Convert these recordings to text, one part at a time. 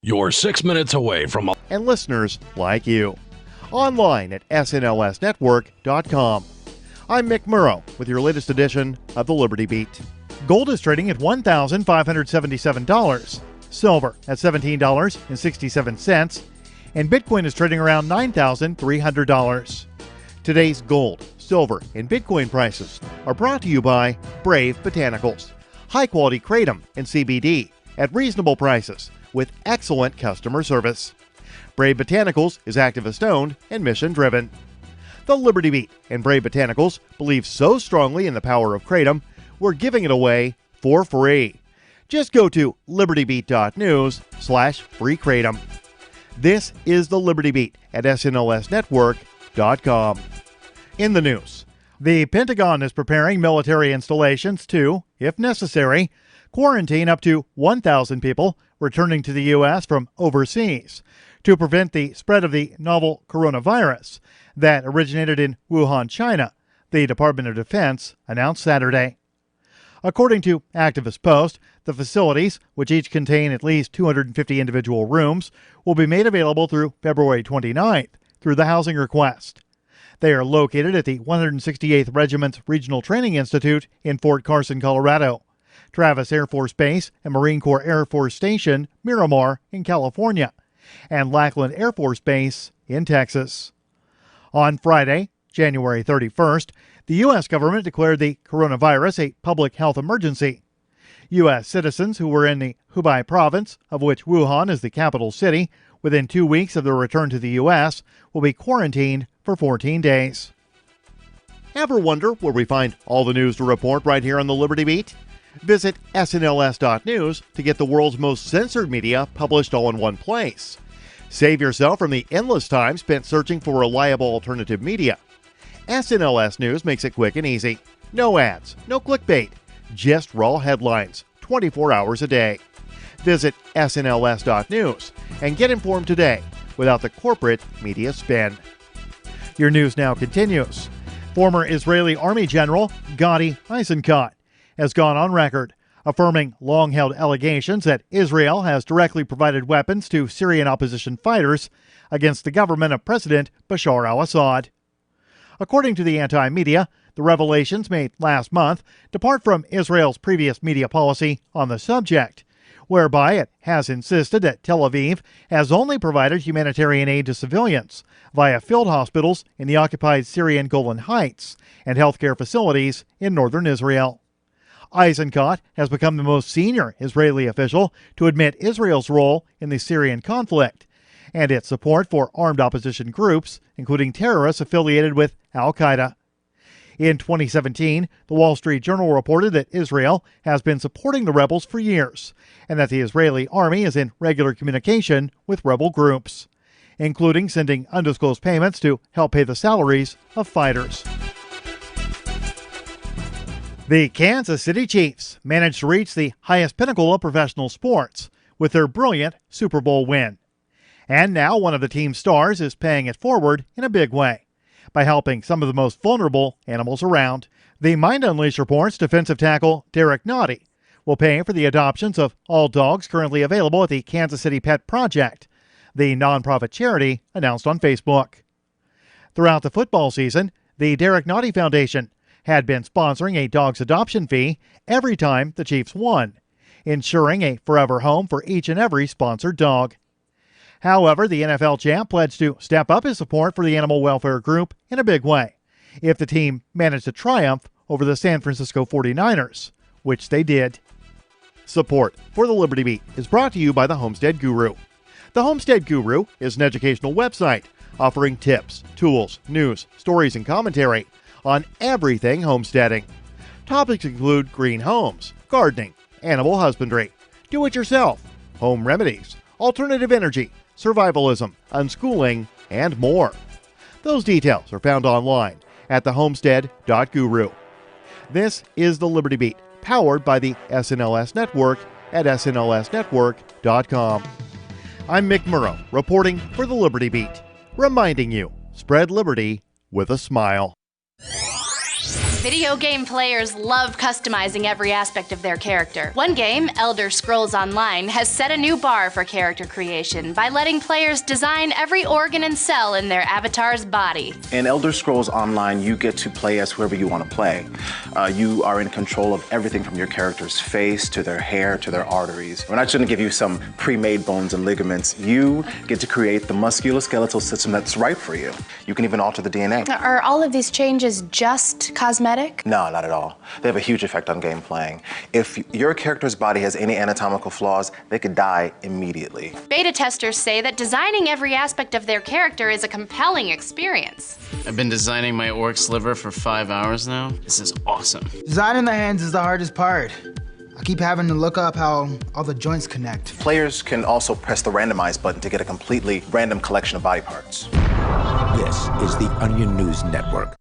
You're 6 minutes away from and listeners like you. Online at snlsnetwork.com. I'm Mick Murrow with your latest edition of the Liberty Beat. Gold is trading at $1,577, silver at $17.67, and Bitcoin is trading around $9,300. Today's gold, silver, and Bitcoin prices are brought to you by Brave Botanicals, high-quality kratom and CBD at reasonable prices with excellent customer service. Brave Botanicals is activist-owned and mission-driven. The Liberty Beat and Brave Botanicals believe so strongly in the power of kratom, we're giving it away for free. Just go to libertybeat.news/free kratom. This is the Liberty Beat at snlsnetwork.com. In the news, the Pentagon is preparing military installations to, if necessary, quarantine up to 1,000 people returning to the U.S. from overseas to prevent the spread of the novel coronavirus that originated in Wuhan, China, the Department of Defense announced Saturday. According to Activist Post, the facilities, which each contain at least 250 individual rooms, will be made available through February 29th through the housing request. They are located at the 168th Regiment's Regional Training Institute in Fort Carson, Colorado, Travis Air Force Base and Marine Corps Air Force Station, Miramar, in California, and Lackland Air Force Base in Texas. On Friday, January 31st, the U.S. government declared the coronavirus a public health emergency. U.S. citizens who were in the Hubei province, of which Wuhan is the capital city, within 2 weeks of their return to the U.S., will be quarantined for 14 days. Ever wonder where we find all the news to report right here on the Liberty Beat? Visit snls.news to get the world's most censored media published all in one place. Save yourself from the endless time spent searching for reliable alternative media. SNLS News makes it quick and easy. No ads, no clickbait, just raw headlines, 24 hours a day. Visit snls.news and get informed today without the corporate media spin. Your news now continues. Former Israeli Army General Gadi Eisenkot has gone on record affirming long-held allegations that Israel has directly provided weapons to Syrian opposition fighters against the government of President Bashar al-Assad. According to the anti-media, the revelations made last month depart from Israel's previous media policy on the subject, whereby it has insisted that Tel Aviv has only provided humanitarian aid to civilians via field hospitals in the occupied Syrian Golan Heights and healthcare facilities in northern Israel. Eisenkot has become the most senior Israeli official to admit Israel's role in the Syrian conflict and its support for armed opposition groups, including terrorists affiliated with al-Qaeda. In 2017, the Wall Street Journal reported that Israel has been supporting the rebels for years and that the Israeli army is in regular communication with rebel groups, including sending undisclosed payments to help pay the salaries of fighters. The Kansas City Chiefs managed to reach the highest pinnacle of professional sports with their brilliant Super Bowl win. And now one of the team's stars is paying it forward in a big way by helping some of the most vulnerable animals around. The Mind Unleashed reports defensive tackle Derek Nottie will pay for the adoptions of all dogs currently available at the Kansas City Pet Project, the nonprofit charity announced on Facebook. Throughout the football season, the Derek Nottie Foundation had been sponsoring a dog's adoption fee every time the Chiefs won, ensuring a forever home for each and every sponsored dog. However, the NFL champ pledged to step up his support for the animal welfare group in a big way if the team managed to triumph over the San Francisco 49ers, which they did. Support for the Liberty Beat is brought to you by the Homestead Guru. The Homestead Guru is an educational website offering tips, tools, news, stories, and commentary on everything homesteading. Topics include green homes, gardening, animal husbandry, do-it-yourself, home remedies, alternative energy, survivalism, unschooling, and more. Those details are found online at thehomestead.guru. This is the Liberty Beat, powered by the SNLS Network at snlsnetwork.com. I'm Mick Murrow, reporting for the Liberty Beat, reminding you, spread liberty with a smile. Video game players love customizing every aspect of their character. One game, Elder Scrolls Online, has set a new bar for character creation by letting players design every organ and cell in their avatar's body. In Elder Scrolls Online, you get to play as whoever you want to play. You are in control of everything from your character's face to their hair to their arteries. We're not going to give you some pre-made bones and ligaments. You get to create the musculoskeletal system that's right for you. You can even alter the DNA. Are all of these changes just cosmetic? No, not at all. They have a huge effect on game playing. If your character's body has any anatomical flaws, they could die immediately. Beta testers say that designing every aspect of their character is a compelling experience. I've been designing my orc's liver for 5 hours now. This is awesome. Designing the hands is the hardest part. I keep having to look up how all the joints connect. Players can also press the randomize button to get a completely random collection of body parts. This is the Onion News Network.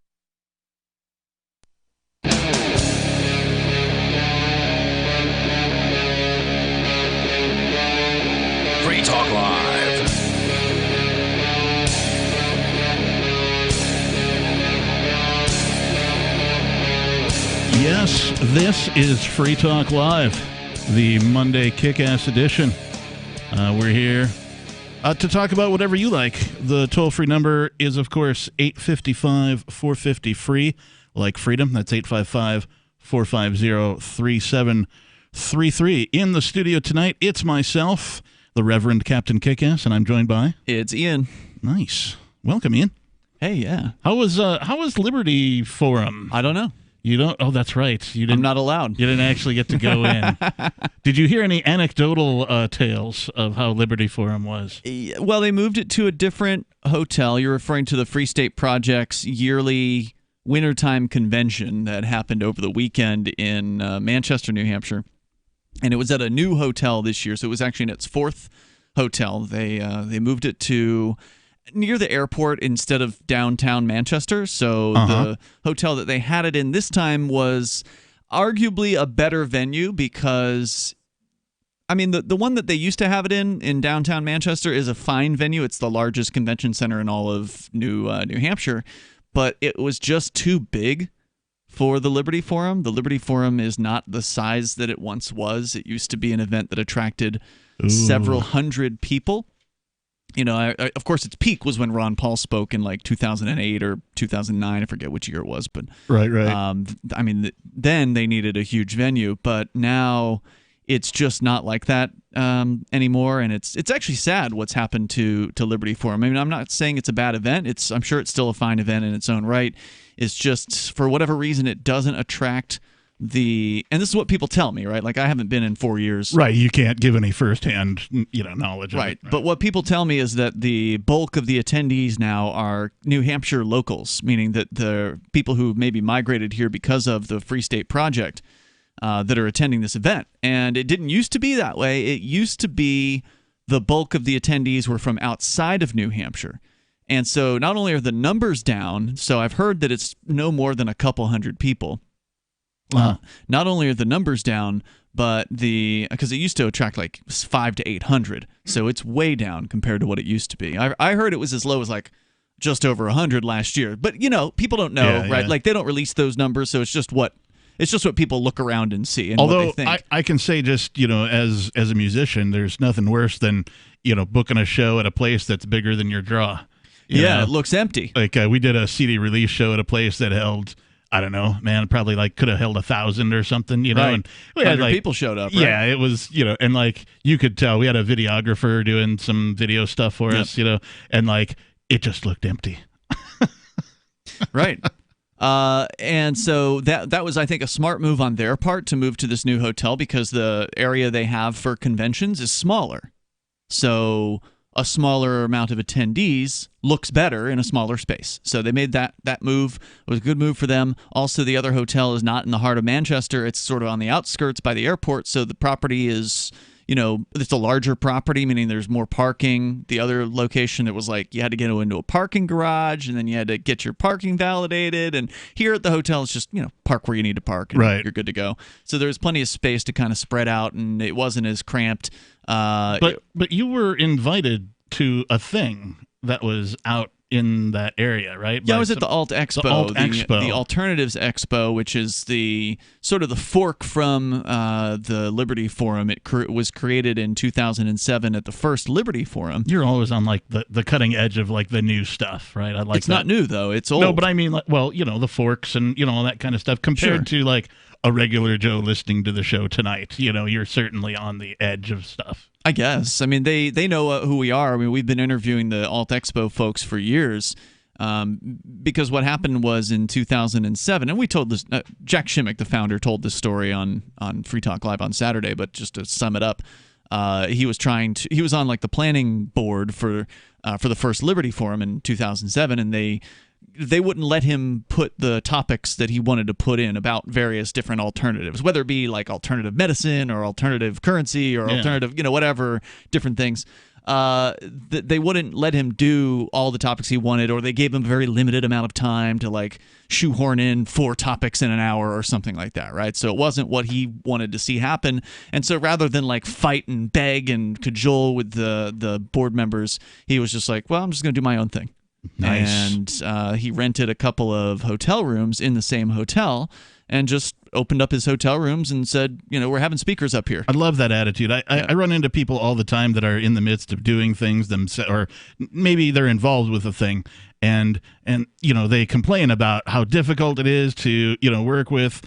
Free Talk Live. Yes, this is Free Talk Live, the Monday Kick-Ass edition. We're here to talk about whatever you like. The toll-free number is, of course, 855-450-FREE, like freedom. That's 855-450-3733. In the studio tonight, it's myself, the Reverend Captain Kick-Ass, and I'm joined by... It's Ian. Nice. Welcome, Ian. Hey, yeah. How was Liberty Forum? I don't know. You don't? Oh, that's right. You didn't. I'm not allowed. You didn't actually get to go in. Did you hear any anecdotal tales of how Liberty Forum was? Well, they moved it to a different hotel. You're referring to the Free State Project's yearly wintertime convention that happened over the weekend in Manchester, New Hampshire. And it was at a new hotel this year, so it was actually in its fourth hotel. They moved it to near the airport instead of downtown Manchester. So the hotel that they had it in this time was arguably a better venue because, I mean, the one that they used to have it in downtown Manchester is a fine venue. It's the largest convention center in all of New Hampshire, but it was just too big for the Liberty Forum. The Liberty Forum is not the size that it once was. It used to be an event that attracted several hundred people. You know, of course, its peak was when Ron Paul spoke in like 2008 or 2009. I forget which year it was, but right. I mean, then they needed a huge venue, but now it's just not like that anymore. And it's actually sad what's happened to Liberty Forum. I mean, I'm not saying it's a bad event. I'm sure it's still a fine event in its own right. It's just for whatever reason it doesn't attract and this is what people tell me, right? Like, I haven't been in 4 years. Right, you can't give any firsthand, knowledge of it. Right, but what people tell me is that the bulk of the attendees now are New Hampshire locals, meaning that the people who maybe migrated here because of the Free State Project that are attending this event. And it didn't used to be that way. It used to be the bulk of the attendees were from outside of New Hampshire. And so not only are the numbers down, so I've heard that it's no more than a couple hundred people. Not only are the numbers down, but because it used to attract like 500 to 800, so it's way down compared to what it used to be. I heard it was as low as like just over 100 last year, but people don't know, right? Yeah. Like they don't release those numbers, so it's just what people look around and see. And although what they think. I can say just as a musician, there's nothing worse than booking a show at a place that's bigger than your draw. It looks empty. Like we did a CD release show at a place that held, I don't know, man, probably like could have held 1,000 or something, right. And we had like people showed up, right? Yeah, it was, and like you could tell we had a videographer doing some video stuff for us, and like it just looked empty. Right. And so that was, I think, a smart move on their part to move to this new hotel because the area they have for conventions is smaller. So a smaller amount of attendees looks better in a smaller space. So they made that move. It was a good move for them. Also, the other hotel is not in the heart of Manchester. It's sort of on the outskirts by the airport. So the property is, it's a larger property, meaning there's more parking. The other location, it was like you had to get into a parking garage and then you had to get your parking validated. And here at the hotel, it's just, park where you need to park and right. You're good to go. So there's plenty of space to kind of spread out and it wasn't as cramped. But you were invited to a thing that was out in that area, right? Yeah, I was at the Alt Expo, the Alternatives Expo, which is the sort of the fork from the Liberty Forum. It was created in 2007 at the first Liberty Forum. You're always on like the cutting edge of like the new stuff, right? I like it's not new though; it's old. No, but I mean, like, well, the forks and all that kind of stuff compared to like a regular Joe listening to the show tonight. You're certainly on the edge of stuff. I guess. I mean, they know who we are. I mean, we've been interviewing the Alt Expo folks for years because what happened was in 2007, and we told this, Jack Shimmick, the founder, told this story on Free Talk Live on Saturday, but just to sum it up, he was on like the planning board for the first Liberty Forum in 2007, and they wouldn't let him put the topics that he wanted to put in about various different alternatives, whether it be like alternative medicine or alternative currency or alternative, whatever, different things. They wouldn't let him do all the topics he wanted, or they gave him a very limited amount of time to like shoehorn in 4 topics in an hour or something like that, right? So it wasn't what he wanted to see happen. And so rather than like fight and beg and cajole with the board members, he was just like, well, I'm just going to do my own thing. Nice. And he rented a couple of hotel rooms in the same hotel and just opened up his hotel rooms and said, we're having speakers up here. I love that attitude. I run into people all the time that are in the midst of doing things themselves, or maybe they're involved with a thing, and they complain about how difficult it is to work with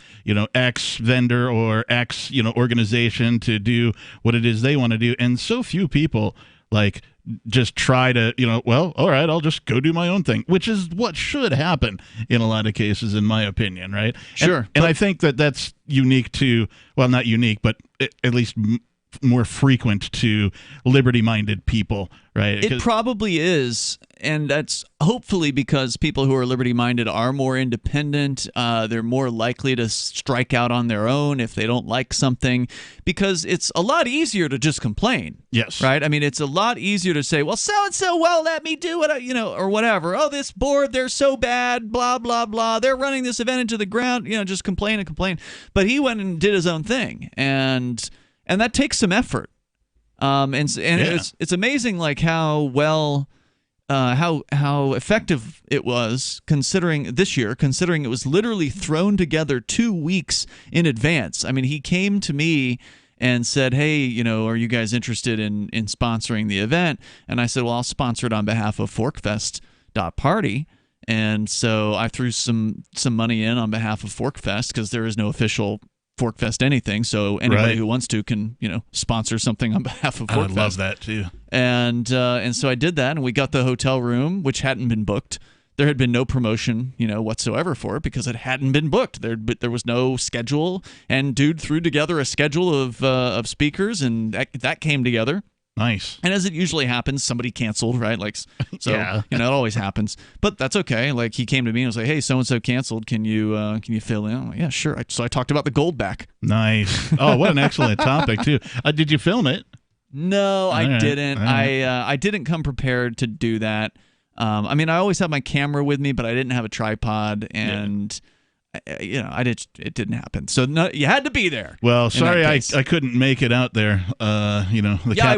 X vendor or X organization to do what it is they want to do, and so few people like just try to, well, all right, I'll just go do my own thing, which is what should happen in a lot of cases, in my opinion, right? Sure. And I think that's unique to, well, not unique, but at least more frequent to liberty-minded people, right? It probably is, and that's hopefully because people who are liberty-minded are more independent. They're more likely to strike out on their own if they don't like something, because it's a lot easier to just complain. Yes. Right? I mean, it's a lot easier to say, well, so-and-so won't let me do it, or whatever. Oh, this board, they're so bad, blah, blah, blah. They're running this event into the ground, just complain and complain. But he went and did his own thing, and that takes some effort. It's amazing like how well how effective it was considering it was literally thrown together 2 weeks in advance. I mean, he came to me and said, hey, are you guys interested in sponsoring the event? And I said, well, I'll sponsor it on behalf of ForkFest.party. And so I threw some money in on behalf of ForkFest because there is no official ForkFest anything, so anybody who wants to can sponsor something on behalf of ForkFest. I love that too. And so I did that, and we got the hotel room, which hadn't been booked. There had been no promotion, whatsoever for it because it hadn't been booked. There was no schedule, and dude threw together a schedule of speakers, and that came together. Nice. And as it usually happens, somebody canceled, right? Like, so yeah. It always happens. But that's okay. Like, he came to me and was like, "Hey, so and so canceled. Can you fill in?" I'm like, yeah, sure. So I talked about the Goldback. Nice. Oh, what an excellent topic too. Did you film it? No, I didn't. I didn't come prepared to do that. I mean, I always have my camera with me, but I didn't have a tripod, and it didn't happen. So you had to be there. Well, sorry, I couldn't make it out there. I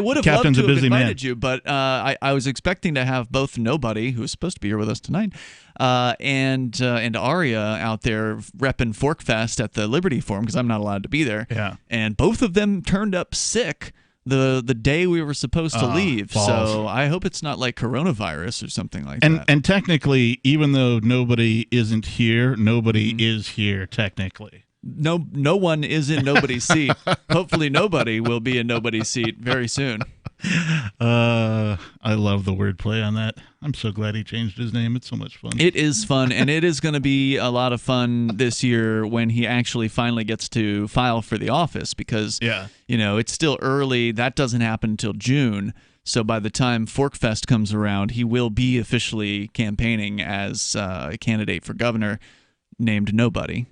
would have captain's loved to a busy have man. invited you, but I was expecting to have both Nobody, who's supposed to be here with us tonight, and Aria out there repping ForkFest at the Liberty Forum because I'm not allowed to be there. Yeah, and both of them turned up sick the day we were supposed to leave. Balls. So I hope it's not like coronavirus or something like that. And technically, even though nobody isn't here, nobody is here technically. No one is in nobody's seat. Hopefully nobody will be in nobody's seat very soon. I love the wordplay on that. I'm so glad he changed his name. It's so much fun. It is fun, and it is going to be a lot of fun this year when he actually finally gets to file for the office because, it's still early. That doesn't happen until June. So by the time ForkFest comes around, he will be officially campaigning as a candidate for governor named Nobody.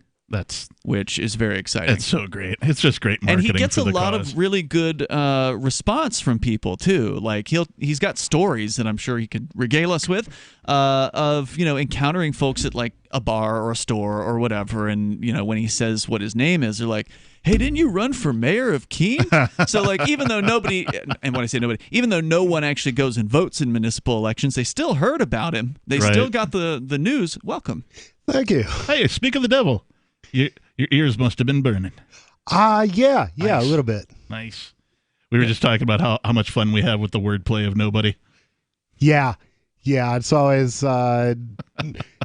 which is very exciting. It's so great. It's just great marketing. And he gets for a the lot cause. of really good response from people too. Like he's got stories that I'm sure he could regale us with of encountering folks at like a bar or a store or whatever, and when he says what his name is, they're like, "Hey, didn't you run for mayor of Keene?" So like even though nobody, and when I say nobody, even though no one actually goes and votes in municipal elections, they still heard about him. They still got the news. Welcome. Thank you. Hey, speak of the devil. Your ears must have been burning. Yeah, nice. A little bit. Nice. We were just talking about how much fun we have with the wordplay of nobody. Yeah, it's always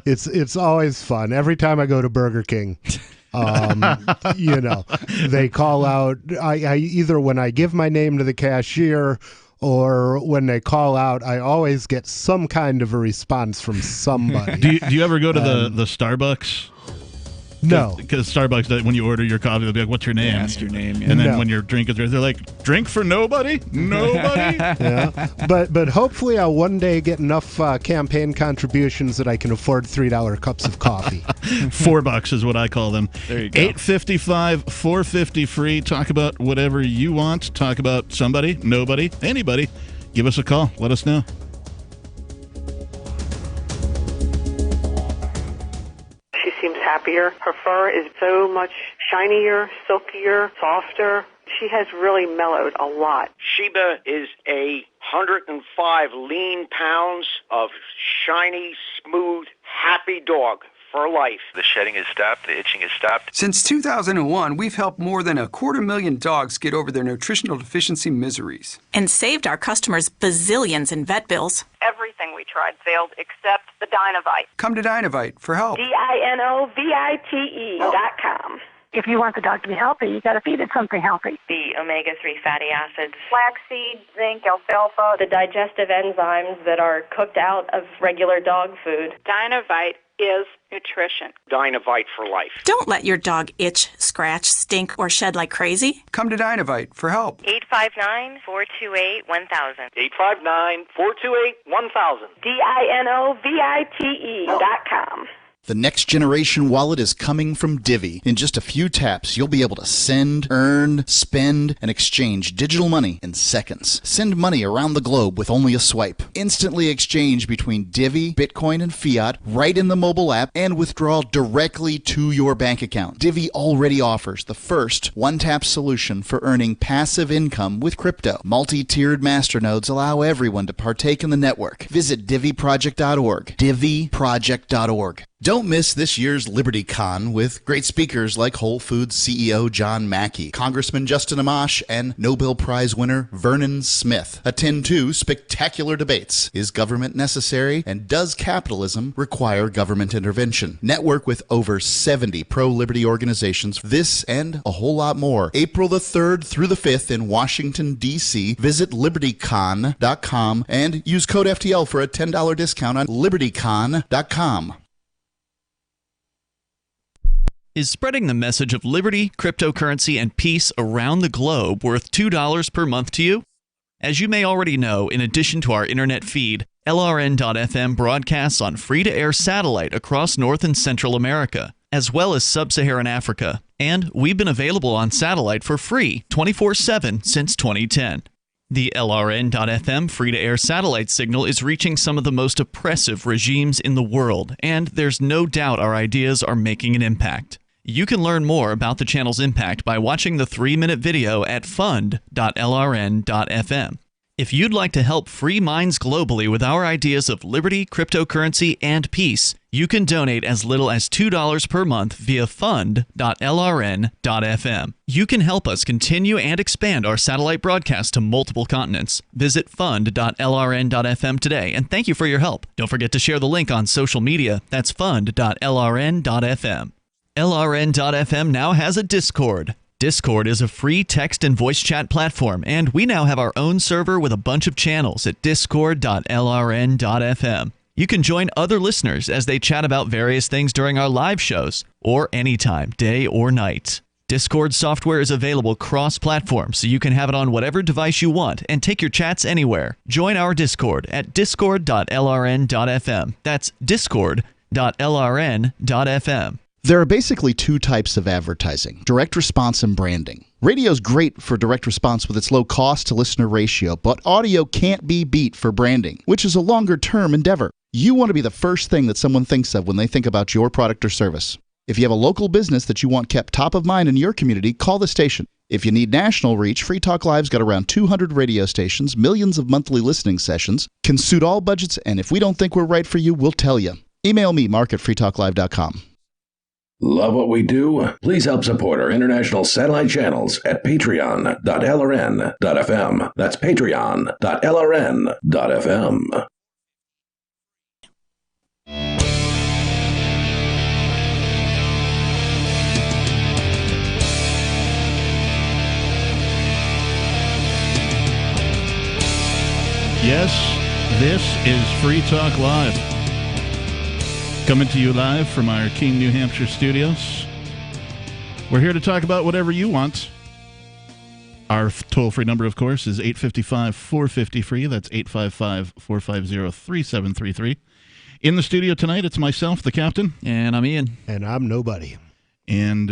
it's always fun. Every time I go to Burger King, they call out. I either when I give my name to the cashier or when they call out, I always get some kind of a response from somebody. Do you ever go to the Starbucks? No. Because Starbucks, when you order your coffee, they'll be like, "What's your name?" Ask your name. Yeah. And then when your drink is ready, they're like, "Drink for nobody? Nobody?" Yeah. But hopefully I'll one day get enough campaign contributions that I can afford $3 cups of coffee. $4 is what I call them. There you go. 855, $4.50 free. Talk about whatever you want. Talk about somebody, nobody, anybody. Give us a call. Let us know. She seems happier. Her fur is so much shinier, silkier, softer. She has really mellowed a lot. Sheba is 105 lean pounds of shiny, smooth, happy dog for life. The shedding has stopped. The itching has stopped. Since 2001, we've helped more than 250,000 dogs get over their nutritional deficiency miseries. And saved our customers bazillions in vet bills. Everything we tried failed except the Dynovite. Come to Dynovite for help. DINOVITE.com. If you want the dog to be healthy, you got to feed it something healthy. The omega-3 fatty acids, flaxseed, zinc, alfalfa, the digestive enzymes that are cooked out of regular dog food. Dynovite is nutrition. Dynovite for life. Don't let your dog itch, scratch, stink, or shed like crazy. Come to Dynovite for help. 859-428-1000. 859-428-1000. DINOVITE.com. The next generation wallet is coming from Divvy. In just a few taps, you'll be able to send, earn, spend, and exchange digital money in seconds. Send money around the globe with only a swipe. Instantly exchange between Divvy, Bitcoin, and fiat right in the mobile app and withdraw directly to your bank account. Divvy already offers the first one-tap solution for earning passive income with crypto. Multi-tiered masternodes allow everyone to partake in the network. Visit DivvyProject.org. DivvyProject.org. Don't miss this year's LibertyCon with great speakers like Whole Foods CEO John Mackey, Congressman Justin Amash, and Nobel Prize winner Vernon Smith. Attend 2 spectacular debates. Is government necessary, and does capitalism require government intervention? Network with over 70 pro-liberty organizations. This and a whole lot more. April the 3rd through the 5th in Washington, D.C. Visit LibertyCon.com and use code FTL for a $10 discount on LibertyCon.com. Is spreading the message of liberty, cryptocurrency, and peace around the globe worth $2 per month to you? As you may already know, in addition to our internet feed, LRN.FM broadcasts on free-to-air satellite across North and Central America, as well as Sub-Saharan Africa. And we've been available on satellite for free 24/7 since 2010. The LRN.FM free-to-air satellite signal is reaching some of the most oppressive regimes in the world, and there's no doubt our ideas are making an impact. You can learn more about the channel's impact by watching the 3-minute video at fund.lrn.fm. If you'd like to help free minds globally with our ideas of liberty, cryptocurrency, and peace, you can donate as little as $2 per month via fund.lrn.fm. You can help us continue and expand our satellite broadcast to multiple continents. Visit fund.lrn.fm today, and thank you for your help. Don't forget to share the link on social media. That's fund.lrn.fm. LRN.FM now has a Discord. Discord is a free text and voice chat platform, and we now have our own server with a bunch of channels at discord.lrn.fm. You can join other listeners as they chat about various things during our live shows, or anytime, day or night. Discord software is available cross-platform, so you can have it on whatever device you want and take your chats anywhere. Join our Discord at discord.lrn.fm. That's discord.lrn.fm. There are basically two types of advertising, direct response and branding. Radio's great for direct response with its low cost to listener ratio, but audio can't be beat for branding, which is a longer term endeavor. You want to be the first thing that someone thinks of when they think about your product or service. If you have a local business that you want kept top of mind in your community, call the station. If you need national reach, Free Talk Live's got around 200 radio stations, millions of monthly listening sessions, can suit all budgets, and if we don't think we're right for you, we'll tell you. Email me, mark@freetalklive.com. Love what we do? Please help support our international satellite channels at patreon.lrn.fm. That's patreon.lrn.fm. Yes, this is Free Talk Live. Coming to you live from our Keene, New Hampshire studios. We're here to talk about whatever you want. Our toll-free number, of course, is 855-450-FREE. That's 855-450-3733. In the studio tonight, it's myself, the captain. And I'm Ian. And I'm nobody. And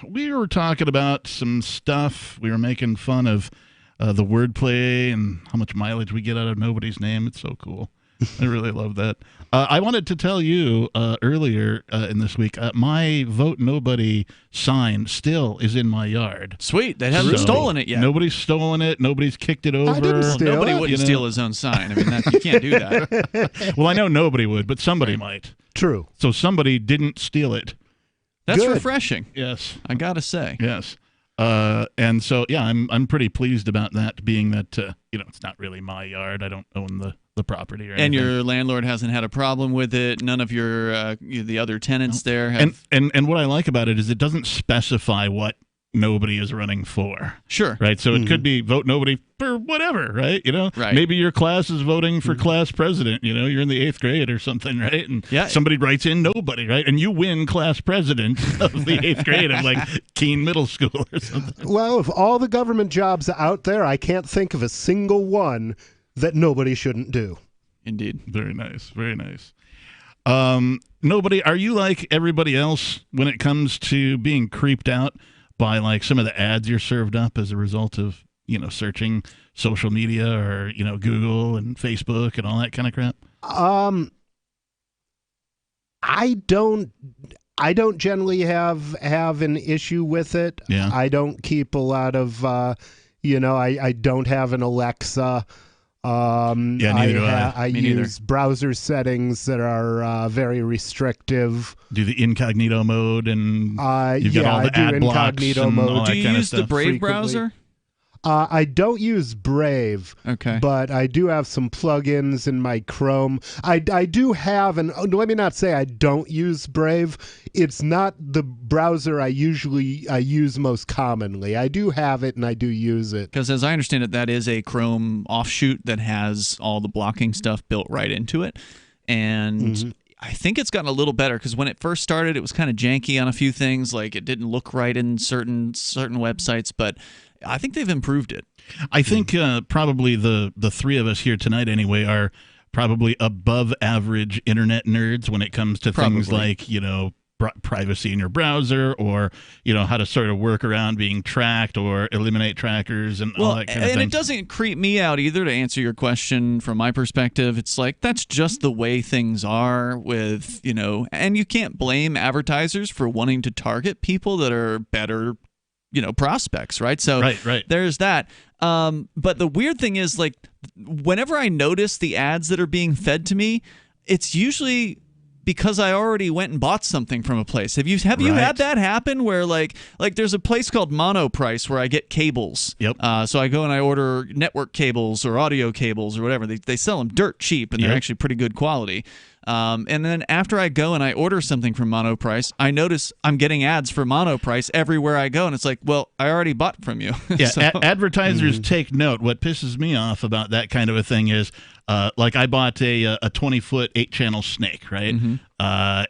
we were talking about some stuff. We were making fun of the wordplay and how much mileage we get out of nobody's name. It's so cool. I really love that. I wanted to tell you earlier in this week, my Vote Nobody sign still is in my yard. Sweet. They haven't stolen it yet. Nobody's stolen it. Nobody's kicked it over. I didn't steal Nobody it. wouldn't steal his own sign. I mean, you can't do that. Well, I know nobody would, but somebody might. True. So somebody didn't steal it. That's Good. refreshing. Yes. I got to say. Yes. And so, yeah, I'm pretty pleased about that, being that, it's not really my yard. I don't own the property or anything. And your landlord hasn't had a problem with it. None of your the other tenants there have. And what I like about it is it doesn't specify what nobody is running for. Sure. Right? So it could be vote nobody for whatever, right? Right. Maybe your class is voting for class president. You're in the 8th grade or something, right? And somebody writes in nobody, right? And you win class president of the 8th grade of like Keene Middle School or something. Well, of all the government jobs out there, I can't think of a single one that nobody shouldn't do. Indeed. Very nice. Very nice. Nobody, are you like everybody else when it comes to being creeped out by like some of the ads you're served up as a result of, searching social media or, Google and Facebook and all that kind of crap? I don't generally have an issue with it. Yeah. I don't keep a lot of, I don't have an Alexa. Neither do I. I use browser settings that are very restrictive. Do the incognito mode and you've got all the ad blocks and all that Do you kind of use stuff. the Brave browser? I don't use Brave, okay, but I do have some plugins in my Chrome. I do have, and let me not say I don't use Brave. It's not the browser I use most commonly. I do have it and I do use it. Because as I understand it, that is a Chrome offshoot that has all the blocking stuff built right into it. And I think it's gotten a little better because when it first started, it was kind of janky on a few things. Like it didn't look right in certain websites, but I think they've improved it. I think probably the three of us here tonight anyway are probably above average internet nerds when it comes to things like, privacy in your browser or, how to sort of work around being tracked or eliminate trackers and all that kind of thing. And it doesn't creep me out either, to answer your question from my perspective. It's like that's just the way things are with, and you can't blame advertisers for wanting to target people that are better prospects, right? So right. There's that. But the weird thing is, like, whenever I notice the ads that are being fed to me, it's usually because I already went and bought something from a place. Have you had that happen where like there's a place called Monoprice where I get cables. Yep. So I go and I order network cables or audio cables or whatever. They sell them dirt cheap and they're actually pretty good quality. And then after I go and I order something from Monoprice, I notice I'm getting ads for Monoprice everywhere I go. And it's like, well, I already bought from you. Yeah, So- advertisers take note. What pisses me off about that kind of a thing is, like I bought a 20-foot 8-channel snake, right?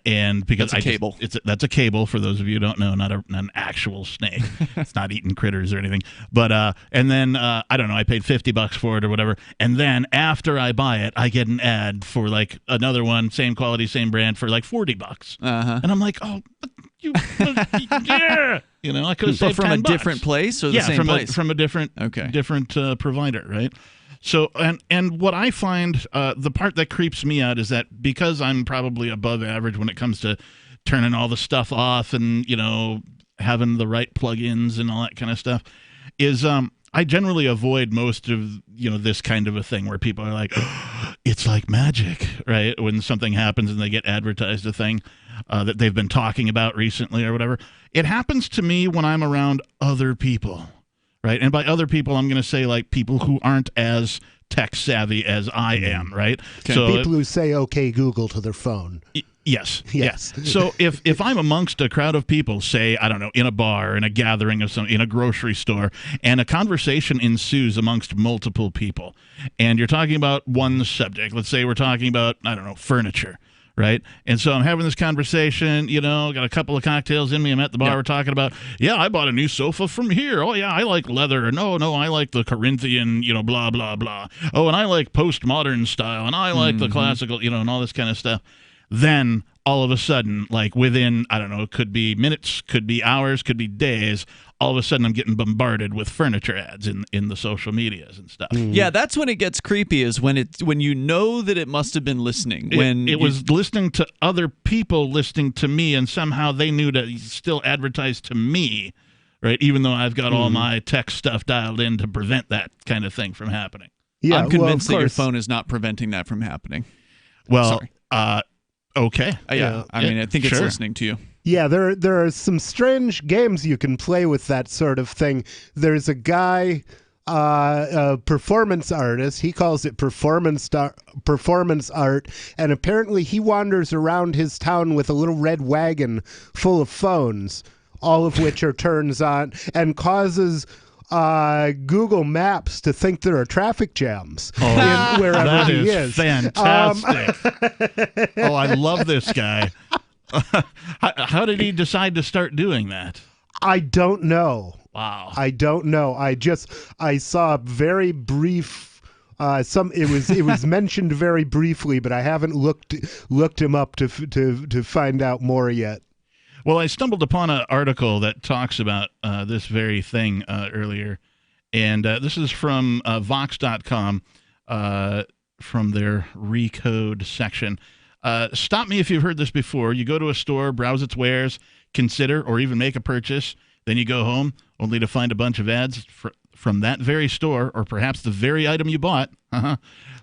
And because that's a cable. That's a cable for those of you who don't know, not an actual snake. It's not eating critters or anything. But and then I don't know, I paid $50 for it or whatever. And then after I buy it, I get an ad for like another one, same quality, same brand for like $40. And I'm like, oh, you, yeah. You know, I could have saved from $10. A different place or the same place? From a different provider, right? So, and what I find, the part that creeps me out is that because I'm probably above average when it comes to turning all the stuff off and, you know, having the right plugins and all that kind of stuff, is I generally avoid most of, you know, this kind of a thing where people are like, oh, it's like magic, right? When something happens and they get advertised a thing that they've been talking about recently or whatever. It happens to me when I'm around other people. Right. And by other people, I'm going to say like people who aren't as tech savvy as I am. Right. Okay. So people who say, OK, Google to their phone. Yes. Yes. Yeah. So if I'm amongst a crowd of people, say, I don't know, in a bar, in a gathering of some, in a grocery store, and a conversation ensues amongst multiple people, and you're talking about one subject, let's say we're talking about, I don't know, furniture. Right. And so I'm having this conversation, you know, got a couple of cocktails in me. I'm at the bar. We're talking about, I bought a new sofa from here. Oh, yeah, I like leather. No, I like the Corinthian, you know, blah, blah, blah. Oh, and I like postmodern style. And I like the classical, you know, and all this kind of stuff. Then all of a sudden, like within, I don't know, it could be minutes, could be hours, could be days, all of a sudden I'm getting bombarded with furniture ads in the social medias and stuff. Yeah, that's when it gets creepy, is when you know that it must have been listening. When it was listening to other people listening to me, and somehow they knew to still advertise to me, right? Even though I've got all my tech stuff dialed in to prevent that kind of thing from happening. Yeah, I'm convinced that your phone is not preventing that from happening. Well, sorry. Okay. Yeah. I mean, I think it's listening to you. Yeah, there are some strange games you can play with that sort of thing. There's a guy, a performance artist. He calls it performance art, and apparently he wanders around his town with a little red wagon full of phones, all of which are turns on, and causes Google Maps to think there are traffic jams wherever that he is. Fantastic. Oh, I love this guy. How did he decide to start doing that? I don't know. Wow. I don't know. I saw a very brief it was mentioned very briefly, but I haven't looked him up to find out more yet. Well, I stumbled upon an article that talks about this very thing earlier, and this is from Vox.com from their Recode section. Stop me if you've heard this before. You go to a store, browse its wares, consider or even make a purchase, then you go home only to find a bunch of ads from that very store, or perhaps the very item you bought,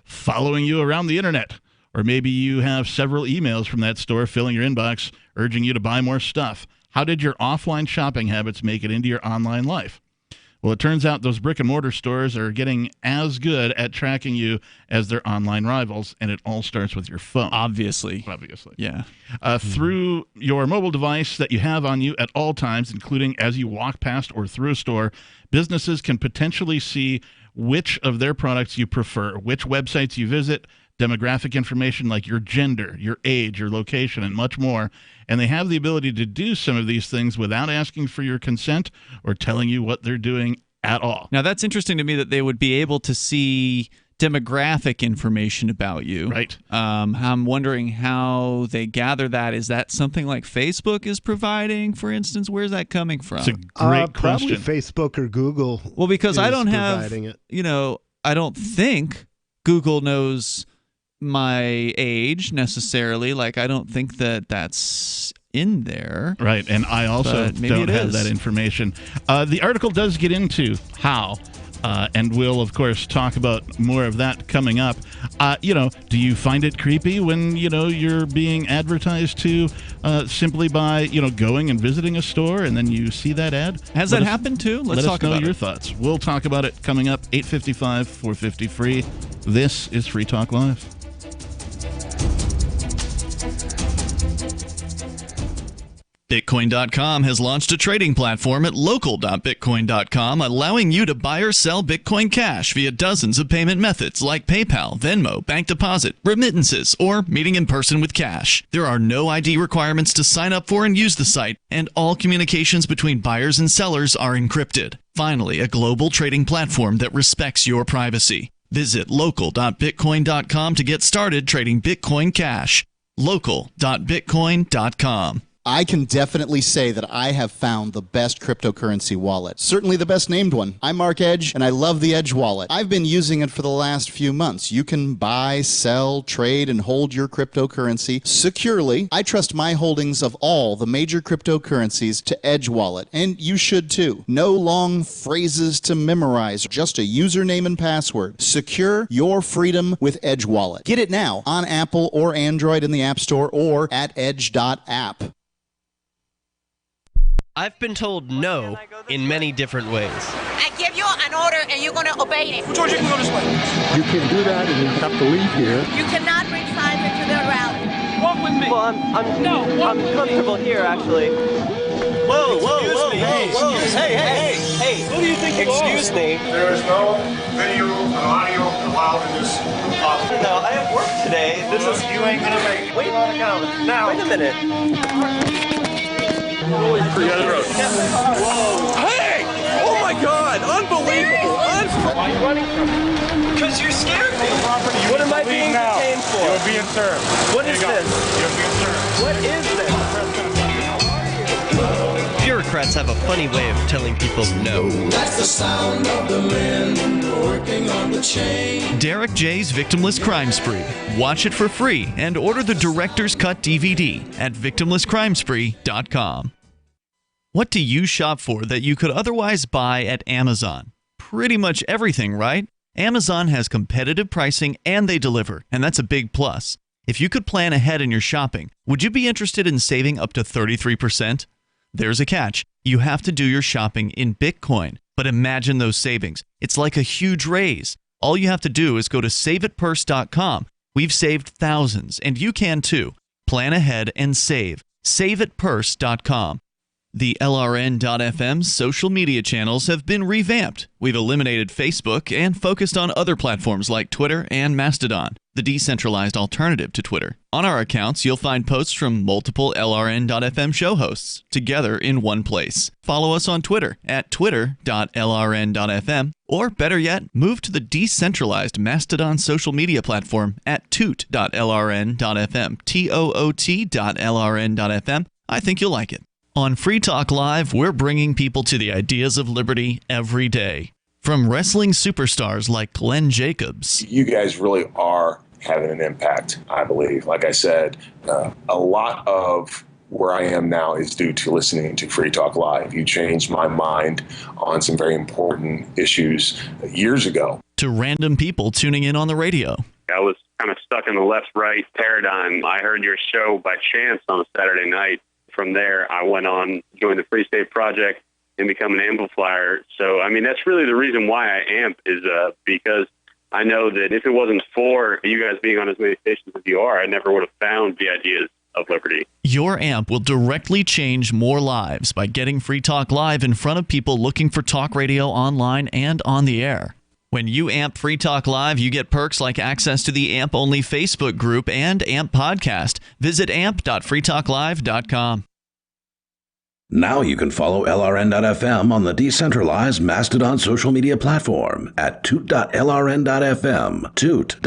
following you around the internet. Or maybe you have several emails from that store filling your inbox, urging you to buy more stuff. How did your offline shopping habits make it into your online life? Well, it turns out those brick-and-mortar stores are getting as good at tracking you as their online rivals, and it all starts with your phone. Obviously. Yeah. Through your mobile device that you have on you at all times, including as you walk past or through a store, businesses can potentially see which of their products you prefer, which websites you visit, demographic information like your gender, your age, your location, and much more. And they have the ability to do some of these things without asking for your consent or telling you what they're doing at all. Now, that's interesting to me that they would be able to see demographic information about you. Right. I'm wondering how they gather that. Is that something like Facebook is providing, for instance? Where's that coming from? It's a great question. Probably Facebook or Google. Well, because I don't have, it. I don't think Google knows my age necessarily. Like, I don't think that's in there. Right, and I also don't have that information. The article does get into how, and we'll, of course, talk about more of that coming up. Do you find it creepy when, you're being advertised to simply by, going and visiting a store and then you see that ad? Has that happened too? Let's talk about it. Let us know your thoughts. We'll talk about it coming up, 8:55, 450 free. This is Free Talk Live. Bitcoin.com has launched a trading platform at local.bitcoin.com, allowing you to buy or sell Bitcoin Cash via dozens of payment methods like PayPal, Venmo, bank deposit, remittances, or meeting in person with cash. There are no ID requirements to sign up for and use the site, and all communications between buyers and sellers are encrypted. Finally, a global trading platform that respects your privacy. Visit local.bitcoin.com to get started trading Bitcoin Cash. local.bitcoin.com. I can definitely say that I have found the best cryptocurrency wallet. Certainly the best named one. I'm Mark Edge, and I love the Edge wallet. I've been using it for the last few months. You can buy, sell, trade, and hold your cryptocurrency securely. I trust my holdings of all the major cryptocurrencies to Edge Wallet, and you should too. No long phrases to memorize, just a username and password. Secure your freedom with Edge Wallet. Get it now on Apple or Android in the App Store or at edge.app. I've been told no in many different ways. I give you an order and you're going to obey it. George, you can go this way. You can't do that and you have to leave here. You cannot bring signs into the rally. Walk with me. Well, I'm comfortable here, actually. Whoa. Hey. Who do you think you are? Excuse me. There is no video and audio allowed in this office. No, I have work today. You ain't going to make it. Wait a minute. Hey! Oh my God! Unbelievable! Why are you running from me? Because you scared me. What am I being detained for? You're being served. What is this? You're being served. What is this? Bureaucrats have a funny way of telling people no. That's the sound of the men working on the chain. Derek J's Victimless Crime Spree. Watch it for free and order the Director's Cut DVD at victimlesscrimespree.com. What do you shop for that you could otherwise buy at Amazon? Pretty much everything, right? Amazon has competitive pricing and they deliver, and that's a big plus. If you could plan ahead in your shopping, would you be interested in saving up to 33%? There's a catch. You have to do your shopping in Bitcoin. But imagine those savings. It's like a huge raise. All you have to do is go to saveitpurse.com. We've saved thousands, and you can too. Plan ahead and save. Saveitpurse.com. The LRN.FM social media channels have been revamped. We've eliminated Facebook and focused on other platforms like Twitter and Mastodon, the decentralized alternative to Twitter. On our accounts, you'll find posts from multiple LRN.FM show hosts together in one place. Follow us on Twitter at twitter.lrn.fm, or better yet, move to the decentralized Mastodon social media platform at toot.lrn.fm, toot.lrn.fm. I think you'll like it. On Free Talk Live, we're bringing people to the ideas of liberty every day. From wrestling superstars like Glenn Jacobs. You guys really are having an impact, I believe. Like I said, a lot of where I am now is due to listening to Free Talk Live. You changed my mind on some very important issues years ago. To random people tuning in on the radio. I was kind of stuck in the left-right paradigm. I heard your show by chance on a Saturday night. From there, I went on, joined the Free State Project, and become an amplifier. So, I mean, that's really the reason why I amp is because I know that if it wasn't for you guys being on as many stations as you are, I never would have found the ideas of liberty. Your amp will directly change more lives by getting Free Talk Live in front of people looking for talk radio online and on the air. When you amp Free Talk Live, you get perks like access to the AMP-only Facebook group and AMP podcast. Visit amp.freetalklive.com. Now you can follow LRN.FM on the decentralized Mastodon social media platform at toot.lrn.fm, toot.lrn.fm.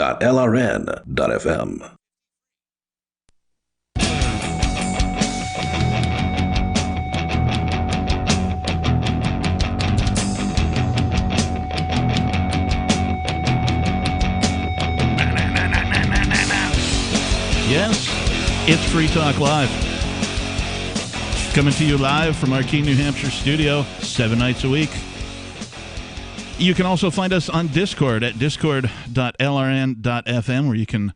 Yes, it's Free Talk Live. Coming to you live from our Keene, New Hampshire studio, 7 nights a week. You can also find us on Discord at discord.lrn.fm, where you can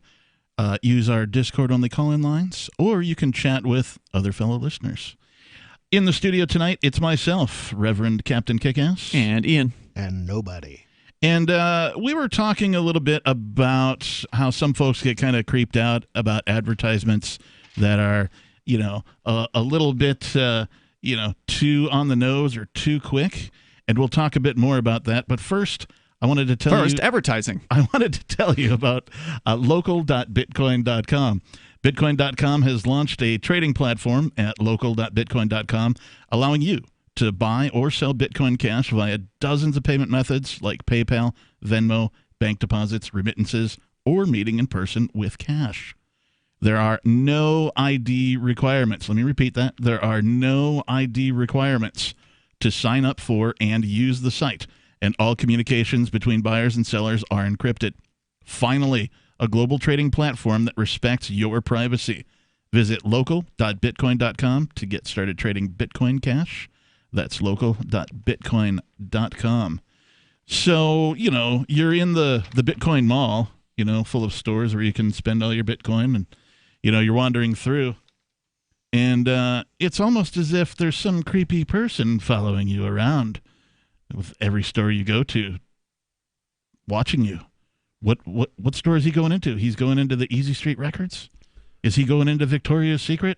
use our Discord-only call-in lines, or you can chat with other fellow listeners. In the studio tonight, it's myself, Reverend Captain Kickass. And Ian. And nobody. And we were talking a little bit about how some folks get kind of creeped out about advertisements that are a little bit, too on the nose or too quick. And we'll talk a bit more about that. But first, I wanted to tell you... advertising. I wanted to tell you about local.bitcoin.com. Bitcoin.com has launched a trading platform at local.bitcoin.com, allowing you to buy or sell Bitcoin Cash via dozens of payment methods like PayPal, Venmo, bank deposits, remittances, or meeting in person with cash. There are no ID requirements. Let me repeat that. There are no ID requirements to sign up for and use the site, and all communications between buyers and sellers are encrypted. Finally, a global trading platform that respects your privacy. Visit local.bitcoin.com to get started trading Bitcoin Cash. That's local.bitcoin.com. So, you're in the Bitcoin Mall, full of stores where you can spend all your Bitcoin, and, you're wandering through. And it's almost as if there's some creepy person following you around with every store you go to, watching you. What store is he going into? He's going into the Easy Street Records? Is he going into Victoria's Secret?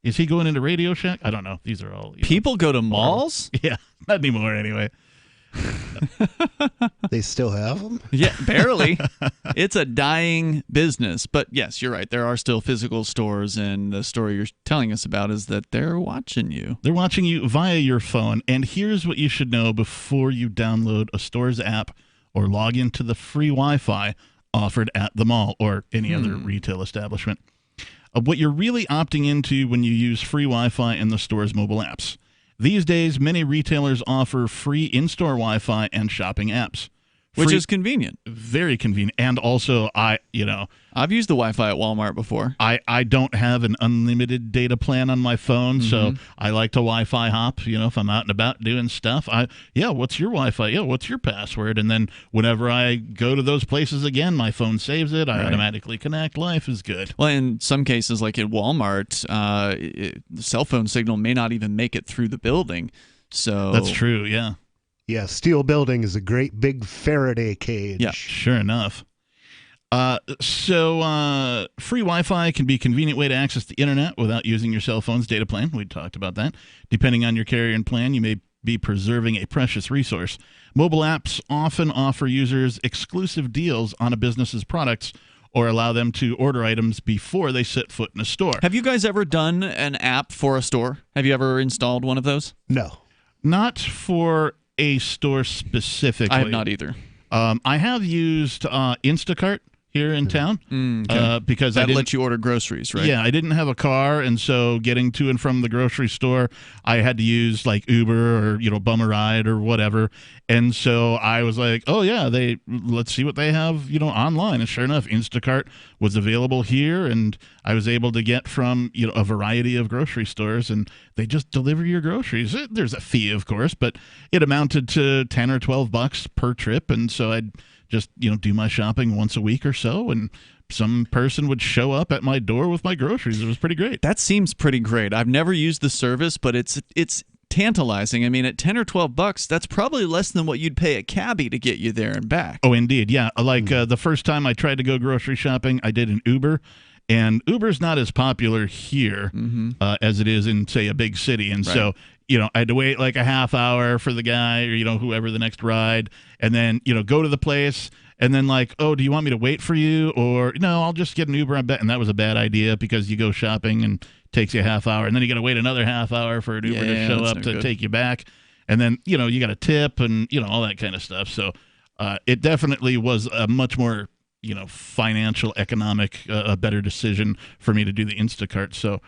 Is he going into Radio Shack? I don't know. These are all... People go to malls? Yeah, not anymore anyway. They still have them? Yeah, barely. It's a dying business. But yes, you're right. There are still physical stores, and the story you're telling us about is that they're watching you. They're watching you via your phone. And here's what you should know before you download a store's app or log into the free Wi-Fi offered at the mall or any other retail establishment. What you're really opting into when you use free Wi-Fi in the store's mobile apps. These days, many retailers offer free in-store Wi-Fi and shopping apps. Which is convenient. Very convenient. And also, I've used the Wi-Fi at Walmart before. I don't have an unlimited data plan on my phone, so I like to Wi-Fi hop, if I'm out and about doing stuff. What's your Wi-Fi? Yeah, what's your password? And then whenever I go to those places again, my phone saves it. I automatically connect. Life is good. Well, in some cases, like at Walmart, the cell phone signal may not even make it through the building. So that's true, yeah. Yeah, steel building is a great big Faraday cage. Yeah, sure enough. So free Wi-Fi can be a convenient way to access the internet without using your cell phone's data plan. We talked about that. Depending on your carrier and plan, you may be preserving a precious resource. Mobile apps often offer users exclusive deals on a business's products or allow them to order items before they set foot in a store. Have you guys ever done an app for a store? Have you ever installed one of those? No. Not for a store specifically. I have not either. I have used Instacart here in town because that lets you order groceries, right? Yeah, I didn't have a car, and so getting to and from the grocery store, I had to use like Uber or Bum a Ride or whatever. And so I was like, oh yeah, let's see what they have online. And sure enough, Instacart was available here, and I was able to get from a variety of grocery stores, and they just deliver your groceries. There's a fee, of course, but it amounted to $10 or $12 per trip, and so I'd just do my shopping once a week or so, and some person would show up at my door with my groceries. It was pretty great. That seems pretty great. I've never used the service, but it's tantalizing. I mean, at $10 or $12, that's probably less than what you'd pay a cabbie to get you there and back. Oh, indeed, yeah. Like the first time I tried to go grocery shopping, I did an Uber. And Uber's not as popular here as it is in, say, a big city. And so, I had to wait like a half hour for the guy or, whoever the next ride. And then, go to the place. And then like, oh, do you want me to wait for you? Or, no, I'll just get an Uber. I bet. And that was a bad idea because you go shopping and it takes you a half hour. And then you got to wait another half hour for an Uber to show up to take you back. And then, you got to tip and, all that kind of stuff. So it definitely was a much more financial, economic, a better decision for me to do the Instacart. So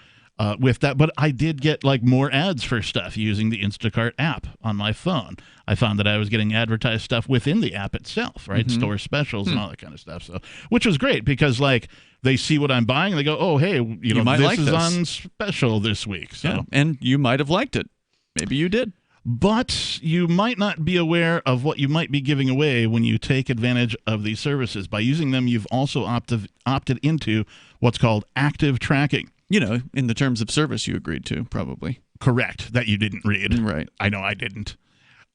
with that, but I did get like more ads for stuff using the Instacart app on my phone. I found that I was getting advertised stuff within the app itself, right? Store specials and all that kind of stuff. So, which was great because like they see what I'm buying and they go, oh, hey, this is on special this week. So, yeah. And you might have liked it. Maybe you did. But you might not be aware of what you might be giving away when you take advantage of these services. By using them, you've also opted into what's called active tracking. In the terms of service you agreed to, probably. Correct. That you didn't read. Right. I know I didn't.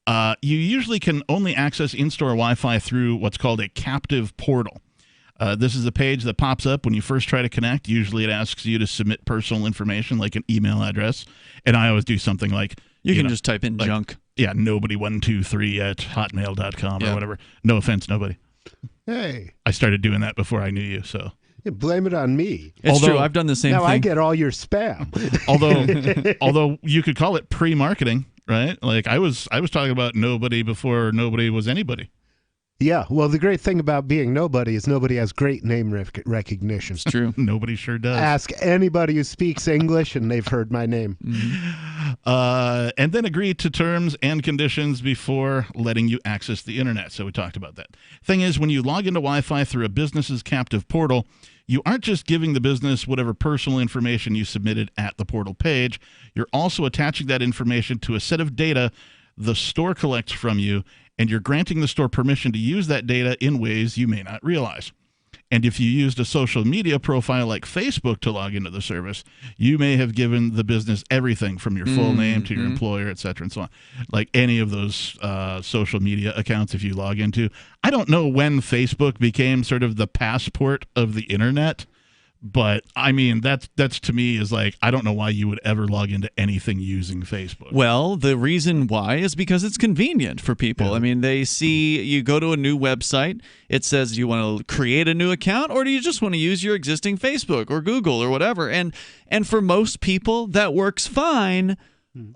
You usually can only access in-store Wi-Fi through what's called a captive portal. This is a page that pops up when you first try to connect. Usually it asks you to submit personal information like an email address. And I always do something like... You can just type in junk. Yeah, nobody123@hotmail.com or whatever. No offense, nobody. Hey. I started doing that before I knew you, so... Yeah, blame it on me. It's true. I've done the same now thing. I get all your spam. although you could call it pre-marketing, right? Like I was talking about nobody before nobody was anybody. Yeah, well, the great thing about being nobody is nobody has great name recognition. It's true. Nobody sure does. Ask anybody who speaks English, and they've heard my name. And then agree to terms and conditions before letting you access the internet. So we talked about that. Thing is, when you log into Wi-Fi through a business's captive portal, you aren't just giving the business whatever personal information you submitted at the portal page. You're also attaching that information to a set of data the store collects from you, and you're granting the store permission to use that data in ways you may not realize. And if you used a social media profile like Facebook to log into the service, you may have given the business everything from your full name to your employer, et cetera, and so on. Like any of those social media accounts, if you log into. I don't know when Facebook became sort of the passport of the internet, but I mean, that's to me is like, I don't know why you would ever log into anything using Facebook. Well, the reason why is because it's convenient for people. Yeah. I mean, they see you go to a new website, it says, do you want to create a new account, or do you just want to use your existing Facebook or Google or whatever? And for most people, that works fine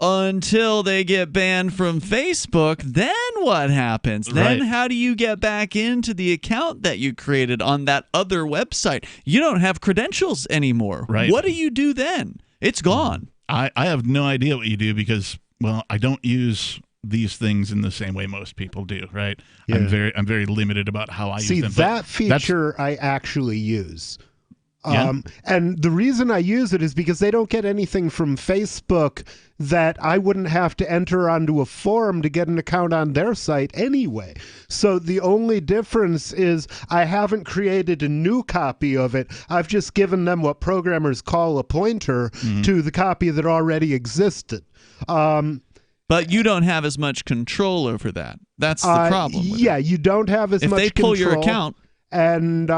until they get banned from Facebook. Then what happens? Then how do you get back into the account that you created on that other website? You don't have credentials anymore. Right. What do you do then? It's gone. I have no idea what you do because, well, I don't use these things in the same way most people do, right? Yeah. I'm very limited about how I use them. See, that feature I actually use. And the reason I use it is because they don't get anything from Facebook that I wouldn't have to enter onto a form to get an account on their site anyway. So the only difference is I haven't created a new copy of it. I've just given them what programmers call a pointer to the copy that already existed. But you don't have as much control over that. That's the problem. Yeah, you don't have as much control. If they pull your account, and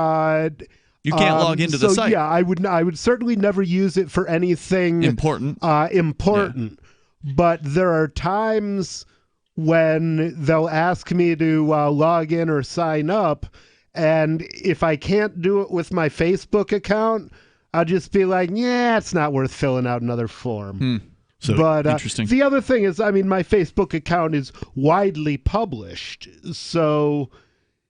you can't log into the site. Yeah, I would certainly never use it for anything important. But there are times when they'll ask me to log in or sign up, and if I can't do it with my Facebook account, I'll just be like, yeah, it's not worth filling out another form. So, but interesting. The other thing is, I mean, my Facebook account is widely published, so.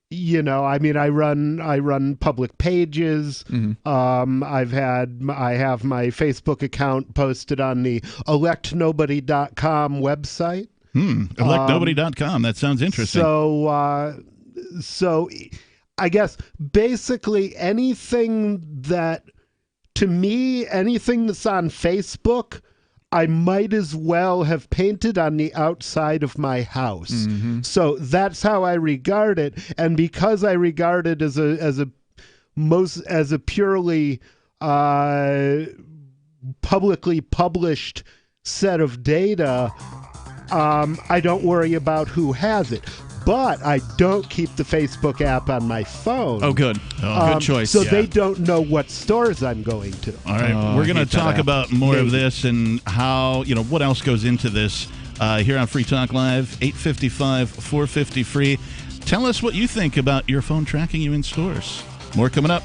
You know, I mean, I run public pages. I have my Facebook account posted on the electnobody.com website. Electnobody.com. That sounds interesting. So I guess basically anything that's on Facebook, I might as well have painted on the outside of my house. So that's how I regard it. And because I regard it as a purely publicly published set of data, I don't worry about who has it. But I don't keep the Facebook app on my phone. Oh, good. Good choice. So they don't know what stores I'm going to. All right. We're going to talk about more of this and how, what else goes into this here on Free Talk Live, 855-450-FREE. Tell us what you think about your phone tracking you in stores. More coming up.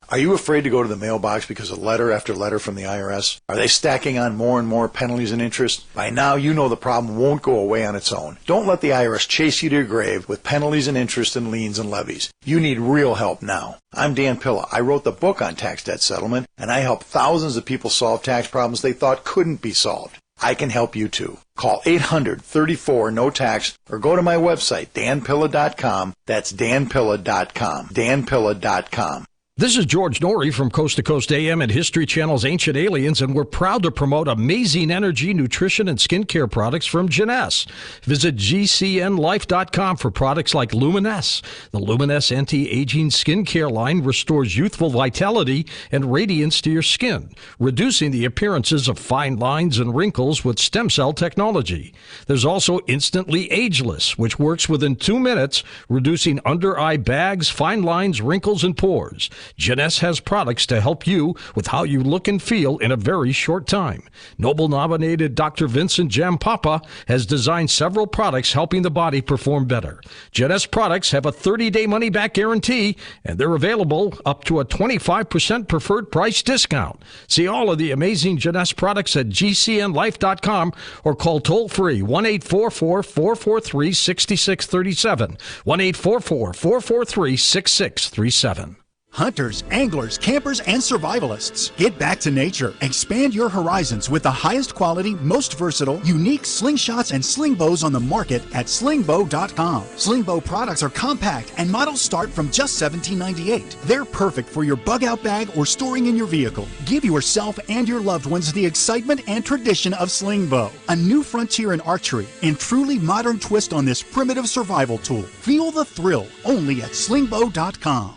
Are you afraid to go to the mailbox because of letter after letter from the IRS? Are they stacking on more and more penalties and interest? By now, you know the problem won't go away on its own. Don't let the IRS chase you to your grave with penalties and interest and liens and levies. You need real help now. I'm Dan Pilla. I wrote the book on tax debt settlement, and I help thousands of people solve tax problems they thought couldn't be solved. I can help you too. Call 800-34-NO-TAX or go to my website, danpilla.com. That's danpilla.com. danpilla.com. This is George Norrie from Coast to Coast AM and History Channel's Ancient Aliens, and we're proud to promote amazing energy, nutrition, and skincare products from Jeunesse. Visit gcnlife.com for products like Luminesse. The Luminesse anti-aging skincare line restores youthful vitality and radiance to your skin, reducing the appearances of fine lines and wrinkles with stem cell technology. There's also Instantly Ageless, which works within 2 minutes, reducing under-eye bags, fine lines, wrinkles, and pores. Jeunesse has products to help you with how you look and feel in a very short time. Nobel-nominated Dr. Vincent Jampapa has designed several products helping the body perform better. Jeunesse products have a 30-day money-back guarantee, and they're available up to a 25% preferred price discount. See all of the amazing Jeunesse products at gcnlife.com or call toll-free 1-844-443-6637, 1-844-443-6637. Hunters, anglers, campers, and survivalists, get back to nature. Expand your horizons with the highest quality, most versatile, unique slingshots and sling bows on the market at slingbow.com. Sling bow products are compact and models start from just $17.98. They're perfect for your bug out bag or storing in your vehicle. Give yourself and your loved ones the excitement and tradition of sling bow, a new frontier in archery and truly modern twist on this primitive survival tool. Feel the thrill only at slingbow.com.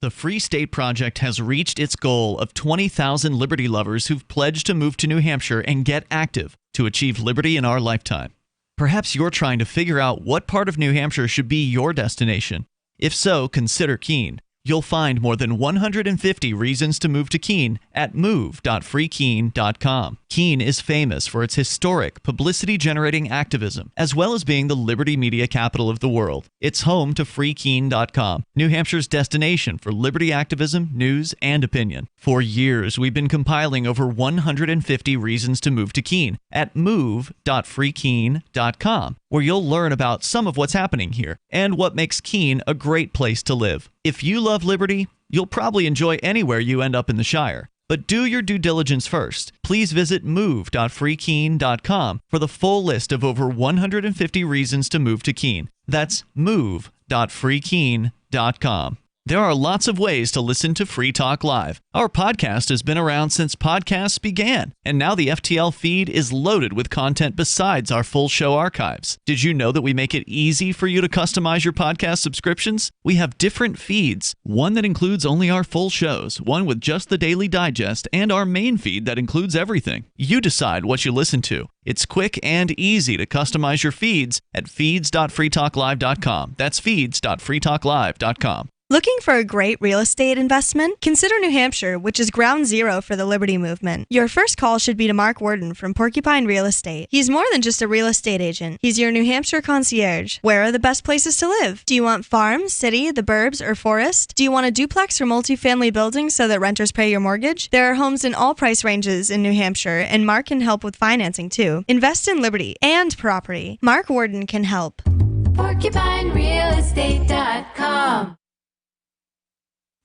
The Free State Project has reached its goal of 20,000 liberty lovers who've pledged to move to New Hampshire and get active to achieve liberty in our lifetime. Perhaps you're trying to figure out what part of New Hampshire should be your destination. If so, consider Keene. You'll find more than 150 reasons to move to Keene at move.freekeene.com. Keene is famous for its historic, publicity-generating activism, as well as being the liberty media capital of the world. It's home to freekeene.com, New Hampshire's destination for liberty activism, news, and opinion. For years, we've been compiling over 150 reasons to move to Keene at move.freekeene.com, where you'll learn about some of what's happening here and what makes Keene a great place to live. If you love liberty, you'll probably enjoy anywhere you end up in the Shire. But do your due diligence first. Please visit move.freekeene.com for the full list of over 150 reasons to move to Keene. That's move.freekeene.com. There are lots of ways to listen to Free Talk Live. Our podcast has been around since podcasts began, and now the FTL feed is loaded with content besides our full show archives. Did you know that we make it easy for you to customize your podcast subscriptions? We have different feeds, one that includes only our full shows, one with just the Daily Digest, and our main feed that includes everything. You decide what you listen to. It's quick and easy to customize your feeds at feeds.freetalklive.com. That's feeds.freetalklive.com. Looking for a great real estate investment? Consider New Hampshire, which is ground zero for the Liberty Movement. Your first call should be to Mark Worden from Porcupine Real Estate. He's more than just a real estate agent. He's your New Hampshire concierge. Where are the best places to live? Do you want farm, city, the burbs, or forest? Do you want a duplex or multifamily building so that renters pay your mortgage? There are homes in all price ranges in New Hampshire, and Mark can help with financing too. Invest in liberty and property. Mark Worden can help. PorcupineRealEstate.com.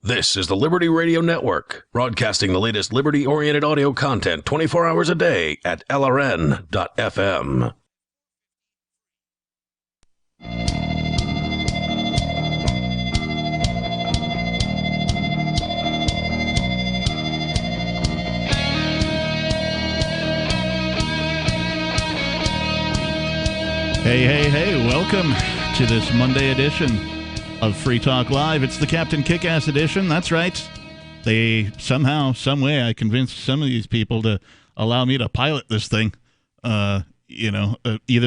This is the Liberty Radio Network, broadcasting the latest liberty-oriented audio content 24 hours a day at LRN.FM. Hey, welcome to this Monday edition of Free Talk Live. It's the Captain Kick-Ass edition. That's right. They somehow, some way, I convinced some of these people to allow me to pilot this thing. Either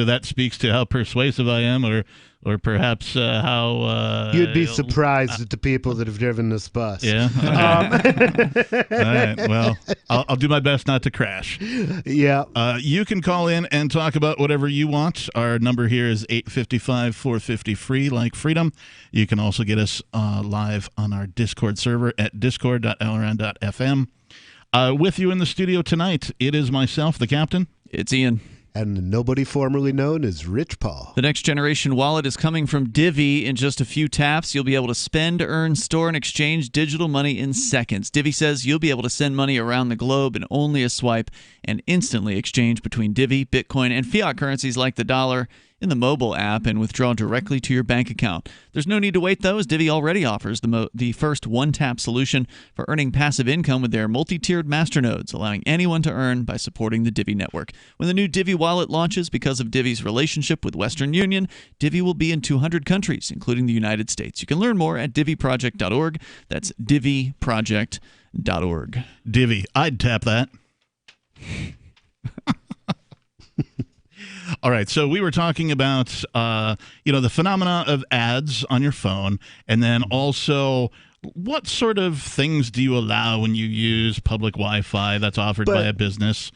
that speaks to how persuasive I am, or perhaps how you'd be surprised at the people that have driven this bus. Yeah. All right. Well, I'll do my best not to crash. Yeah. You can call in and talk about whatever you want. Our number here is 855-450-FREE, like freedom. You can also get us live on our Discord server at discord.lrn.fm. With you in the studio tonight, it is myself, the Captain. It's Ian. And nobody formerly known as Rich Paul. The Next Generation Wallet is coming from Divvy. In just a few taps, you'll be able to spend, earn, store, and exchange digital money in seconds. Divvy says you'll be able to send money around the globe in only a swipe and instantly exchange between Divvy, Bitcoin, and fiat currencies like the dollar in the mobile app and withdraw directly to your bank account. There's no need to wait, though, as Divvy already offers the first one-tap solution for earning passive income with their multi-tiered masternodes, allowing anyone to earn by supporting the Divvy network. When the new Divvy wallet launches, because of Divvy's relationship with Western Union, Divvy will be in 200 countries, including the United States. You can learn more at DivvyProject.org. That's DivvyProject.org. Divvy, I'd tap that. All right, so we were talking about, the phenomena of ads on your phone, and then also what sort of things do you allow when you use public Wi-Fi that's offered by a business,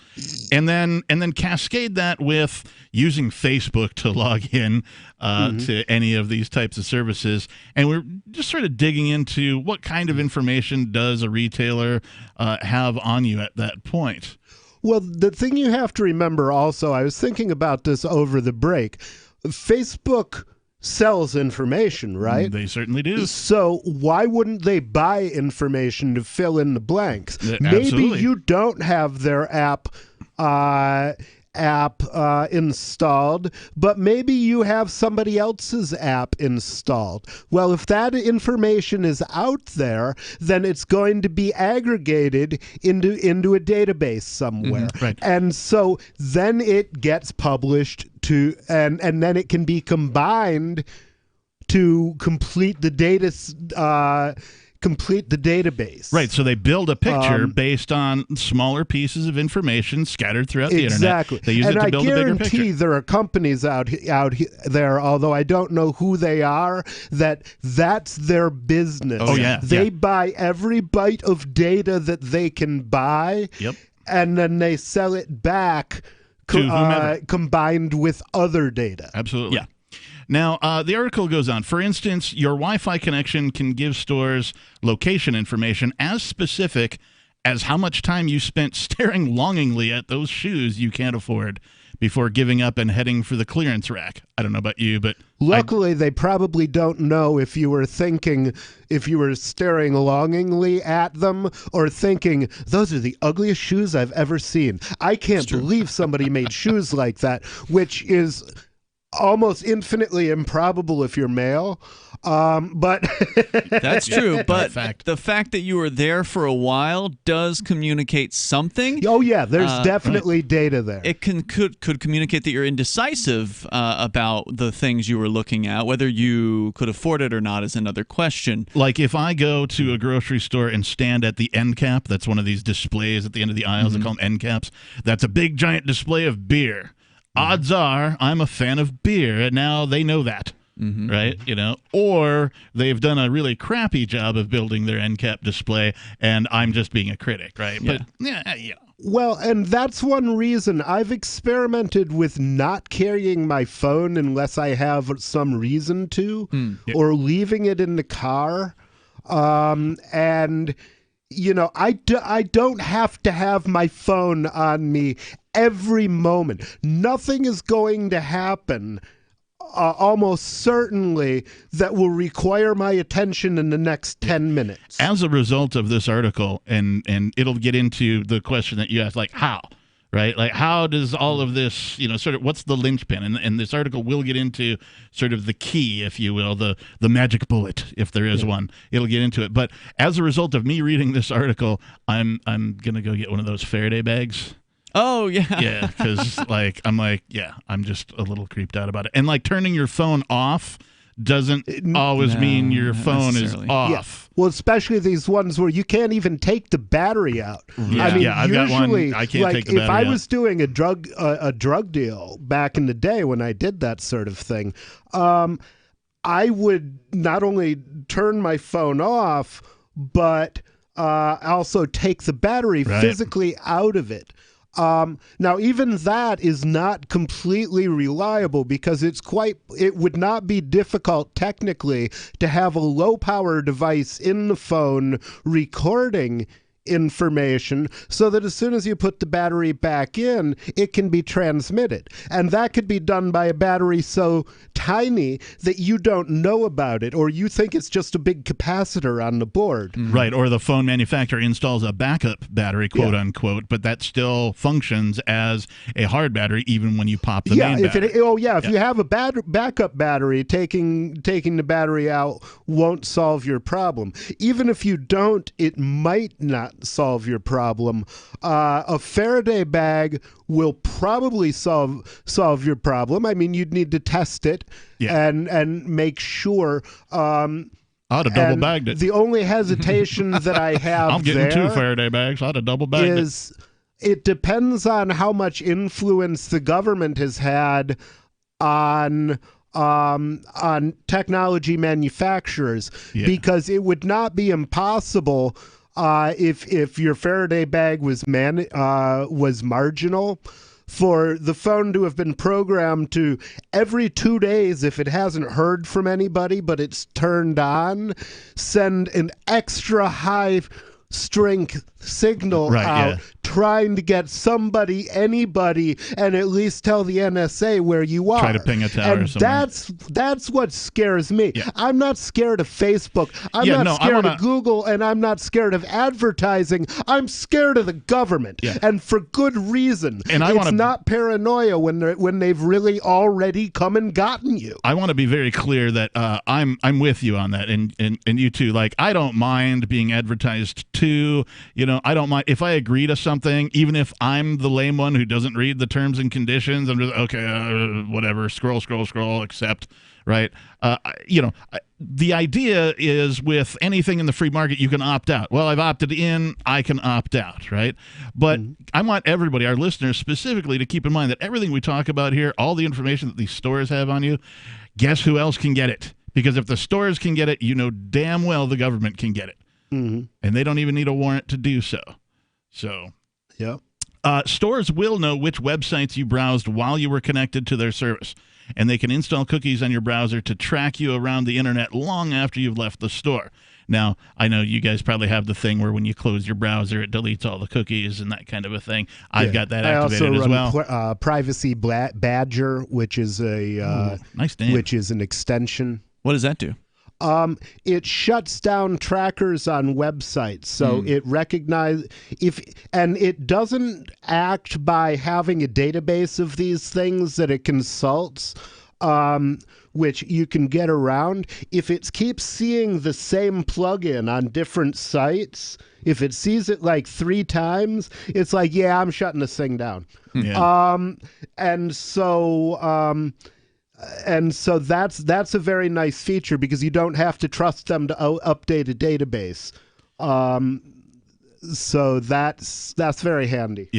and then cascade that with using Facebook to log in to any of these types of services. And we're just sort of digging into what kind of information does a retailer have on you at that point. Well, the thing you have to remember also, I was thinking about this over the break. Facebook sells information, right? They certainly do. So why wouldn't they buy information to fill in the blanks? Absolutely. Maybe you don't have their app installed, but maybe you have somebody else's app installed. Well, if that information is out there, then it's going to be aggregated into a database somewhere. Right. And so then it gets published to, and then it can be combined to complete the database. Right, so they build a picture based on smaller pieces of information scattered throughout the internet. Exactly. They use it to build a bigger picture. I guarantee there are companies out there, although I don't know who they are, that's their business. Oh, yeah. They buy every byte of data that they can buy, and then they sell it back combined with other data. Absolutely. Yeah. Now, the article goes on. For instance, your Wi-Fi connection can give stores location information as specific as how much time you spent staring longingly at those shoes you can't afford before giving up and heading for the clearance rack. I don't know about you, but luckily they probably don't know if you were staring longingly at them or thinking, those are the ugliest shoes I've ever seen. I can't believe somebody made shoes like that, which is almost infinitely improbable if you're male, but that's true. But the fact that you were there for a while does communicate something. Oh yeah, there's definitely data there. It could communicate that you're indecisive about the things you were looking at. Whether you could afford it or not is another question. Like if I go to a grocery store and stand at the end cap, that's one of these displays at the end of the aisles. They call them end caps. That's a big giant display of beer. Odds are I'm a fan of beer, and now they know that, right? Or they've done a really crappy job of building their end cap display, and I'm just being a critic, right? Yeah. But yeah. Well, and that's one reason I've experimented with not carrying my phone unless I have some reason to, or leaving it in the car, and I don't have to have my phone on me every moment. Nothing is going to happen almost certainly that will require my attention in the next 10 minutes. As a result of this article, and it'll get into the question that you asked, like how, right? Like how does all of this, sort of what's the linchpin? And this article will get into sort of the key, if you will, the magic bullet, if there is one. It'll get into it. But as a result of me reading this article, I'm going to go get one of those Faraday bags. Oh, yeah. Yeah, because I'm just a little creeped out about it. And turning your phone off doesn't always mean your phone is off. Yeah. Well, especially these ones where you can't even take the battery out. Yeah, I mean, I've got one. I can't take the battery out. If I was doing a drug deal back in the day when I did that sort of thing, I would not only turn my phone off, but also take the battery physically out of it. Now, even that is not completely reliable because it would not be difficult technically to have a low power device in the phone recording information so that as soon as you put the battery back in, it can be transmitted. And that could be done by a battery so tiny that you don't know about it, or you think it's just a big capacitor on the board. Right, or the phone manufacturer installs a backup battery, quote unquote, but that still functions as a hard battery even when you pop the main battery. If you have a backup battery, taking the battery out won't solve your problem. Even if you don't, it might not solve your problem. A Faraday bag will probably solve your problem. I mean, you'd need to test it and make sure. I'd have double bagged it. The only hesitation that I have I'm getting 2 Faraday bags. I'd have double bagged it. It depends on how much influence the government has had on technology manufacturers, because it would not be impossible if your Faraday bag was marginal, for the phone to have been programmed to every 2 days, if it hasn't heard from anybody but it's turned on, send an extra high strength signal out, trying to get anybody, and at least tell the NSA where you are. Try to ping a tower or something. That's what scares me. I'm not scared of Facebook. I'm not scared of Google, and I'm not scared of advertising. I'm scared of the government, and for good reason. And it's not paranoia when they've really already come and gotten you. I want to be very clear that I'm with you on that, and you too. Like, I don't mind being advertised to. I don't mind if I agree to something, even if I'm the lame one who doesn't read the terms and conditions. I'm just whatever, scroll, accept, right? The idea is with anything in the free market, you can opt out. Well, I've opted in, I can opt out, right? But I want everybody, our listeners specifically, to keep in mind that everything we talk about here, all the information that these stores have on you, guess who else can get it? Because if the stores can get it, you know damn well the government can get it. And they don't even need a warrant to do so. Stores will know which websites you browsed while you were connected to their service, and they can install cookies on your browser to track you around the internet long after you've left the store. Now, I know you guys probably have the thing where when you close your browser, it deletes all the cookies and that kind of a thing. I've got that activated as well. I also run Privacy Badger, which is nice name. Which is an extension. What does that do? It shuts down trackers on websites, so it recognizes and it doesn't act by having a database of these things that it consults, which you can get around. If it keeps seeing the same plugin on different sites, if it sees it like 3 times, it's like, I'm shutting this thing down. And so that's a very nice feature, because you don't have to trust them to update a database. So that's very handy.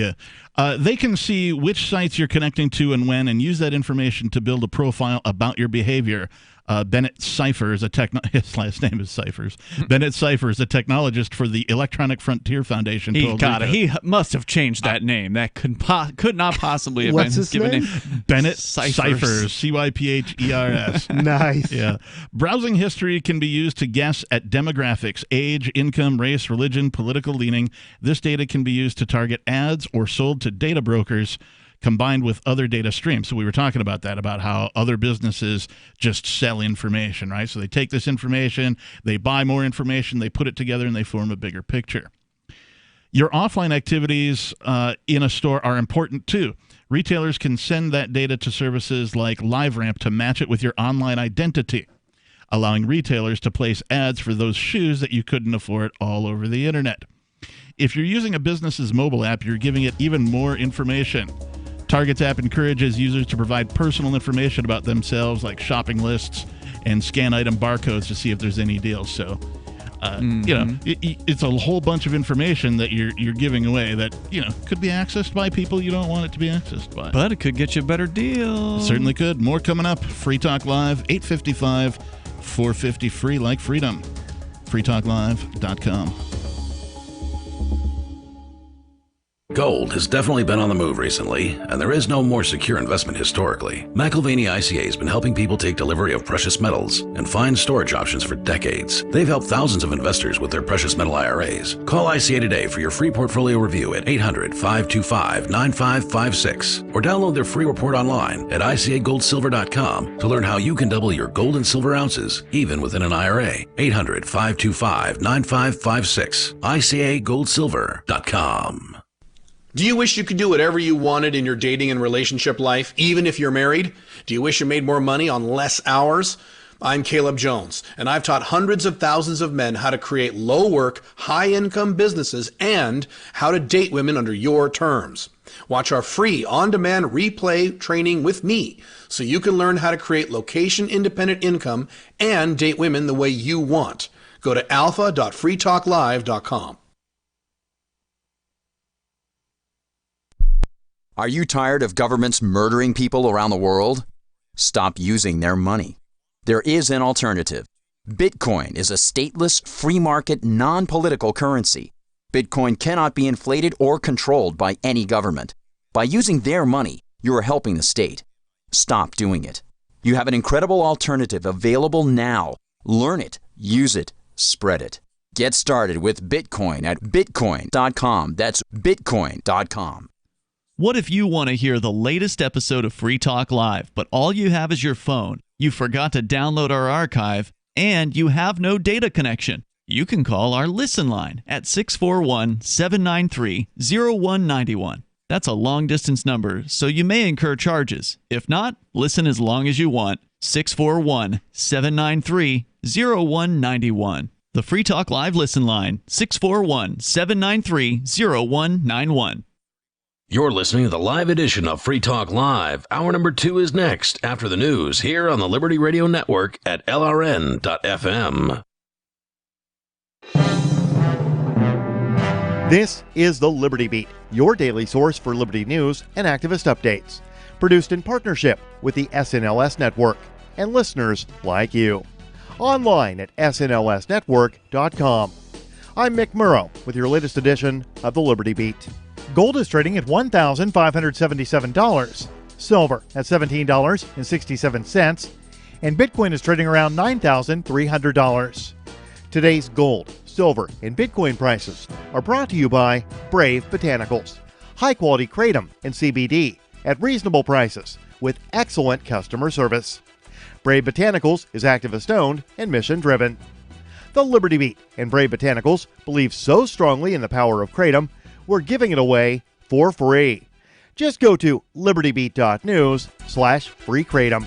They can see which sites you're connecting to and when, and use that information to build a profile about your behavior. Bennett Cipher is his last name is Cyphers. Bennett Cipher is a technologist for the Electronic Frontier Foundation. He must have changed that name. That could not possibly have been his given name. Bennett Cyphers, Cyphers. Nice. Browsing history can be used to guess at demographics, age, income, race, religion, political leaning. This data can be used to target ads or sold to data brokers, combined with other data streams. So we were talking about that, about how other businesses just sell information, right? So they take this information, they buy more information, they put it together, and they form a bigger picture. Your offline activities in a store are important too. Retailers can send that data to services like LiveRamp to match it with your online identity, allowing retailers to place ads for those shoes that you couldn't afford all over the internet. If you're using a business's mobile app, you're giving it even more information. Target's app encourages users to provide personal information about themselves, like shopping lists, and scan item barcodes to see if there's any deals. So, it's a whole bunch of information that you're giving away that, could be accessed by people you don't want it to be accessed by. But it could get you a better deal. It certainly could. More coming up. Free Talk Live, 855, 450 free like freedom. freetalklive.com. Gold has definitely been on the move recently, and there is no more secure investment historically. McIlvaney ICA has been helping people take delivery of precious metals and find storage options for decades. They've helped thousands of investors with their precious metal IRAs. Call ICA today for your free portfolio review at 800-525-9556 or download their free report online at ICAGoldSilver.com to learn how you can double your gold and silver ounces even within an IRA. 800-525-9556. ICAGoldSilver.com. Do you wish you could do whatever you wanted in your dating and relationship life, even if you're married? Do you wish you made more money on less hours? I'm Caleb Jones, and I've taught hundreds of thousands of men how to create low-work, high-income businesses and how to date women under your terms. Watch our free on-demand replay training with me so you can learn how to create location-independent income and date women the way you want. Go to alpha.freetalklive.com. Are you tired of governments murdering people around the world? Stop using their money. There is an alternative. Bitcoin is a stateless, free market, non-political currency. Bitcoin cannot be inflated or controlled by any government. By using their money, you are helping the state. Stop doing it. You have an incredible alternative available now. Learn it, use it, spread it. Get started with Bitcoin at bitcoin.com. That's bitcoin.com. What if you want to hear the latest episode of Free Talk Live, but all you have is your phone, you forgot to download our archive, and you have no data connection? You can call our Listen line at 641-793-0191. That's a long-distance number, so you may incur charges. If not, listen as long as you want. 641-793-0191. The Free Talk Live Listen line, 641-793-0191. You're listening to the live edition of Free Talk Live. Hour number 2 is next after the news here on the Liberty Radio Network at LRN.FM. This is the Liberty Beat, your daily source for Liberty news and activist updates. Produced in partnership with the SNLS Network and listeners like you. Online at snlsnetwork.com. I'm Mick Murrow with your latest edition of the Liberty Beat. Gold is trading at $1,577, silver at $17.67, and Bitcoin is trading around $9,300. Today's gold, silver, and Bitcoin prices are brought to you by Brave Botanicals, high-quality kratom and CBD at reasonable prices with excellent customer service. Brave Botanicals is activist-owned and mission-driven. The Liberty Beat and Brave Botanicals believe so strongly in the power of kratom, we're giving it away for free. Just go to libertybeat.news/free kratom.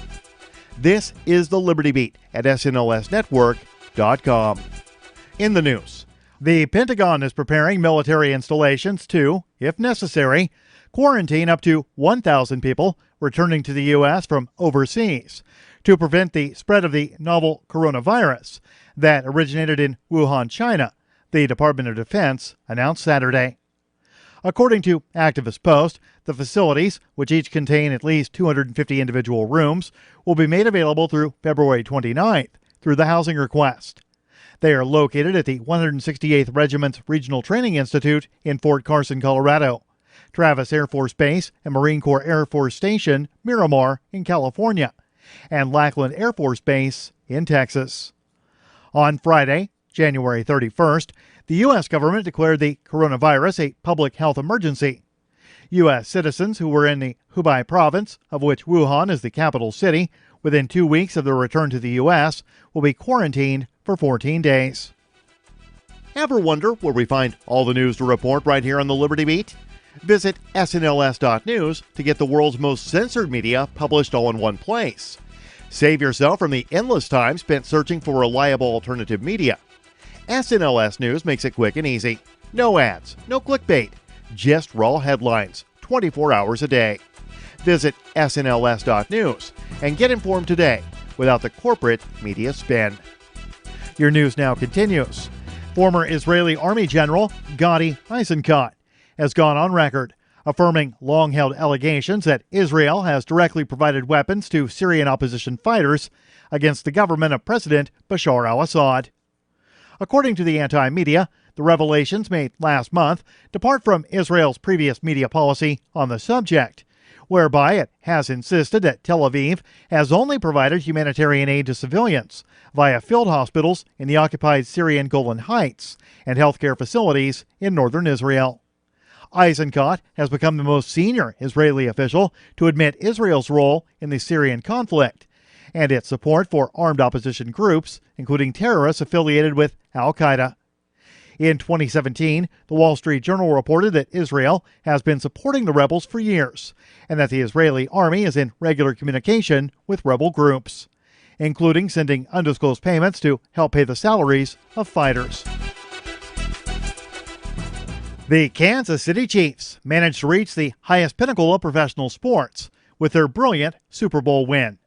This is the Liberty Beat at snlsnetwork.com. In the news, the Pentagon is preparing military installations to, if necessary, quarantine up to 1,000 people returning to the U.S. from overseas to prevent the spread of the novel coronavirus that originated in Wuhan, China, the Department of Defense announced Saturday. According to Activist Post, the facilities, which each contain at least 250 individual rooms, will be made available through February 29th through the housing request. They are located at the 168th Regiment's Regional Training Institute in Fort Carson, Colorado, Travis Air Force Base and Marine Corps Air Force Station, Miramar, in California, and Lackland Air Force Base in Texas. On Friday, January 31st, the U.S. government declared the coronavirus a public health emergency. U.S. citizens who were in the Hubei province, of which Wuhan is the capital city, within 2 weeks of their return to the U.S., will be quarantined for 14 days. Ever wonder where we find all the news to report right here on the Liberty Beat? Visit snls.news to get the world's most censored media published all in one place. Save yourself from the endless time spent searching for reliable alternative media. SNLS News makes it quick and easy. No ads, no clickbait, just raw headlines, 24 hours a day. Visit snls.news and get informed today without the corporate media spin. Your news now continues. Former Israeli Army General Gadi Eisenkot has gone on record affirming long-held allegations that Israel has directly provided weapons to Syrian opposition fighters against the government of President Bashar al-Assad. According to the anti-media, The revelations made last month depart from Israel's previous media policy on the subject, whereby it has insisted that Tel Aviv has only provided humanitarian aid to civilians via field hospitals in the occupied Syrian Golan Heights and healthcare facilities in northern Israel. Eisenkot has become the most senior Israeli official to admit Israel's role in the Syrian conflict and its support for armed opposition groups, including terrorists affiliated with al-Qaeda. In 2017, the Wall Street Journal reported that Israel has been supporting the rebels for years, and that the Israeli army is in regular communication with rebel groups, including sending undisclosed payments to help pay the salaries of fighters. The Kansas City Chiefs managed to reach the highest pinnacle of professional sports with their brilliant Super Bowl win.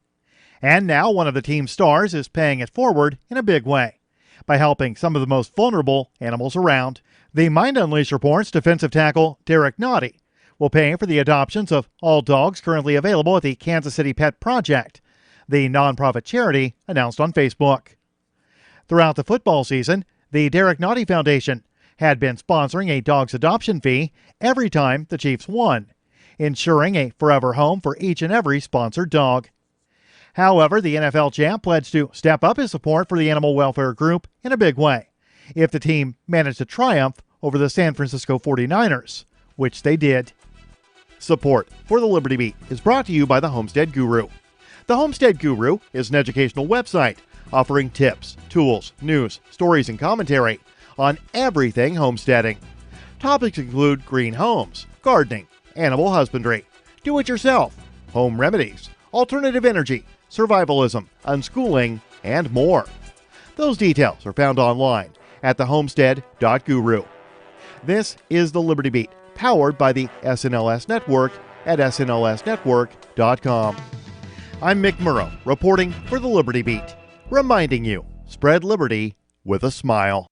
And now one of the team's stars is paying it forward in a big way by helping some of the most vulnerable animals around. The Mind Unleashed reports defensive tackle Derek Nottie will pay for the adoptions of all dogs currently available at the Kansas City Pet Project, the nonprofit charity announced on Facebook. Throughout the football season, the Derek Nottie Foundation had been sponsoring a dog's adoption fee every time the Chiefs won, ensuring a forever home for each and every sponsored dog. However, the NFL champ pledged to step up his support for the animal welfare group in a big way if the team managed to triumph over the San Francisco 49ers, which they did. Support for the Liberty Beat is brought to you by the Homestead Guru. The Homestead Guru is an educational website offering tips, tools, news, stories, and commentary on everything homesteading. Topics include green homes, gardening, animal husbandry, do-it-yourself, home remedies, alternative energy, survivalism, unschooling, and more. Those details are found online at thehomestead.guru. This is the Liberty Beat, powered by the SNLS Network at snlsnetwork.com. I'm Mick Murrow, reporting for the Liberty Beat, reminding you, spread liberty with a smile.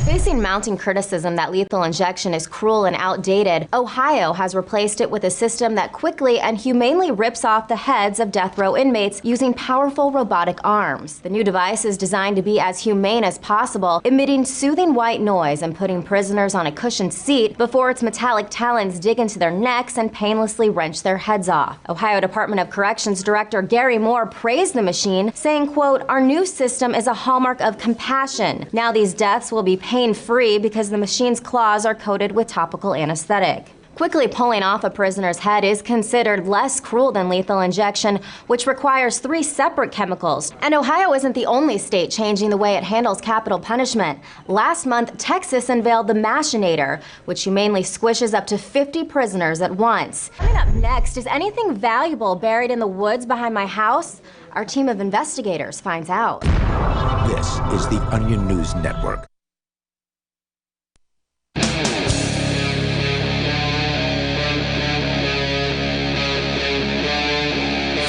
Facing mounting criticism that lethal injection is cruel and outdated, Ohio has replaced it with a system that quickly and humanely rips off the heads of death row inmates using powerful robotic arms. The new device is designed to be as humane as possible, emitting soothing white noise and putting prisoners on a cushioned seat before its metallic talons dig into their necks and painlessly wrench their heads off. Ohio Department of Corrections Director Gary Moore praised the machine, saying, quote, "Our new system is a hallmark of compassion. Now these deaths will be pain-free because the machine's claws are coated with topical anesthetic." Quickly pulling off a prisoner's head is considered less cruel than lethal injection, which requires 3 separate chemicals. And Ohio isn't the only state changing the way it handles capital punishment. Last month, Texas unveiled the Machinator, which humanely squishes up to 50 prisoners at once. Coming up next, is anything valuable buried in the woods behind my house? Our team of investigators finds out. This is the Onion News Network.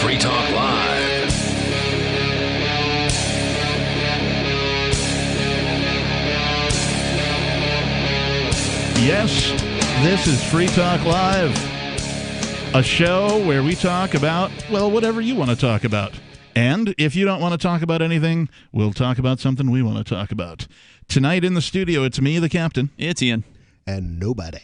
Free Talk Live. Yes, this is Free Talk Live, a show where we talk about, well, whatever you want to talk about. And if you don't want to talk about anything, we'll talk about something we want to talk about. Tonight in the studio, it's me, the captain. It's Ian. And nobody.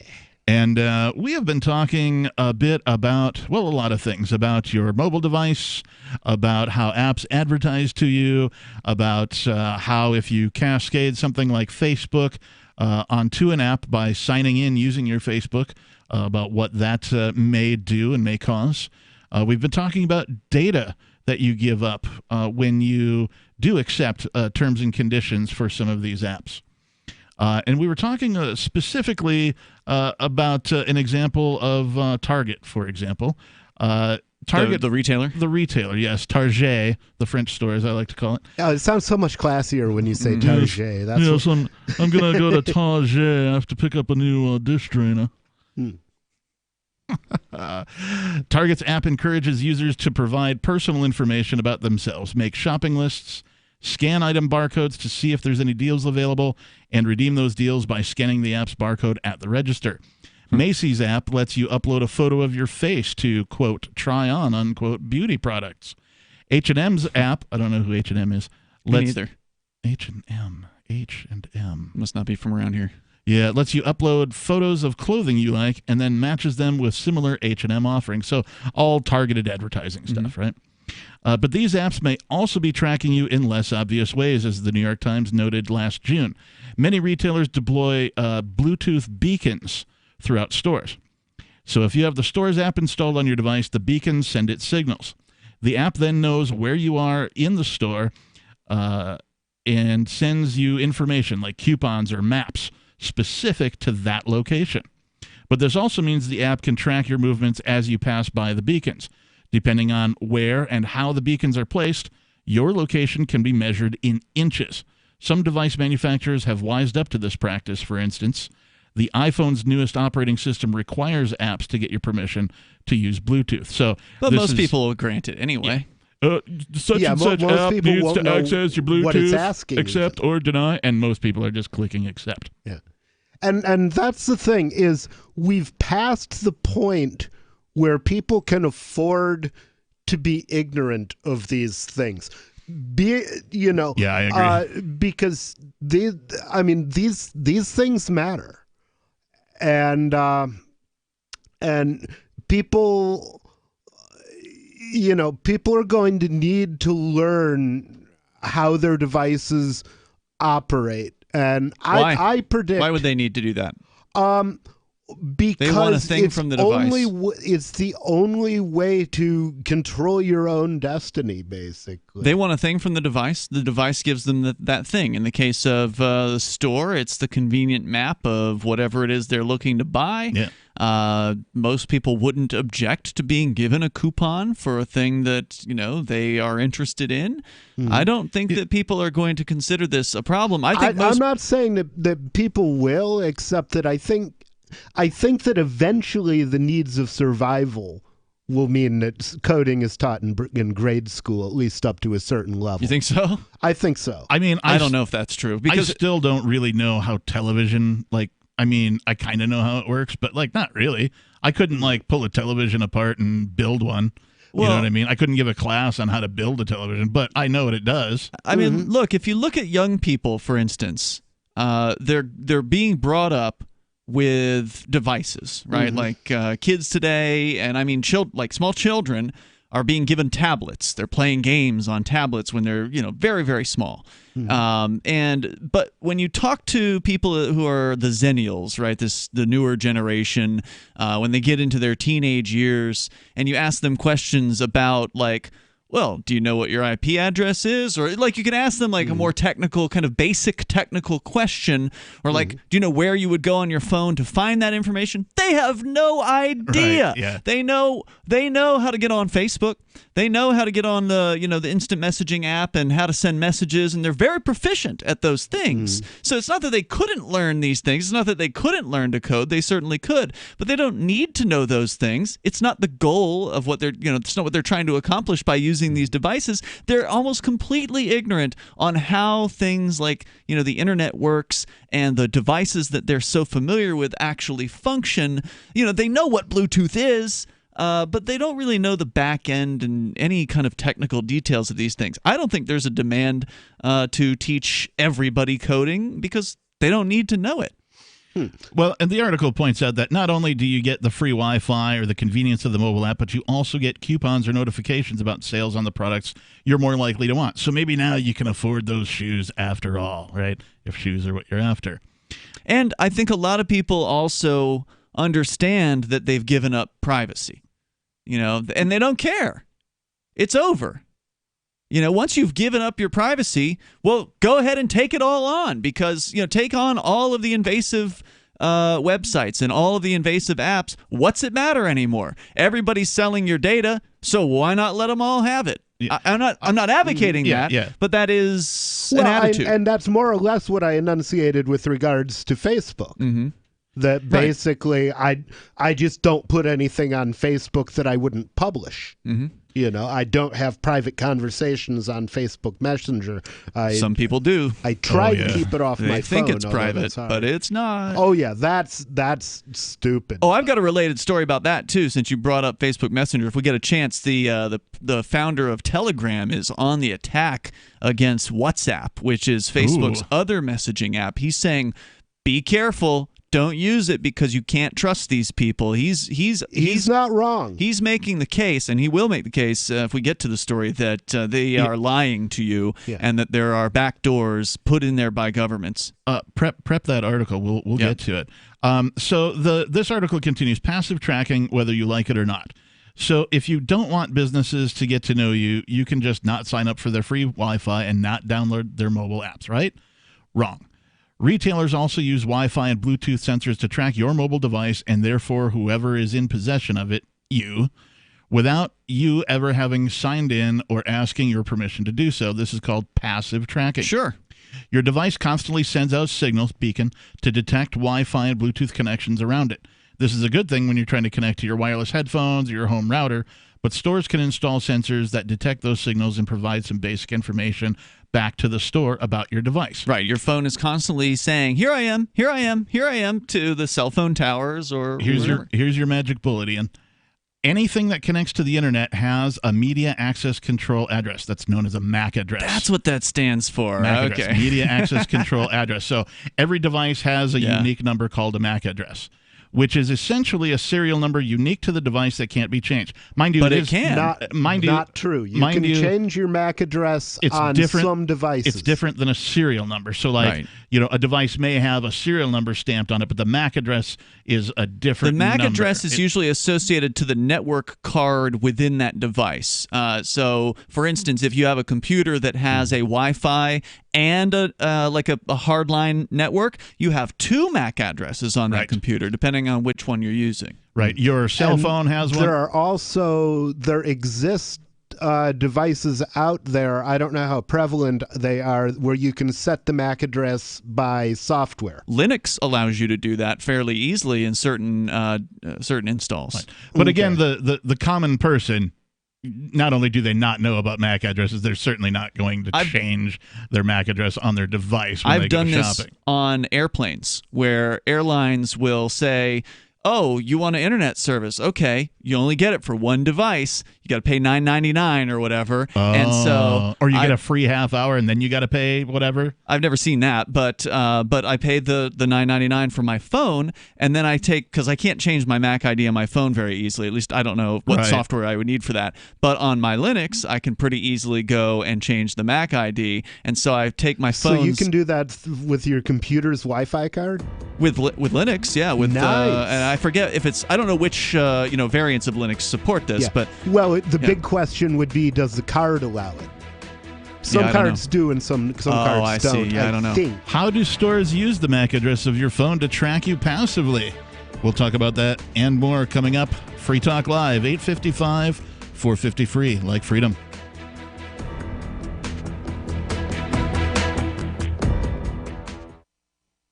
And we have been talking a bit about, well, a lot of things, about your mobile device, about how apps advertise to you, about how if you cascade something like Facebook onto an app by signing in using your Facebook, about what that may do and may cause. We've been talking about data that you give up when you do accept terms and conditions for some of these apps. And we were talking specifically about an example of Target, for example. Target, the retailer? The retailer, yes. Target, the French store, as I like to call it. Oh, it sounds so much classier when you say Target. That's yes, I'm going to go to Target. I have to pick up a new dish drainer. Target's app encourages users to provide personal information about themselves, make shopping lists, scan item barcodes to see if there's any deals available, and redeem those deals by scanning the app's barcode at the register. Macy's app lets you upload a photo of your face to, quote, try on, unquote, beauty products. H&M's app, I don't know who H&M is. Me neither. H&M. H&M. Must not be from around here. Yeah, it lets you upload photos of clothing you like and then matches them with similar H&M offerings. So all targeted advertising stuff, right? But these apps may also be tracking you in less obvious ways, as the New York Times noted last June. Many retailers deploy Bluetooth beacons throughout stores. So if you have the Stores app installed on your device, the beacons send it signals. The app then knows where you are in the store and sends you information like coupons or maps specific to that location. But this also means the app can track your movements as you pass by the beacons. Depending on where and how the beacons are placed, your location can be measured in inches. Some device manufacturers have wised up to this practice. For instance, the iPhone's newest operating system requires apps to get your permission to use Bluetooth. But most people will grant it anyway. Such and such app needs to access your Bluetooth, what it's asking accept or deny, and most people are just clicking accept. Yeah. And that's the thing, is we've passed the point where people can afford to be ignorant of these things. Yeah, I agree. Because these things matter. And people, people are going to need to learn how their devices operate. And Why? I predict. Why would they need to do that? Because they want a thing from the device. It's the only way to control your own destiny, basically. They want a thing from the device. The device gives them that thing. In the case of the store, it's the convenient map of whatever it is they're looking to buy. Yeah. Most people wouldn't object to being given a coupon for a thing that they are interested in. Mm-hmm. I don't think that people are going to consider this a problem. I'm not saying that people will, except that I think that eventually the needs of survival will mean that coding is taught in grade school, at least up to a certain level. You think so? I think so. I mean, I don't know if that's true. Because I still don't really know how television, I kind of know how it works, but not really. I couldn't pull a television apart and build one. You know what I mean? I couldn't give a class on how to build a television, but I know what it does. I mean, look, if you look at young people, for instance, they're being brought up with devices, right? Like kids today, and I mean, small children are being given tablets. They're playing games on tablets when they're very, very small. But when you talk to people who are the Zennials, right, the newer generation, when they get into their teenage years, and you ask them questions about well, do you know what your IP address is? Or you can ask them a more technical, kind of basic technical question, or do you know where you would go on your phone to find that information? They have no idea. Right, yeah. They know how to get on Facebook. They know how to get on the instant messaging app and how to send messages, and they're very proficient at those things. So it's not that they couldn't learn these things. It's not that they couldn't learn to code. They certainly could, but they don't need to know those things. It's not the goal of what they're it's not what they're trying to accomplish by using these devices. They're almost completely ignorant on how things like the internet works and the devices that they're so familiar with actually function. They know what Bluetooth is, but they don't really know the back end and any kind of technical details of these things. I don't think there's a demand to teach everybody coding because they don't need to know it. Well, and the article points out that not only do you get the free Wi-Fi or the convenience of the mobile app, but you also get coupons or notifications about sales on the products you're more likely to want. So maybe now you can afford those shoes after all, right? If shoes are what you're after. And I think a lot of people also understand that they've given up privacy, and they don't care. It's over. Once you've given up your privacy, well, go ahead and take it all on, because, take on all of the invasive websites and all of the invasive apps. What's it matter anymore? Everybody's selling your data, so why not let them all have it? Yeah. I'm not advocating that, but that is an attitude. And that's more or less what I enunciated with regards to Facebook. That basically, I just don't put anything on Facebook that I wouldn't publish. Mm-hmm. You know, I don't have private conversations on Facebook Messenger. Some people do. I try to keep it off my phone. They think it's private, but it's not. Oh yeah, that's stupid. Oh, I've got a related story about that too. Since you brought up Facebook Messenger, if we get a chance, the founder of Telegram is on the attack against WhatsApp, which is Facebook's other messaging app. He's saying, "Be careful. Don't use it because you can't trust these people." He's not wrong. He's making the case, and he will make the case if we get to the story, that they are lying to you and that there are back doors put in there by governments. Prep that article. We'll get to it. So this article continues: passive tracking, whether you like it or not. So if you don't want businesses to get to know you, you can just not sign up for their free Wi-Fi and not download their mobile apps, right? Wrong. Retailers also use Wi-Fi and Bluetooth sensors to track your mobile device and therefore whoever is in possession of it, you, without you ever having signed in or asking your permission to do so. This is called passive tracking. Sure. Your device constantly sends out signals, beacon, to detect Wi-Fi and Bluetooth connections around it. This is a good thing when you're trying to connect to your wireless headphones or your home router, but stores can install sensors that detect those signals and provide some basic information back to the store about your device. Right. Your phone is constantly saying, "Here I am, here I am, here I am," to the cell phone towers or here's your magic bullet, Ian. Anything that connects to the internet has a media access control address. That's known as a MAC address. That's what that stands for. MAC okay. address, media access control address. So every device has a unique number called a MAC address, which is essentially a serial number unique to the device that can't be changed. Mind you, but it can. Not true. You can change your MAC address on some devices. It's different than a serial number. So, like, a device may have a serial number stamped on it, but the MAC address is a different number. The MAC address is usually associated to the network card within that device. So, for instance, if you have a computer that has a Wi-Fi and a hardline network, you have two MAC addresses on that computer, depending on which one you're using. Right. Your cell phone has one. There exist devices out there, I don't know how prevalent they are, where you can set the MAC address by software. Linux allows you to do that fairly easily in certain installs. Right. But again, the common person, not only do they not know about MAC addresses, they're certainly not going to change their MAC address on their device when they go shopping. I've done this on airplanes where airlines will say, "Oh, you want an internet service? Okay, you only get it for one device. You got to pay $9.99 or whatever." And so, or you get a free half hour and then you got to pay whatever. I've never seen that, but I paid the $9.99 for my phone, and then because I can't change my Mac ID on my phone very easily. At least I don't know what software I would need for that. But on my Linux, I can pretty easily go and change the Mac ID, and so I take my phone. So you can do that with your computer's Wi-Fi card. With Linux, yeah. With nice. And I forget if it's, I don't know which variants of Linux support this, but the big question would be, does the card allow it? Some cards do and some cards don't. See. Yeah, I don't know. Think. How do stores use the MAC address of your phone to track you passively? We'll talk about that and more coming up. Free Talk Live, 855 450 free, like freedom.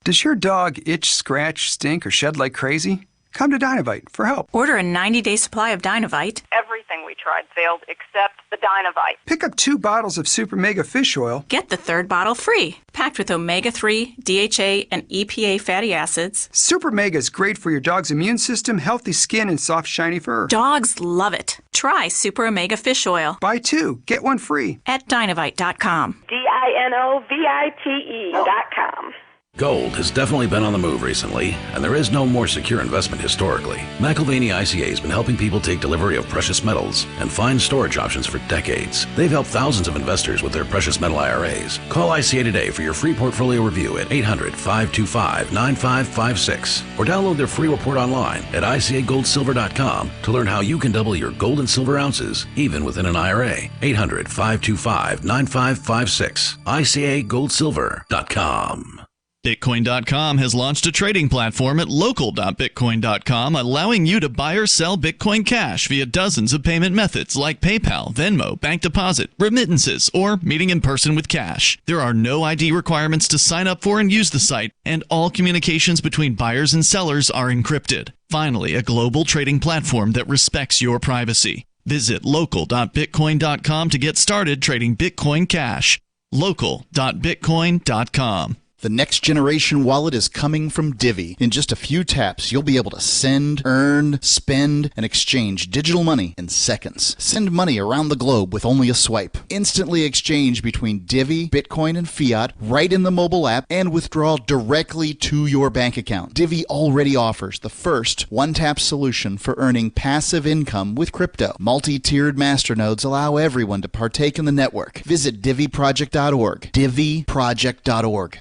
Does your dog itch, scratch, stink, or shed like crazy? Come to Dynovite for help. Order a 90-day supply of Dynovite. Everything we tried failed except the Dynovite. Pick up 2 bottles of Super Mega Fish Oil. Get the 3rd bottle free. Packed with omega-3, DHA, and EPA fatty acids. Super Mega is great for your dog's immune system, healthy skin, and soft, shiny fur. Dogs love it. Try Super Omega Fish Oil. Buy 2, get 1 free. At Dynovite.com. DINOVITE.com. Gold has definitely been on the move recently, and there is no more secure investment historically. McIlvaney ICA has been helping people take delivery of precious metals and find storage options for decades. They've helped thousands of investors with their precious metal IRAs. Call ICA today for your free portfolio review at 800-525-9556 or download their free report online at ICAGoldSilver.com to learn how you can double your gold and silver ounces even within an IRA. 800-525-9556. ICAGoldSilver.com. Bitcoin.com has launched a trading platform at local.bitcoin.com, allowing you to buy or sell Bitcoin Cash via dozens of payment methods like PayPal, Venmo, bank deposit, remittances, or meeting in person with cash. There are no ID requirements to sign up for and use the site, and all communications between buyers and sellers are encrypted. Finally, a global trading platform that respects your privacy. Visit local.bitcoin.com to get started trading Bitcoin Cash. local.bitcoin.com. The next generation wallet is coming from Divvy. In just a few taps, you'll be able to send, earn, spend, and exchange digital money in seconds. Send money around the globe with only a swipe. Instantly exchange between Divvy, Bitcoin, and fiat right in the mobile app, and withdraw directly to your bank account. Divvy already offers the first one-tap solution for earning passive income with crypto. Multi-tiered masternodes allow everyone to partake in the network. Visit DivvyProject.org. DivvyProject.org.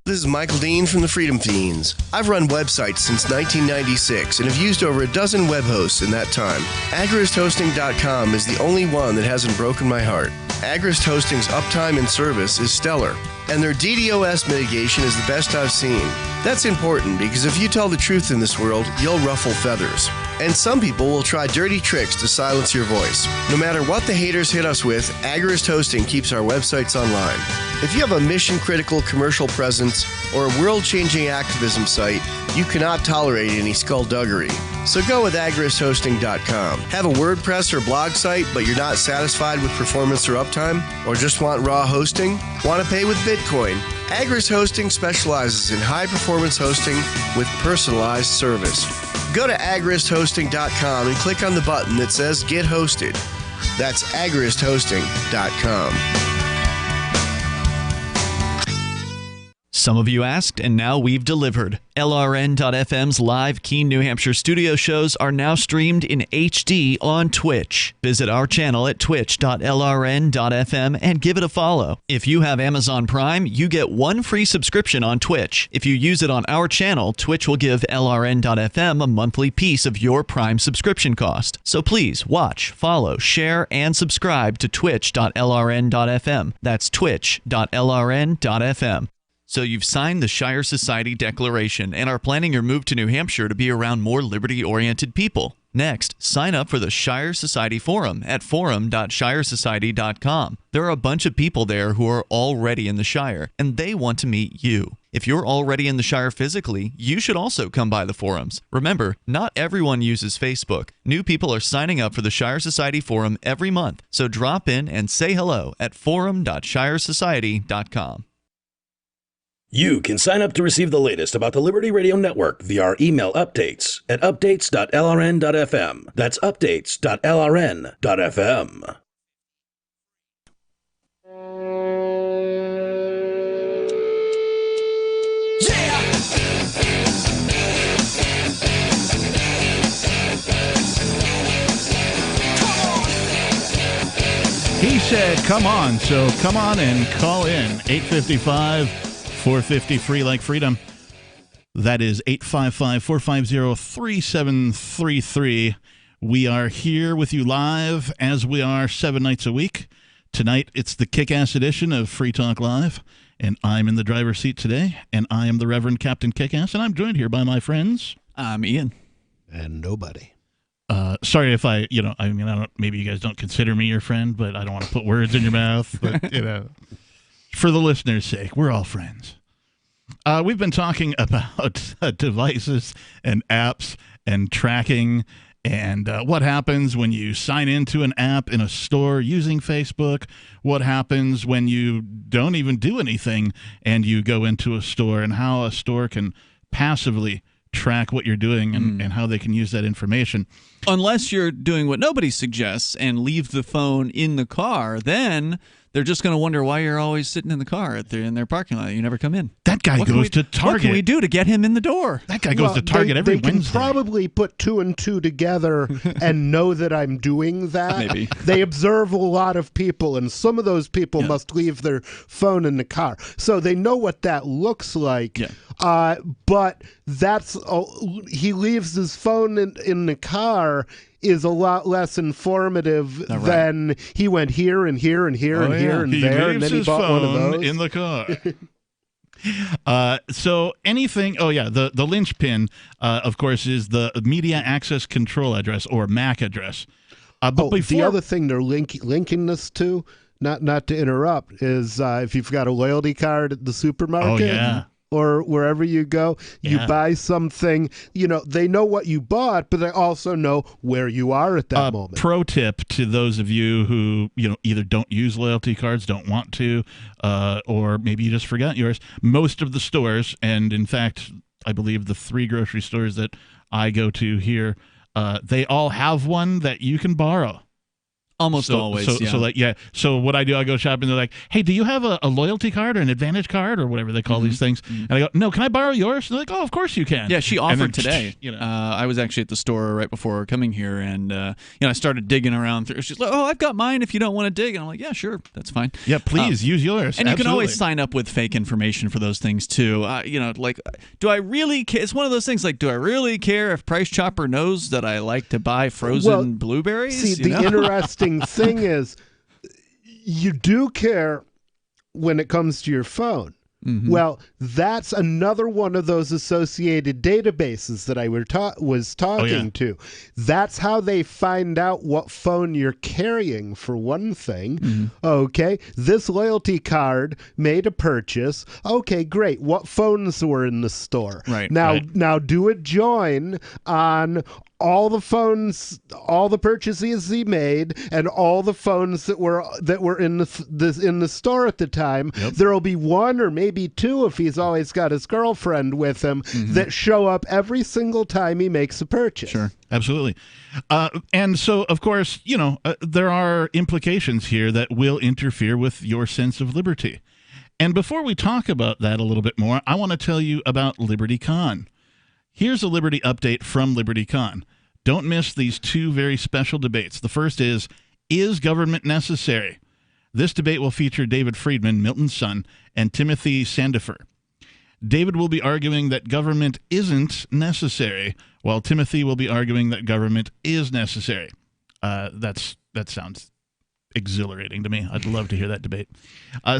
This is Michael Dean from the Freedom Fiends. I've run websites since 1996 and have used over a dozen web hosts in that time. AgristHosting.com is the only one that hasn't broken my heart. Agrist Hosting's uptime and service is stellar, and their DDoS mitigation is the best I've seen. That's important because if you tell the truth in this world, you'll ruffle feathers. And some people will try dirty tricks to silence your voice. No matter what the haters hit us with, Agrist Hosting keeps our websites online. If you have a mission-critical commercial presence or a world-changing activism site, you cannot tolerate any skullduggery. So go with agristhosting.com. Have a WordPress or blog site, but you're not satisfied with performance or uptime? Or just want raw hosting? Want to pay with Bitcoin? Agrist Hosting specializes in high-performance hosting with personalized service. Go to agristhosting.com and click on the button that says Get Hosted. That's agristhosting.com. Some of you asked, and now we've delivered. LRN.FM's live Keene, New Hampshire studio shows are now streamed in HD on Twitch. Visit our channel at twitch.lrn.fm and give it a follow. If you have Amazon Prime, you get one free subscription on Twitch. If you use it on our channel, Twitch will give LRN.FM a monthly piece of your Prime subscription cost. So please watch, follow, share, and subscribe to twitch.lrn.fm. That's twitch.lrn.fm. So you've signed the Shire Society Declaration and are planning your move to New Hampshire to be around more liberty-oriented people. Next, sign up for the Shire Society Forum at forum.shiresociety.com. There are a bunch of people there who are already in the Shire, and they want to meet you. If you're already in the Shire physically, you should also come by the forums. Remember, not everyone uses Facebook. New people are signing up for the Shire Society Forum every month, so drop in and say hello at forum.shiresociety.com. You can sign up to receive the latest about the Liberty Radio Network via our email updates at updates.lrn.fm. That's updates.lrn.fm. He said, come on. So come on and call in. 855-450-FREE like freedom. That is 855-450-3733. We are here with you live as we are 7 nights a week. Tonight, it's the kick-ass edition of Free Talk Live. And I'm in the driver's seat today. And I am the Reverend Captain Kickass. And I'm joined here by my friends. I'm Ian. And nobody. Sorry if I don't, maybe you guys don't consider me your friend, but I don't want to put words in your mouth. But, for the listeners' sake, we're all friends. We've been talking about devices and apps and tracking and what happens when you sign into an app in a store using Facebook, what happens when you don't even do anything and you go into a store, and how a store can passively track what you're doing and how they can use that information. Unless you're doing what nobody suggests and leave the phone in the car, then they're just going to wonder why you're always sitting in the car in their parking lot. You never come in. That guy goes to Target. What can we do to get him in the door? That guy goes to Target every Wednesday. They can probably put two and two together and know that I'm doing that. Maybe. They observe a lot of people, and some of those people must leave their phone in the car. So they know what that looks like. Yeah. But that's he leaves his phone in the car. is a lot less informative than he went here and here and here and here and there, and then he bought one of those in the car. So anything, the linchpin, of course, is the Media Access Control Address, or MAC address. But the other thing they're linking this to, not to interrupt, is if you've got a loyalty card at the supermarket or wherever you go, you buy something, they know what you bought, but they also know where you are at that moment. Pro tip to those of you who, either don't use loyalty cards, don't want to, or maybe you just forgot yours. Most of the stores, and in fact, I believe the 3 grocery stores that I go to here, they all have one that you can borrow. Almost always, So what I do, I go shopping. They're like, "Hey, do you have a loyalty card or an Advantage card or whatever they call these things?" And I go, "No, can I borrow yours?" And they're like, "Oh, of course you can." Yeah, she offered today. I was actually at the store right before coming here, and I started digging around through. She's like, "Oh, I've got mine. If you don't want to dig," and I'm like, "Yeah, sure, that's fine." Yeah, please use yours. And you can always sign up with fake information for those things too. Like, do I really care? It's one of those things. Like, do I really care if Price Chopper knows that I like to buy frozen blueberries? See, the interesting thing is, you do care when it comes to your phone. Mm-hmm. Well, that's another one of those associated databases that I was talking to. That's how they find out what phone you're carrying, for one thing. Mm-hmm. Okay, this loyalty card made a purchase. Okay, great. What phones were in the store? Right. Now do a join on all the phones, all the purchases he made, and all the phones that were in the store at the time. Yep. There'll be one or maybe two, if he's always got his girlfriend with him, that show up every single time he makes a purchase. Sure. Absolutely. And so, of course, there are implications here that will interfere with your sense of liberty. And before we talk about that a little bit more, I want to tell you about LibertyCon. Here's a Liberty update from LibertyCon. Don't miss these 2 very special debates. The first is government necessary? This debate will feature David Friedman, Milton's son, and Timothy Sandifer. David will be arguing that government isn't necessary, while Timothy will be arguing that government is necessary. That sounds exhilarating to me. I'd love to hear that debate.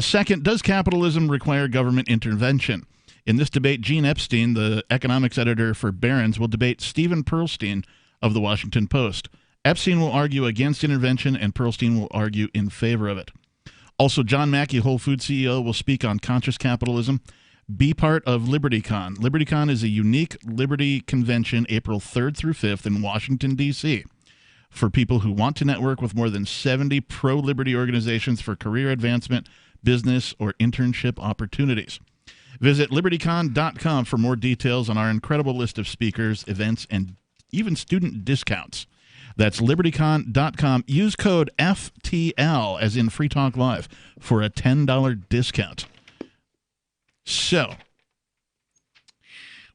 Second, does capitalism require government intervention? In this debate, Gene Epstein, the economics editor for Barron's, will debate Stephen Pearlstein of the Washington Post. Epstein will argue against intervention, and Pearlstein will argue in favor of it. Also, John Mackey, Whole Foods CEO, will speak on conscious capitalism. Be part of LibertyCon. LibertyCon is a unique liberty convention April 3rd through 5th in Washington, D.C., for people who want to network with more than 70 pro-liberty organizations for career advancement, business, or internship opportunities. Visit LibertyCon.com for more details on our incredible list of speakers, events, and even student discounts. That's LibertyCon.com. Use code FTL, as in Free Talk Live, for a $10 discount. So,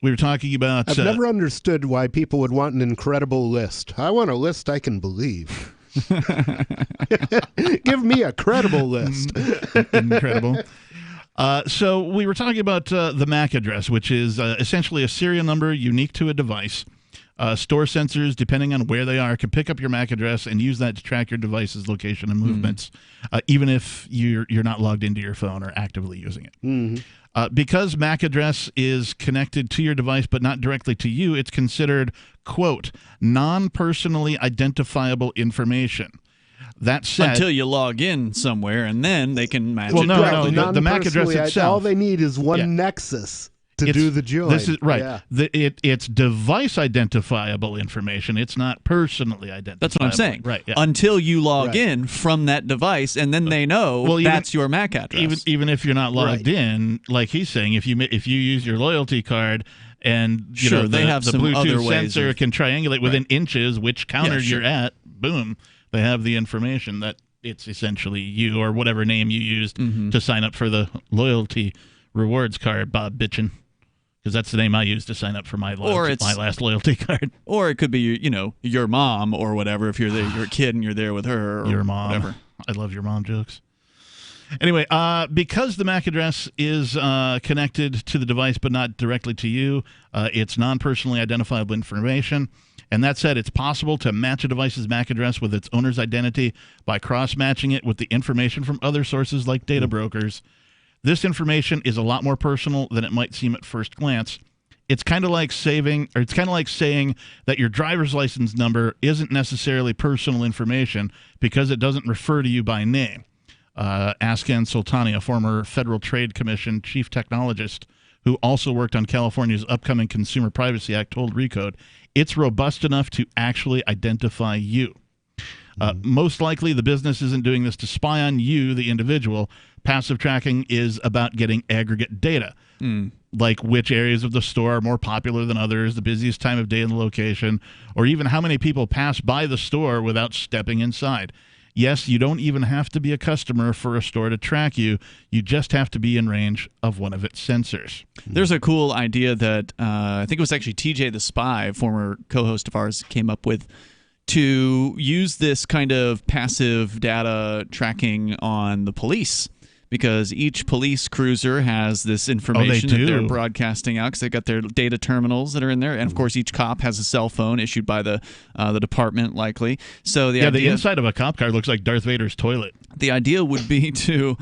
we were talking about... I've never understood why people would want an incredible list. I want a list I can believe. Give me a credible list. Incredible. So we were talking about the MAC address, which is essentially a serial number unique to a device. Store sensors, depending on where they are, can pick up your MAC address and use that to track your device's location and movements, even if you're not logged into your phone or actively using it. Because MAC address is connected to your device but not directly to you, it's considered, quote, non-personally identifiable information. That said, until you log in somewhere, and then they can match well, it. No, the MAC address itself. All they need is one nexus to do the join. This is right. Yeah. It's device identifiable information. It's not personally identifiable. That's what I'm saying. Right. Yeah. Until you log in from that device, and then they know that's your MAC address. Even if you're not logged in, like he's saying, if you use your loyalty card. And they have the some Bluetooth other ways sensor can triangulate within inches which counter you're at. Boom. They have the information that it's essentially you or whatever name you used to sign up for the loyalty rewards card, Bob Bitchin. Because that's the name I used to sign up for my last loyalty card. Or it could be your mom or whatever if you're a kid and you're there with her. Or your mom. Whatever. I love your mom jokes. Anyway, because the MAC address is connected to the device but not directly to you, it's non-personally identifiable information. And that said, it's possible to match a device's MAC address with its owner's identity by cross-matching it with the information from other sources like data brokers. This information is a lot more personal than it might seem at first glance. It's kind of like saying that your driver's license number isn't necessarily personal information because it doesn't refer to you by name. Askan Soltani, a former Federal Trade Commission chief technologist who also worked on California's upcoming Consumer Privacy Act, told Recode, it's robust enough to actually identify you. Most likely, the business isn't doing this to spy on you, the individual. Passive tracking is about getting aggregate data, like which areas of the store are more popular than others, the busiest time of day in the location, or even how many people pass by the store without stepping inside. Yes, you don't even have to be a customer for a store to track you. You just have to be in range of one of its sensors. There's a cool idea that I think it was actually TJ the Spy, former co-host of ours, came up with to use this kind of passive data tracking on the police. Because each police cruiser has this information that they're broadcasting out because they've got their data terminals that are in there. And, of course, each cop has a cell phone issued by the department, likely. So the inside of a cop car looks like Darth Vader's toilet. The idea would be to,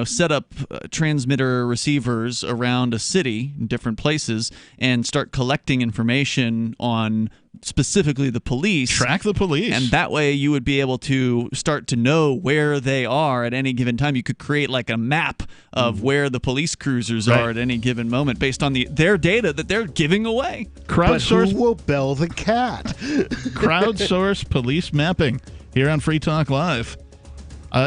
set up transmitter receivers around a city in different places and start collecting information on specifically the police. Track the police. And that way you would be able to start to know where they are at any given time. You could create like a map of where the police cruisers are at any given moment based on their data that they're giving away. But who will bell the cat? Crowdsource police mapping here on Free Talk Live.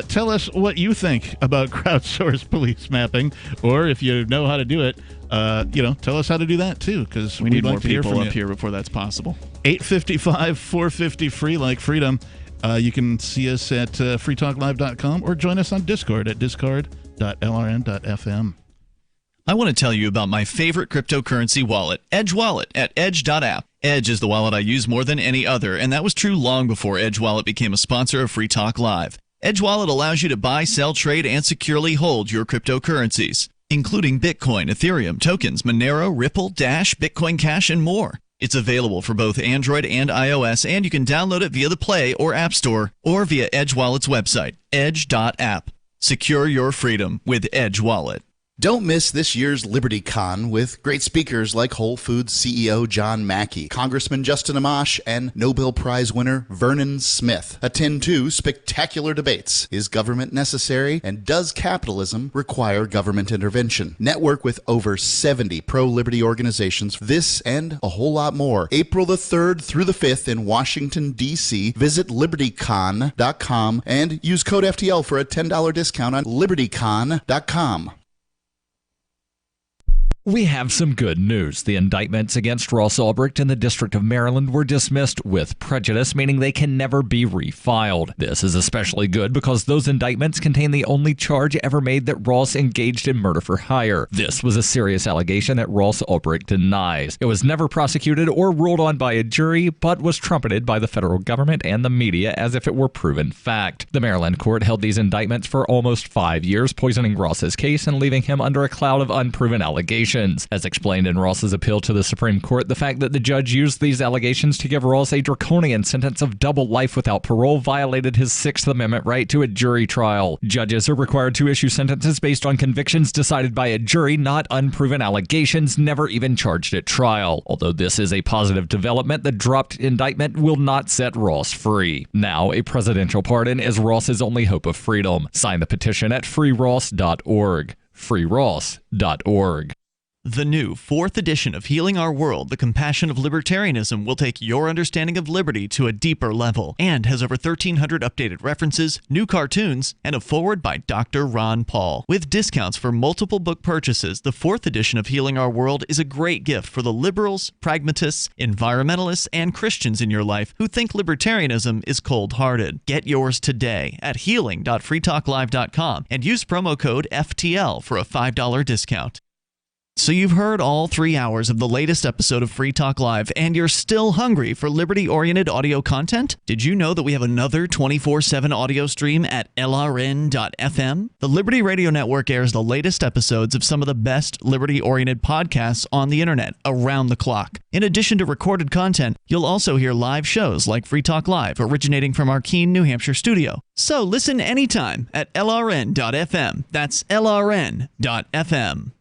Tell us what you think about crowdsourced police mapping, or if you know how to do it, tell us how to do that too, because we need more people up here before that's possible. 855-450-FREE, like freedom. You can see us at freetalklive.com or join us on Discord at discord.lrn.fm. I want to tell you about my favorite cryptocurrency wallet, Edge Wallet, at edge.app. Edge is the wallet I use more than any other, and that was true long before Edge Wallet became a sponsor of Free Talk Live. Edge Wallet allows you to buy, sell, trade, and securely hold your cryptocurrencies, including Bitcoin, Ethereum, tokens, Monero, Ripple, Dash, Bitcoin Cash, and more. It's available for both Android and iOS, and you can download it via the Play or App Store or via Edge Wallet's website, edge.app. Secure your freedom with Edge Wallet. Don't miss this year's LibertyCon with great speakers like Whole Foods CEO John Mackey, Congressman Justin Amash, and Nobel Prize winner Vernon Smith. Attend 2 spectacular debates. Is government necessary? And does capitalism require government intervention? Network with over 70 pro-liberty organizations. This and a whole lot more. April the 3rd through the 5th in Washington, D.C. Visit LibertyCon.com and use code FTL for a $10 discount on LibertyCon.com. We have some good news. The indictments against Ross Ulbricht in the District of Maryland were dismissed with prejudice, meaning they can never be refiled. This is especially good because those indictments contain the only charge ever made that Ross engaged in murder for hire. This was a serious allegation that Ross Ulbricht denies. It was never prosecuted or ruled on by a jury, but was trumpeted by the federal government and the media as if it were proven fact. The Maryland court held these indictments for almost 5 years, poisoning Ross's case and leaving him under a cloud of unproven allegations. As explained in Ross's appeal to the Supreme Court, the fact that the judge used these allegations to give Ross a draconian sentence of double life without parole violated his Sixth Amendment right to a jury trial. Judges are required to issue sentences based on convictions decided by a jury, not unproven allegations never even charged at trial. Although this is a positive development, the dropped indictment will not set Ross free. Now, a presidential pardon is Ross's only hope of freedom. Sign the petition at freeross.org. freeross.org. The new 4th edition of Healing Our World, The Compassion of Libertarianism, will take your understanding of liberty to a deeper level and has over 1,300 updated references, new cartoons, and a foreword by Dr. Ron Paul. With discounts for multiple book purchases, the 4th edition of Healing Our World is a great gift for the liberals, pragmatists, environmentalists, and Christians in your life who think libertarianism is cold-hearted. Get yours today at healing.freetalklive.com and use promo code FTL for a $5 discount. So you've heard all 3 hours of the latest episode of Free Talk Live, and you're still hungry for liberty-oriented audio content? Did you know that we have another 24/7 audio stream at LRN.FM? The Liberty Radio Network airs the latest episodes of some of the best liberty-oriented podcasts on the internet around the clock. In addition to recorded content, you'll also hear live shows like Free Talk Live, originating from our Keene, New Hampshire studio. So listen anytime at LRN.FM. That's LRN.FM.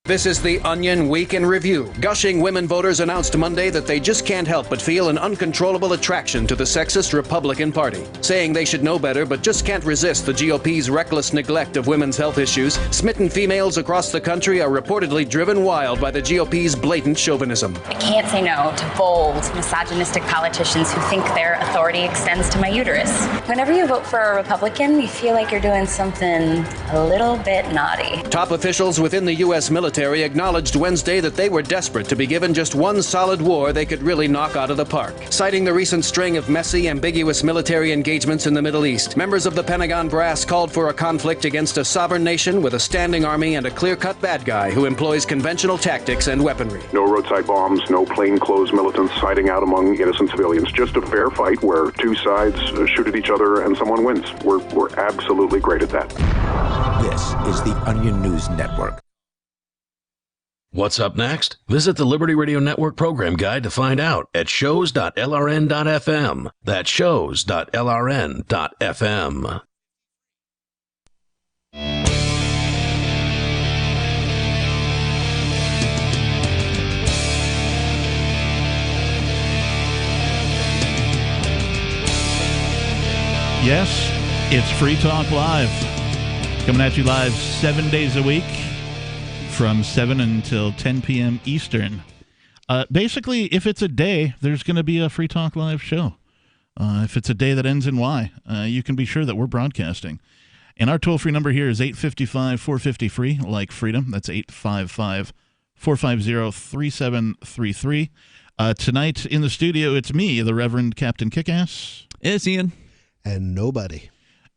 This is the Onion Week in Review. Gushing women voters announced Monday that they just can't help but feel an uncontrollable attraction to the sexist Republican Party. Saying they should know better but just can't resist the GOP's reckless neglect of women's health issues, smitten females across the country are reportedly driven wild by the GOP's blatant chauvinism. I can't say no to bold, misogynistic politicians who think their authority extends to my uterus. Whenever you vote for a Republican, you feel like you're doing something a little bit naughty. Top officials within the U.S. military acknowledged Wednesday that they were desperate to be given just one solid war they could really knock out of the park. Citing the recent string of messy, ambiguous military engagements in the Middle East, members of the Pentagon brass called for a conflict against a sovereign nation with a standing army and a clear-cut bad guy who employs conventional tactics and weaponry. No roadside bombs, no plainclothes militants hiding out among innocent civilians. Just a fair fight where two sides shoot at each other and someone wins. We're absolutely great at that. This is the Onion News Network. What's up next? Visit the Liberty Radio Network program guide to find out at shows.lrn.fm. That's shows.lrn.fm. Yes, it's Free Talk Live. Coming at you live 7 days a week from 7 until 10 p.m. Eastern. Basically, if it's a day, there's going to be a Free Talk Live show. If it's a day that ends in Y, you can be sure that we're broadcasting. And our toll-free number here is 855-450-FREE, like freedom. That's 855-450-3733. Tonight in the studio, it's me, the Reverend Captain Kickass. It's Ian. And nobody.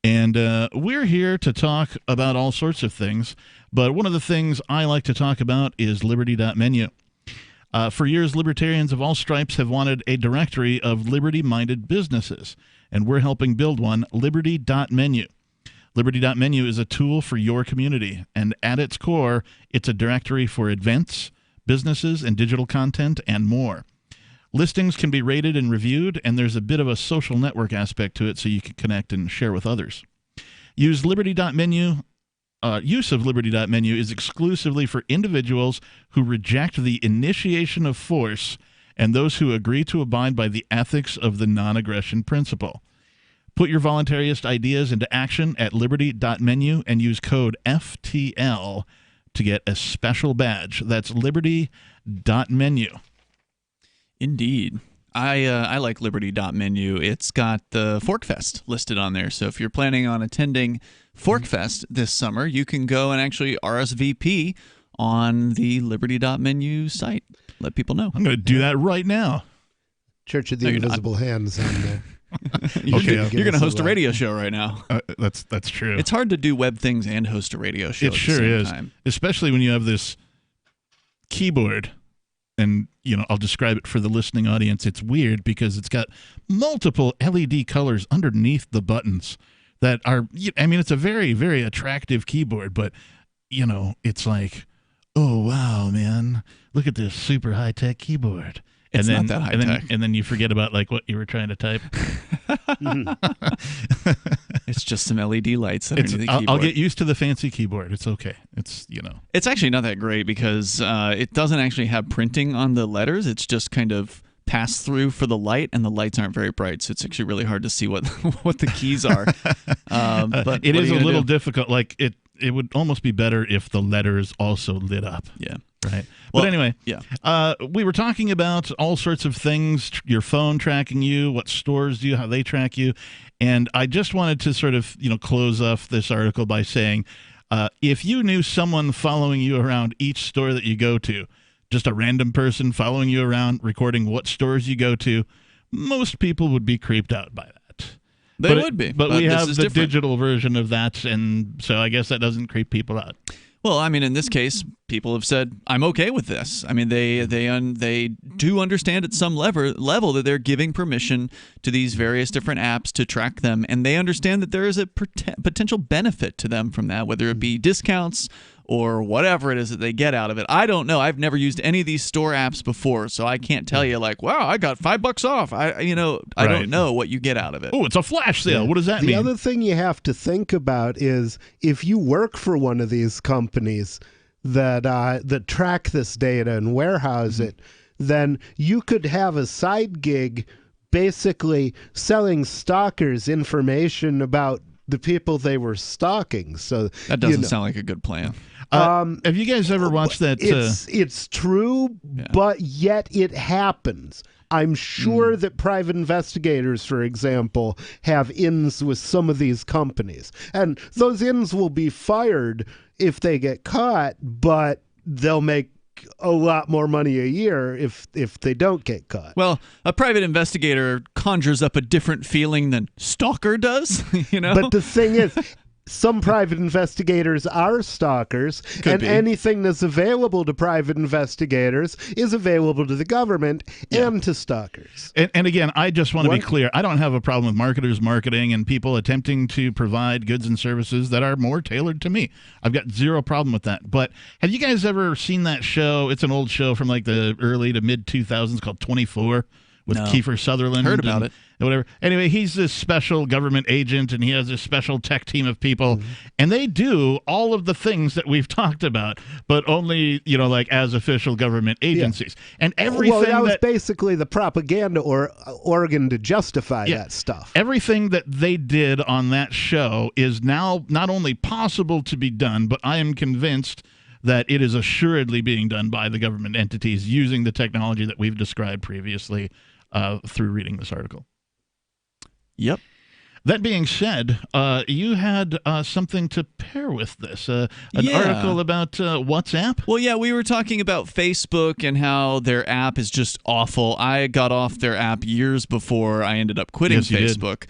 And we're here to talk about all sorts of things, but one of the things I like to talk about is Liberty.menu. For years, libertarians of all stripes have wanted a directory of liberty-minded businesses, and we're helping build one, Liberty.menu. Liberty.menu is a tool for your community, and at its core, it's a directory for events, businesses, and digital content, and more. Listings can be rated and reviewed, and there's a bit of a social network aspect to it so you can connect and share with others. Use of Liberty.menu is exclusively for individuals who reject the initiation of force and those who agree to abide by the ethics of the non-aggression principle. Put your voluntarist ideas into action at Liberty.menu and use code FTL to get a special badge. That's Liberty.menu. Indeed. I like Liberty.menu. It's got the Forkfest listed on there. So if you're planning on attending Forkfest this summer, you can go and actually RSVP on the Liberty.menu site. Let people know. I'm going to do that right now. Church of the Invisible Hands on there. You're going to host a radio show right now. That's true. It's hard to do web things and host a radio show It at sure the same is, time. especially when you have this keyboard. And, I'll describe it for the listening audience. It's weird because it's got multiple LED colors underneath the buttons that are, it's a very, very attractive keyboard, but, it's like, oh, wow, man, look at this super high-tech keyboard. It's not that high-tech. And then you forget about, what you were trying to type. It's just some LED lights underneath the keyboard. I'll get used to the fancy keyboard. It's okay. It's, It's actually not that great because it doesn't actually have printing on the letters. It's just kind of pass through for the light, and the lights aren't very bright, so it's actually really hard to see what the keys are. But it is a little difficult. It would almost be better if the letters also lit up. Yeah. Right. Well, but anyway, yeah. We were talking about all sorts of things, your phone tracking you, what stores do, how they track you. And I just wanted to sort of, close off this article by saying, if you knew someone following you around each store that you go to, just a random person following you around, recording what stores you go to, most people would be creeped out by that. They would be. But we have the digital version of that, and so I guess that doesn't creep people out. Well, I mean, in this case, people have said, "I'm okay with this." I mean, they do understand at some level that they're giving permission to these various different apps to track them, and they understand that there is a potential benefit to them from that, whether it be discounts or whatever it is that they get out of it. I don't know. I've never used any of these store apps before, so I can't tell you like, wow, I got $5 off. I don't know what you get out of it. Oh, it's a flash sale. What does that mean? The other thing you have to think about is if you work for one of these companies that track this data and warehouse it, then you could have a side gig basically selling stalkers information about the people they were stalking. So that doesn't sound like a good plan. Have you guys ever watched that? It's true, but yet it happens. I'm sure that private investigators, for example, have ins with some of these companies. And those ins will be fired if they get caught, but they'll make a lot more money a year if they don't get caught. Well, a private investigator conjures up a different feeling than stalker does, you know? But the thing is, some private investigators are stalkers, and anything that's available to private investigators is available to the government and to stalkers. And again, I just want to be clear. I don't have a problem with marketers marketing and people attempting to provide goods and services that are more tailored to me. I've got zero problem with that. But have you guys ever seen that show? It's an old show from like the early to mid 2000s called 24 with Kiefer Sutherland. Heard about it. Whatever. Anyway, he's this special government agent, and he has this special tech team of people, and they do all of the things that we've talked about, but only, like as official government agencies. And everything that was basically the propaganda organ to justify that stuff. Everything that they did on that show is now not only possible to be done, but I am convinced that it is assuredly being done by the government entities using the technology that we've described previously through reading this article. Yep. That being said, you had something to pair with this, an article about WhatsApp? Well, yeah, we were talking about Facebook and how their app is just awful. I got off their app years before I ended up quitting Facebook.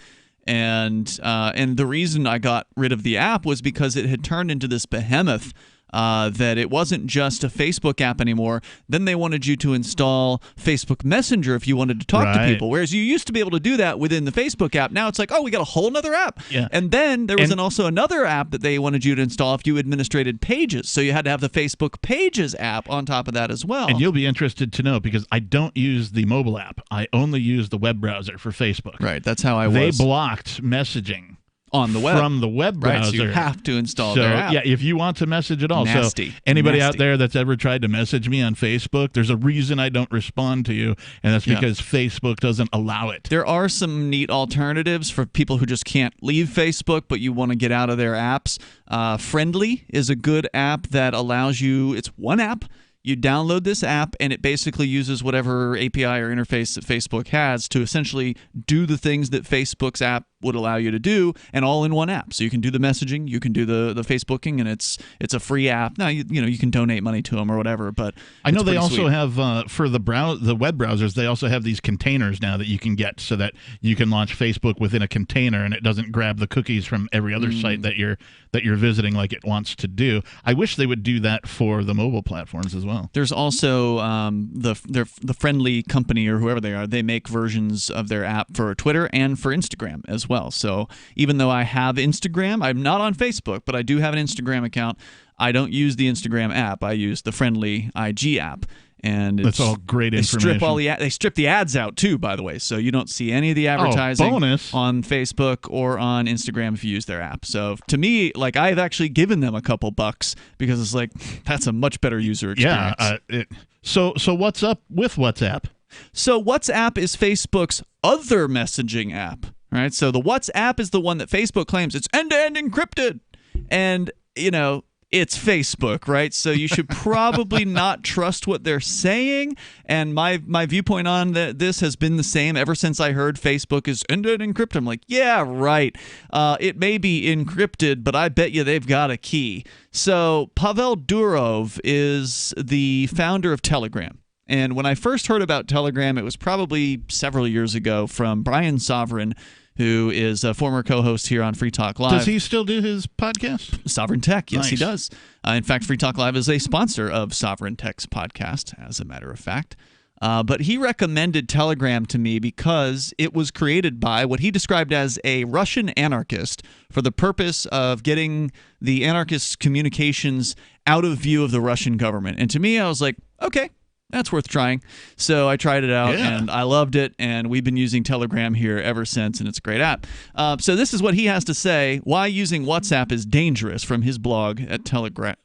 And the reason I got rid of the app was because it had turned into this behemoth. That it wasn't just a Facebook app anymore. Then they wanted you to install Facebook Messenger if you wanted to talk to people, whereas you used to be able to do that within the Facebook app. Now it's like, oh, we got a whole other app. Yeah. And then there was also another app that they wanted you to install if you administrated Pages. So you had to have the Facebook Pages app on top of that as well. And you'll be interested to know because I don't use the mobile app. I only use the web browser for Facebook. Right. That's how I was. They blocked messaging on the web from the web browser. Right, so you have to install their app. Yeah, if you want to message at all. Nasty. So anybody out there that's ever tried to message me on Facebook, there's a reason I don't respond to you, and that's because Facebook doesn't allow it. There are some neat alternatives for people who just can't leave Facebook, but you want to get out of their apps. Friendly is a good app that allows you, it's one app. You download this app, and it basically uses whatever API or interface that Facebook has to essentially do the things that Facebook's app would allow you to do, and all in one app. So you can do the messaging, you can do the Facebooking, and it's a free app. Now you can donate money to them or whatever, but I know they also have for the web browsers. They also have these containers now that you can get so that you can launch Facebook within a container, and it doesn't grab the cookies from every other site that you're visiting like it wants to do. I wish they would do that for the mobile platforms as well. There's also the Friendly company or whoever they are. They make versions of their app for Twitter and for Instagram as well. So even though I have Instagram, I'm not on Facebook, but I do have an Instagram account. I don't use the Instagram app. I use the Friendly IG app. And that's all great information. They strip the ads out too, by the way, so you don't see any of the advertising on Facebook or on Instagram if you use their app. So to me, like I've actually given them a couple bucks because it's like that's a much better user experience. Yeah. So what's up with WhatsApp? So WhatsApp is Facebook's other messaging app, right? So the WhatsApp is the one that Facebook claims it's end-to-end encrypted, and it's Facebook, right? So you should probably not trust what they're saying. And my viewpoint on this has been the same ever since I heard Facebook is end-to-end encrypted. I'm like, yeah, right. It may be encrypted, but I bet you they've got a key. So Pavel Durov is the founder of Telegram. And when I first heard about Telegram, it was probably several years ago from Brian Sovereign, who is a former co-host here on Free Talk Live. Does he still do his podcast? Sovereign Tech, yes, he Nice. does. In fact, Free Talk Live is a sponsor of Sovereign Tech's podcast, as a matter of fact. But he recommended Telegram to me because it was created by what he described as a Russian anarchist for the purpose of getting the anarchist communications out of view of the Russian government. And to me, I was like, okay, that's worth trying. So I tried it out, and I loved it, and we've been using Telegram here ever since, and it's a great app. So this is what he has to say, why using WhatsApp is dangerous, from his blog at telegra.ph.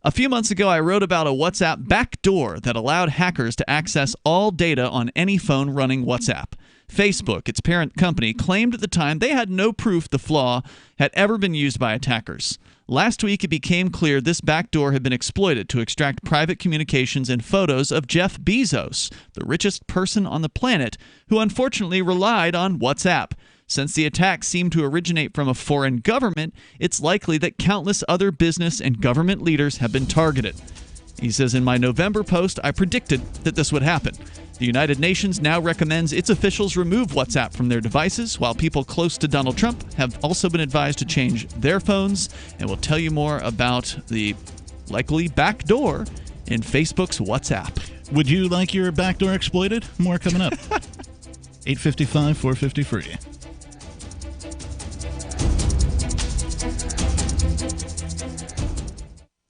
A few months ago, I wrote about a WhatsApp backdoor that allowed hackers to access all data on any phone running WhatsApp. Facebook, its parent company, claimed at the time they had no proof the flaw had ever been used by attackers. Last week, it became clear this backdoor had been exploited to extract private communications and photos of Jeff Bezos, the richest person on the planet, who unfortunately relied on WhatsApp. Since the attack seemed to originate from a foreign government, it's likely that countless other business and government leaders have been targeted. He says, in my November post, I predicted that this would happen. The United Nations now recommends its officials remove WhatsApp from their devices, while people close to Donald Trump have also been advised to change their phones. And we'll tell you more about the likely backdoor in Facebook's WhatsApp. Would you like your backdoor exploited? More coming up. 855, 450 free.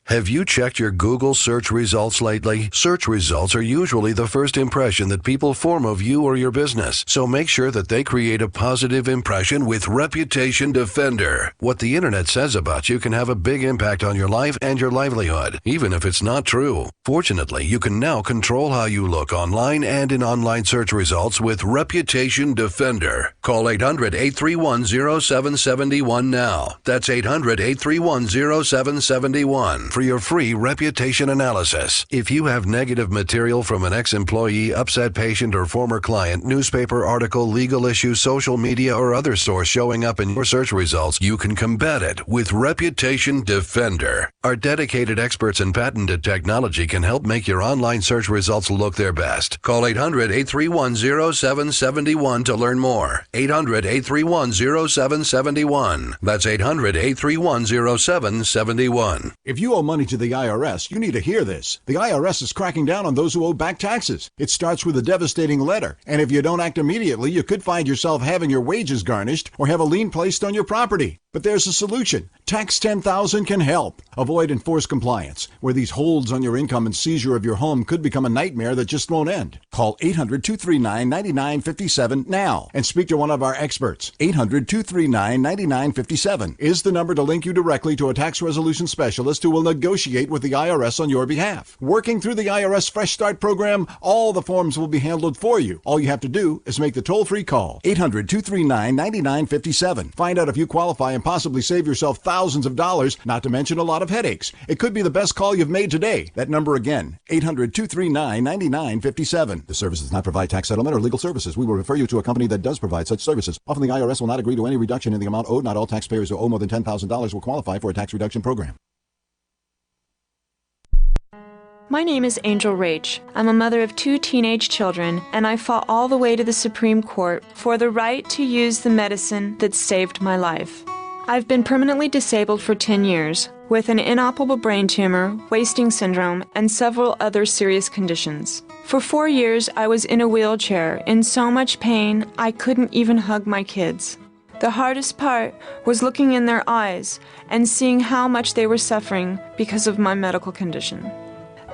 Have you checked your Google search results lately? Search results are usually the first impression that people form of you or your business, so make sure that they create a positive impression with Reputation Defender. What the internet says about you can have a big impact on your life and your livelihood, even if it's not true. Fortunately, you can now control how you look online and in online search results with Reputation Defender. Call 800-831-0771 now. That's 800-831-0771. For your free reputation analysis. If you have negative material from an ex-employee, upset patient, or former client, newspaper article, legal issue, social media, or other source showing up in your search results, you can combat it with Reputation Defender. Our dedicated experts in patented technology can help make your online search results look their best. Call 800-831-0771 to learn more. 800-831-0771. That's 800-831-0771. If you owe money to the IRS, you need to hear this. The IRS is cracking down on those who owe back taxes. It starts with a devastating letter, and if you don't act immediately, you could find yourself having your wages garnished or have a lien placed on your property. But there's a solution. Tax 10,000 can help. Avoid enforced compliance, where these holds on your income and seizure of your home could become a nightmare that just won't end. Call 800-239-9957 now and speak to one of our experts. 800-239-9957 is the number to link you directly to a tax resolution specialist who will negotiate with the IRS on your behalf. Working through the IRS Fresh Start program, all the forms will be handled for you. All you have to do is make the toll-free call. 800-239-9957. Find out if you qualify and possibly save yourself thousands of dollars, not to mention a lot of headaches. It could be the best call you've made today. That number again, 800-239-9957. The service does not provide tax settlement or legal services. We will refer you to a company that does provide such services. Often the IRS will not agree to any reduction in the amount owed. Not all taxpayers who owe more than $10,000 will qualify for a tax reduction program. My name is Angel Rach. I'm a mother of 2 teenage children, and I fought all the way to the Supreme Court for the right to use the medicine that saved my life. I've been permanently disabled for 10 years, with an inoperable brain tumor, wasting syndrome, and several other serious conditions. For 4 years, I was in a wheelchair, in so much pain I couldn't even hug my kids. The hardest part was looking in their eyes and seeing how much they were suffering because of my medical condition.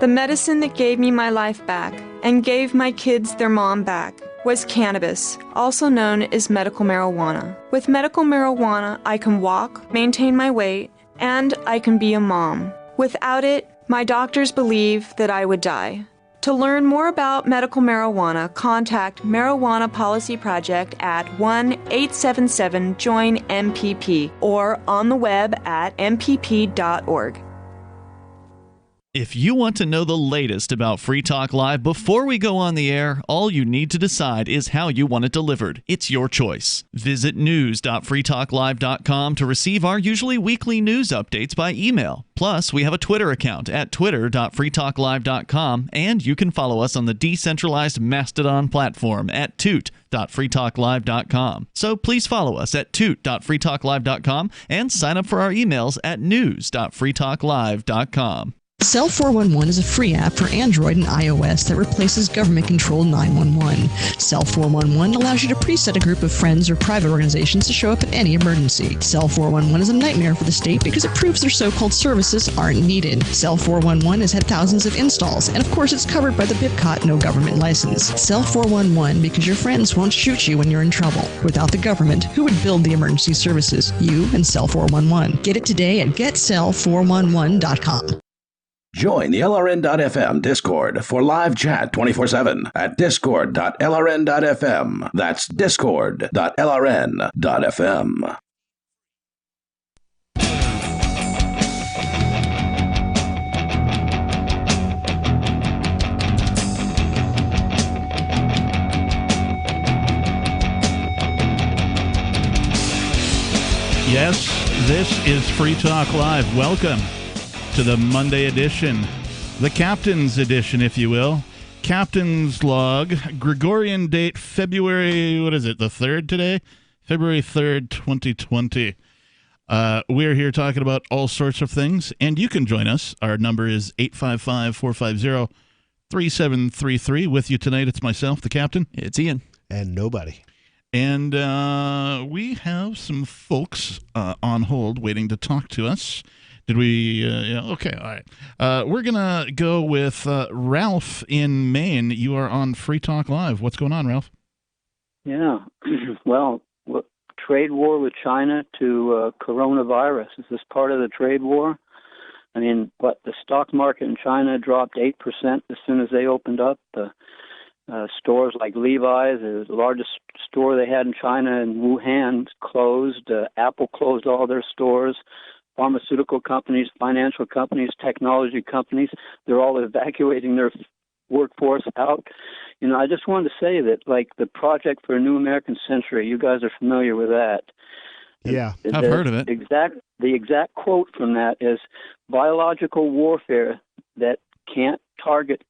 The medicine that gave me my life back and gave my kids their mom back was cannabis, also known as medical marijuana. With medical marijuana, I can walk, maintain my weight, and I can be a mom. Without it, my doctors believe that I would die. To learn more about medical marijuana, contact Marijuana Policy Project at 1-877-JOIN-MPP or on the web at mpp.org. If you want to know the latest about Free Talk Live before we go on the air, all you need to decide is how you want it delivered. It's your choice. Visit news.freetalklive.com to receive our usually weekly news updates by email. Plus, we have a Twitter account at twitter.freetalklive.com, and you can follow us on the decentralized Mastodon platform at toot.freetalklive.com. So please follow us at toot.freetalklive.com and sign up for our emails at news.freetalklive.com. Cell 411 is a free app for Android and iOS that replaces government-controlled 911. Cell 411 allows you to preset a group of friends or private organizations to show up in any emergency. Cell 411 is a nightmare for the state because it proves their so-called services aren't needed. Cell 411 has had thousands of installs, and of course it's covered by the BIPCOT no government license. Cell 411 because your friends won't shoot you when you're in trouble. Without the government, who would build the emergency services? You and Cell 411. Get it today at getcell411.com. Join the LRN.FM Discord for live chat 24/7 at discord.lrn.fm. That's discord.lrn.fm. Yes, this is Free Talk Live. Welcome to the Monday edition, the Captain's edition, if you will. Captain's log, Gregorian date, February, what is it, the 3rd today? February 3rd, 2020. We're here talking about all sorts of things, and you can join us. Our number is 855-450-3733. With you tonight, it's myself, the Captain. It's Ian. And nobody. And we have some folks on hold waiting to talk to us. Did we? Yeah, okay, all right. We're going to go with Ralph in Maine. You are on Free Talk Live. What's going on, Ralph? Yeah. Well, trade war with China to coronavirus. Is this part of the trade war? I mean, the stock market in China dropped 8% as soon as they opened up. The stores like Levi's, the largest store they had in China in Wuhan, closed. Apple closed all their stores. Pharmaceutical companies, financial companies, technology companies, they're all evacuating their workforce out. You know, I just wanted to say that, like, the Project for a New American Century, you guys are familiar with that. Yeah, I've heard of it. The exact quote from that is, biological warfare that targets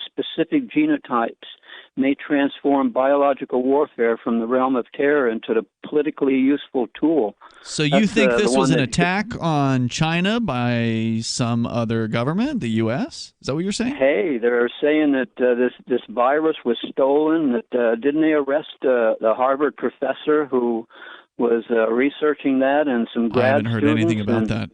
specific genotypes may transform biological warfare from the realm of terror into the politically useful tool. So you think this was an attack on China by some other government, the U.S.? Is that what you're saying? Hey, they're saying that this virus was stolen. That didn't they arrest the Harvard professor who was researching that, and some grad I haven't heard students anything about that.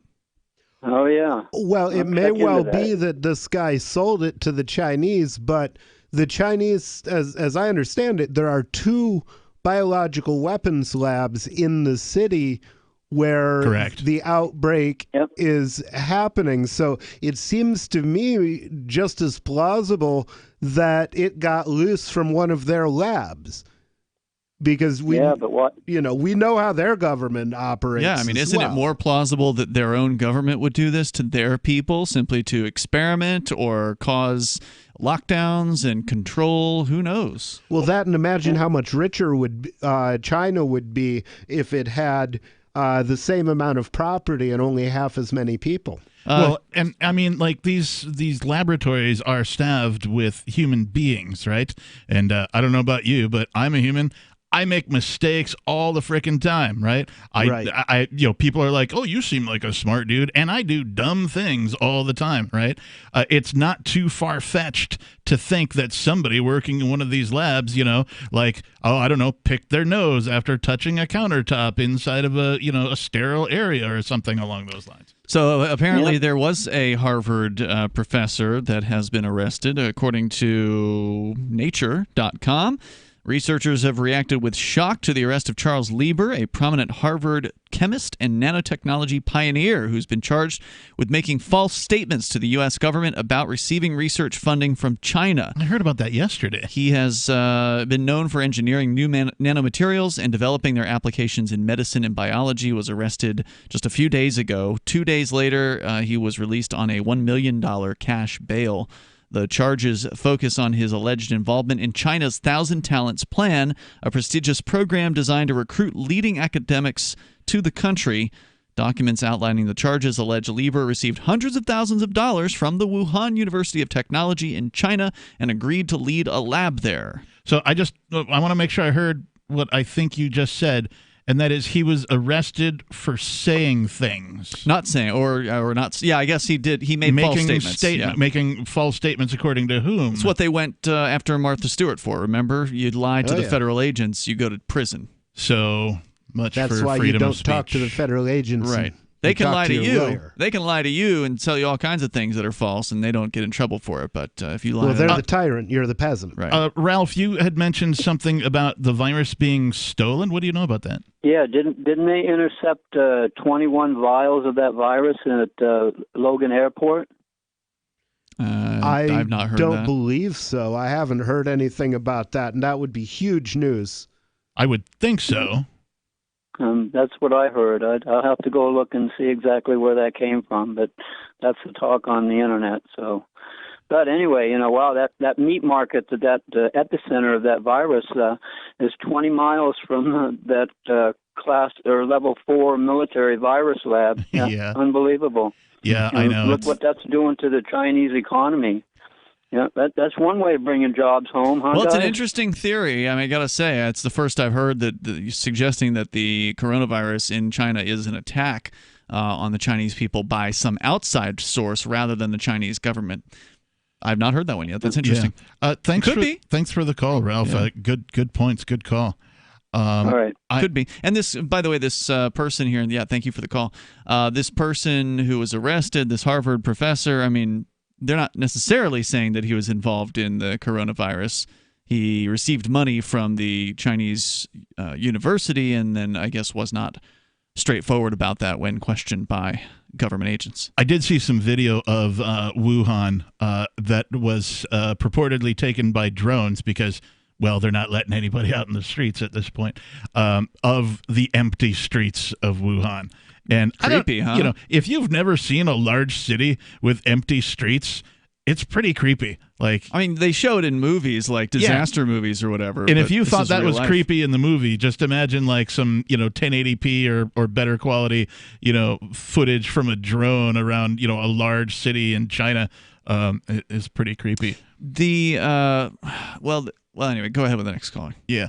Oh, yeah. Well, it may well be that this guy sold it to the Chinese, but the Chinese, as I understand it, there are 2 biological weapons labs in the city where the outbreak is happening. So it seems to me just as plausible that it got loose from one of their labs. Because we know how their government operates. Yeah, I mean, isn't it more plausible that their own government would do this to their people simply to experiment or cause lockdowns and control? Who knows? Well, that, and imagine how much richer China would be if it had the same amount of property and only half as many people. Well, and I mean, like, these laboratories are staffed with human beings, right? And I don't know about you, but I'm a human. I make mistakes all the frickin' time, right? I people are like, "Oh, you seem like a smart dude," and I do dumb things all the time, right? It's not too far-fetched to think that somebody working in one of these labs, like, I don't know, picked their nose after touching a countertop inside of a sterile area or something along those lines. So apparently there was a Harvard professor that has been arrested, according to Nature.com. Researchers have reacted with shock to the arrest of Charles Lieber, a prominent Harvard chemist and nanotechnology pioneer who's been charged with making false statements to the U.S. government about receiving research funding from China. I heard about that yesterday. He has been known for engineering new nanomaterials and developing their applications in medicine and biology. Was arrested just a few days ago. 2 days later, he was released on a $1 million cash bail. The charges focus on his alleged involvement in China's Thousand Talents Plan, a prestigious program designed to recruit leading academics to the country. Documents outlining the charges allege Lieber received hundreds of thousands of dollars from the Wuhan University of Technology in China and agreed to lead a lab there. So I want to make sure I heard what I think you just said. And that is, he was arrested for saying things. Not saying, or not. Yeah, I guess he did. He made false statements. Making false statements according to whom? It's what they went after Martha Stewart for. Remember, you lied to the federal agents, you go to prison. So much That's for freedom of speech. why you don't talk to the federal agents. Right. They can lie to you. They can lie to you and tell you all kinds of things that are false, and they don't get in trouble for it. But if you lie, well, they're the tyrant. You're the peasant. Right. Ralph, you had mentioned something about the virus being stolen. What do you know about that? Yeah, didn't they intercept 21 vials of that virus at Logan Airport? I've not heard don't that. believe so. I haven't heard anything about that, and that would be huge news. I would think so. That's what I heard. I'll have to go look and see exactly where that came from, but that's the talk on the internet. So, but anyway, wow, that meat market, that epicenter of that virus is 20 miles from that class or level 4 military virus lab. Yeah. Unbelievable. Yeah, I know. Look what that's doing to the Chinese economy. Yeah, that's one way of bringing jobs home, huh? Well, it's an guys? interesting theory. I mean, I got to say, it's the first I've heard that suggesting that the coronavirus in China is an attack on the Chinese people by some outside source rather than the Chinese government. I've not heard that one yet. That's interesting. Yeah. Thanks for the call, Ralph. Yeah. Good points. Good call. All right. Could be. And this, by the way, this person here, thank you for the call. This person who was arrested, this Harvard professor, I mean, they're not necessarily saying that he was involved in the coronavirus. He received money from the Chinese university and then I guess was not straightforward about that when questioned by government agents. I did see some video of Wuhan that was purportedly taken by drones because, well, they're not letting anybody out in the streets at this point, of the empty streets of Wuhan. And creepy, huh? If you've never seen a large city with empty streets, it's pretty creepy. Like, I mean, they show it in movies, like disaster movies or whatever. And if you thought that was life. creepy in the movie, just imagine like some, 1080p or better quality, footage from a drone around, a large city in China. It is pretty creepy. Well, anyway, go ahead with the next caller. Yeah.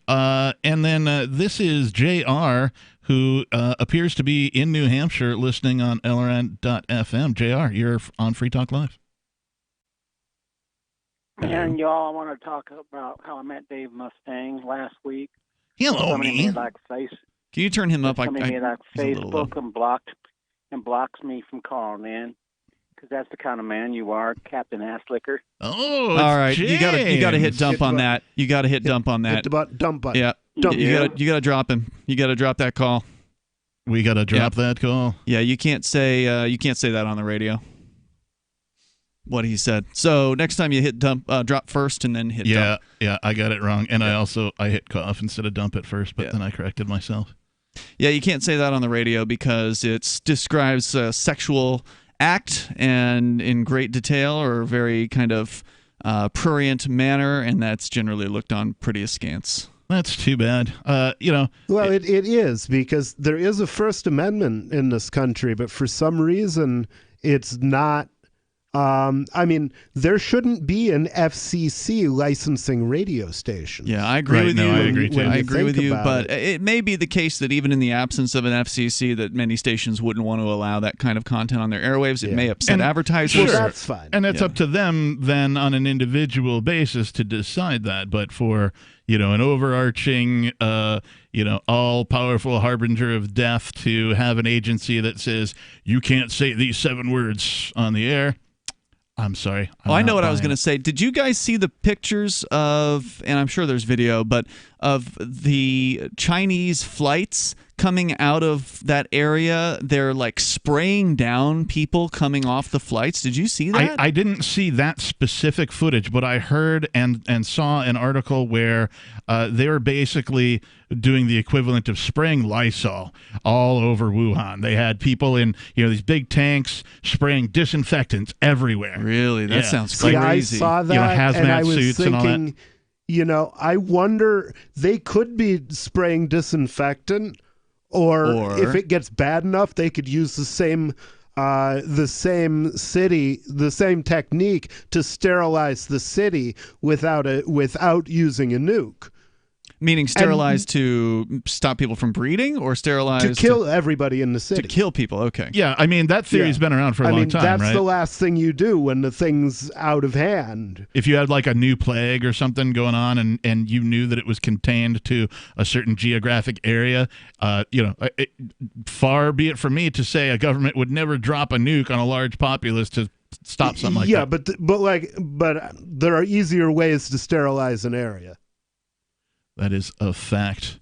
And then this is JR, who appears to be in New Hampshire listening on LRN.FM. JR, you're on Free Talk Live. And y'all, I want to talk about how I met Dave Mustaine last week. Hello, me. Can you turn him up? Somebody made like Facebook and blocks me from calling in. Because that's the kind of man you are, Captain Asslicker. Oh, all right. James. You got to hit dump on that. You got to hit dump on that. Hit the dump button. Yeah. Dump. You got to drop him. You got to drop that call. We got to drop that call. Yeah, you can't say that on the radio. What he said. So next time you hit drop first and then hit dump. Yeah, I got it wrong. And I hit cough instead of dump at first, but then I corrected myself. Yeah, you can't say that on the radio because it describes sexual act and in great detail or very kind of prurient manner, and that's generally looked on pretty askance. That's too bad. Well, it is, because there is a First Amendment in this country, but for some reason it's not. I mean, there shouldn't be an FCC licensing radio station. Yeah, I agree with you. I agree too. I agree with you, but it may be the case that even in the absence of an FCC, that many stations wouldn't want to allow that kind of content on their airwaves. It may upset advertisers. Well, that's fine. And that's up to them then on an individual basis to decide that. But for, an overarching, all-powerful harbinger of death to have an agency that says, you can't say these 7 words on the air, I'm sorry. I know what I was going to say. Did you guys see the pictures of, and I'm sure there's video, but of the Chinese flights coming out of that area? They're like spraying down people coming off the flights. Did you see that? I didn't see that specific footage, but I heard and saw an article where they were basically doing the equivalent of spraying Lysol all over Wuhan. They had people in these big tanks spraying disinfectants everywhere. Really? That sounds crazy. I saw that, hazmat and I was suits thinking, and all that. I wonder, they could be spraying disinfectant, or if it gets bad enough, they could use the same technique to sterilize the city without using a nuke. Meaning sterilize to stop people from breeding, or sterilize to kill everybody in the city? To kill people, okay. Yeah, I mean, that theory's been around for a long time, that's right? the last thing you do when the thing's out of hand. If you had like a new plague or something going on and you knew that it was contained to a certain geographic area, far be it from me to say a government would never drop a nuke on a large populace to stop something like that. But there are easier ways to sterilize an area. That is a fact.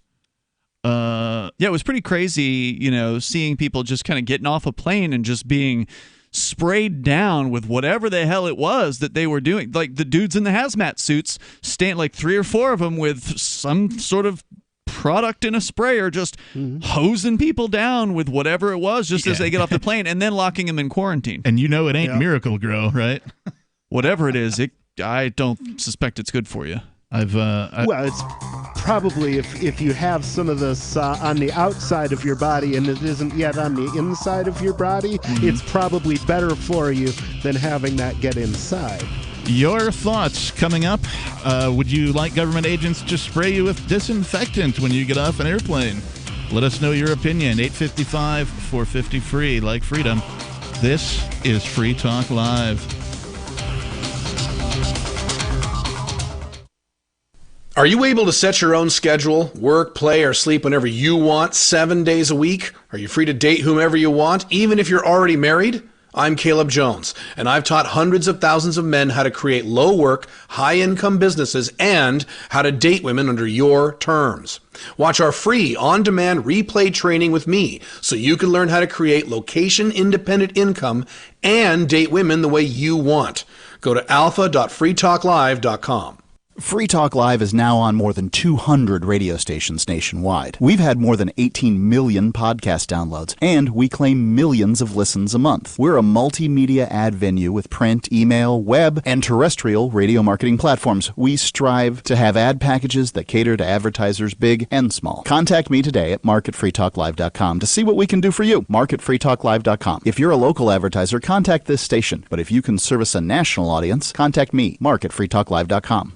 Yeah, it was pretty crazy, seeing people just kind of getting off a plane and just being sprayed down with whatever the hell it was that they were doing. Like the dudes in the hazmat suits, like 3 or 4 of them with some sort of product in a sprayer, just hosing people down with whatever it was just as they get off the plane, and then locking them in quarantine. And it ain't Miracle-Gro, right? Whatever it is, I don't suspect it's good for you. Well, it's probably if you have some of this on the outside of your body and it isn't yet on the inside of your body, it's probably better for you than having that get inside. Your thoughts coming up. Would you like government agents to spray you with disinfectant when you get off an airplane? Let us know your opinion. 855-450-FREE, like freedom. This is Free Talk Live. Are you able to set your own schedule, work, play, or sleep whenever you want, 7 days a week? Are you free to date whomever you want, even if you're already married? I'm Caleb Jones, and I've taught hundreds of thousands of men how to create low-work, high-income businesses and how to date women under your terms. Watch our free on-demand replay training with me so you can learn how to create location-independent income and date women the way you want. Go to alpha.freetalklive.com. Free Talk Live is now on more than 200 radio stations nationwide. We've had more than 18 million podcast downloads, and we claim millions of listens a month. We're a multimedia ad venue with print, email, web, and terrestrial radio marketing platforms. We strive to have ad packages that cater to advertisers big and small. Contact me today at mark@freetalklive.com to see what we can do for you. mark@freetalklive.com. If you're a local advertiser, contact this station. But if you can service a national audience, contact me, mark@freetalklive.com.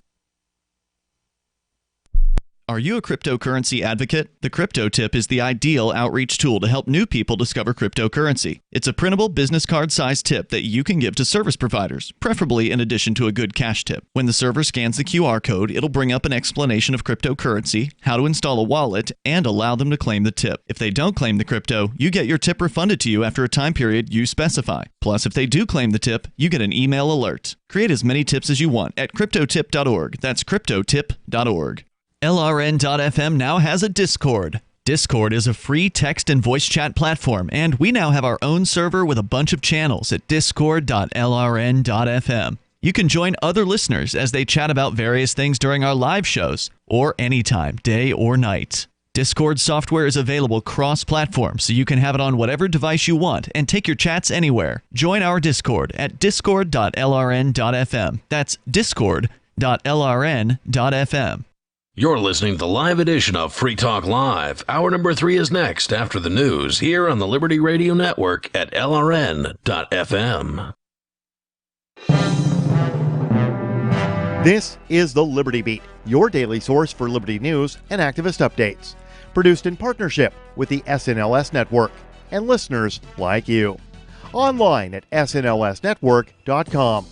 Are you a cryptocurrency advocate? The Crypto Tip is the ideal outreach tool to help new people discover cryptocurrency. It's a printable business card-sized tip that you can give to service providers, preferably in addition to a good cash tip. When the server scans the QR code, it'll bring up an explanation of cryptocurrency, how to install a wallet, and allow them to claim the tip. If they don't claim the crypto, you get your tip refunded to you after a time period you specify. Plus, if they do claim the tip, you get an email alert. Create as many tips as you want at cryptotip.org. That's cryptotip.org. LRN.FM now has a Discord. Discord is a free text and voice chat platform, and we now have our own server with a bunch of channels at discord.lrn.fm. You can join other listeners as they chat about various things during our live shows, or anytime, day or night. Discord software is available cross-platform, so you can have it on whatever device you want and take your chats anywhere. Join our Discord at discord.lrn.fm. That's discord.lrn.fm. You're listening to the live edition of Free Talk Live. Hour number 3 is next after the news here on the Liberty Radio Network at LRN.FM. This is the Liberty Beat, your daily source for Liberty news and activist updates. Produced in partnership with the SNLS Network and listeners like you. Online at snlsnetwork.com.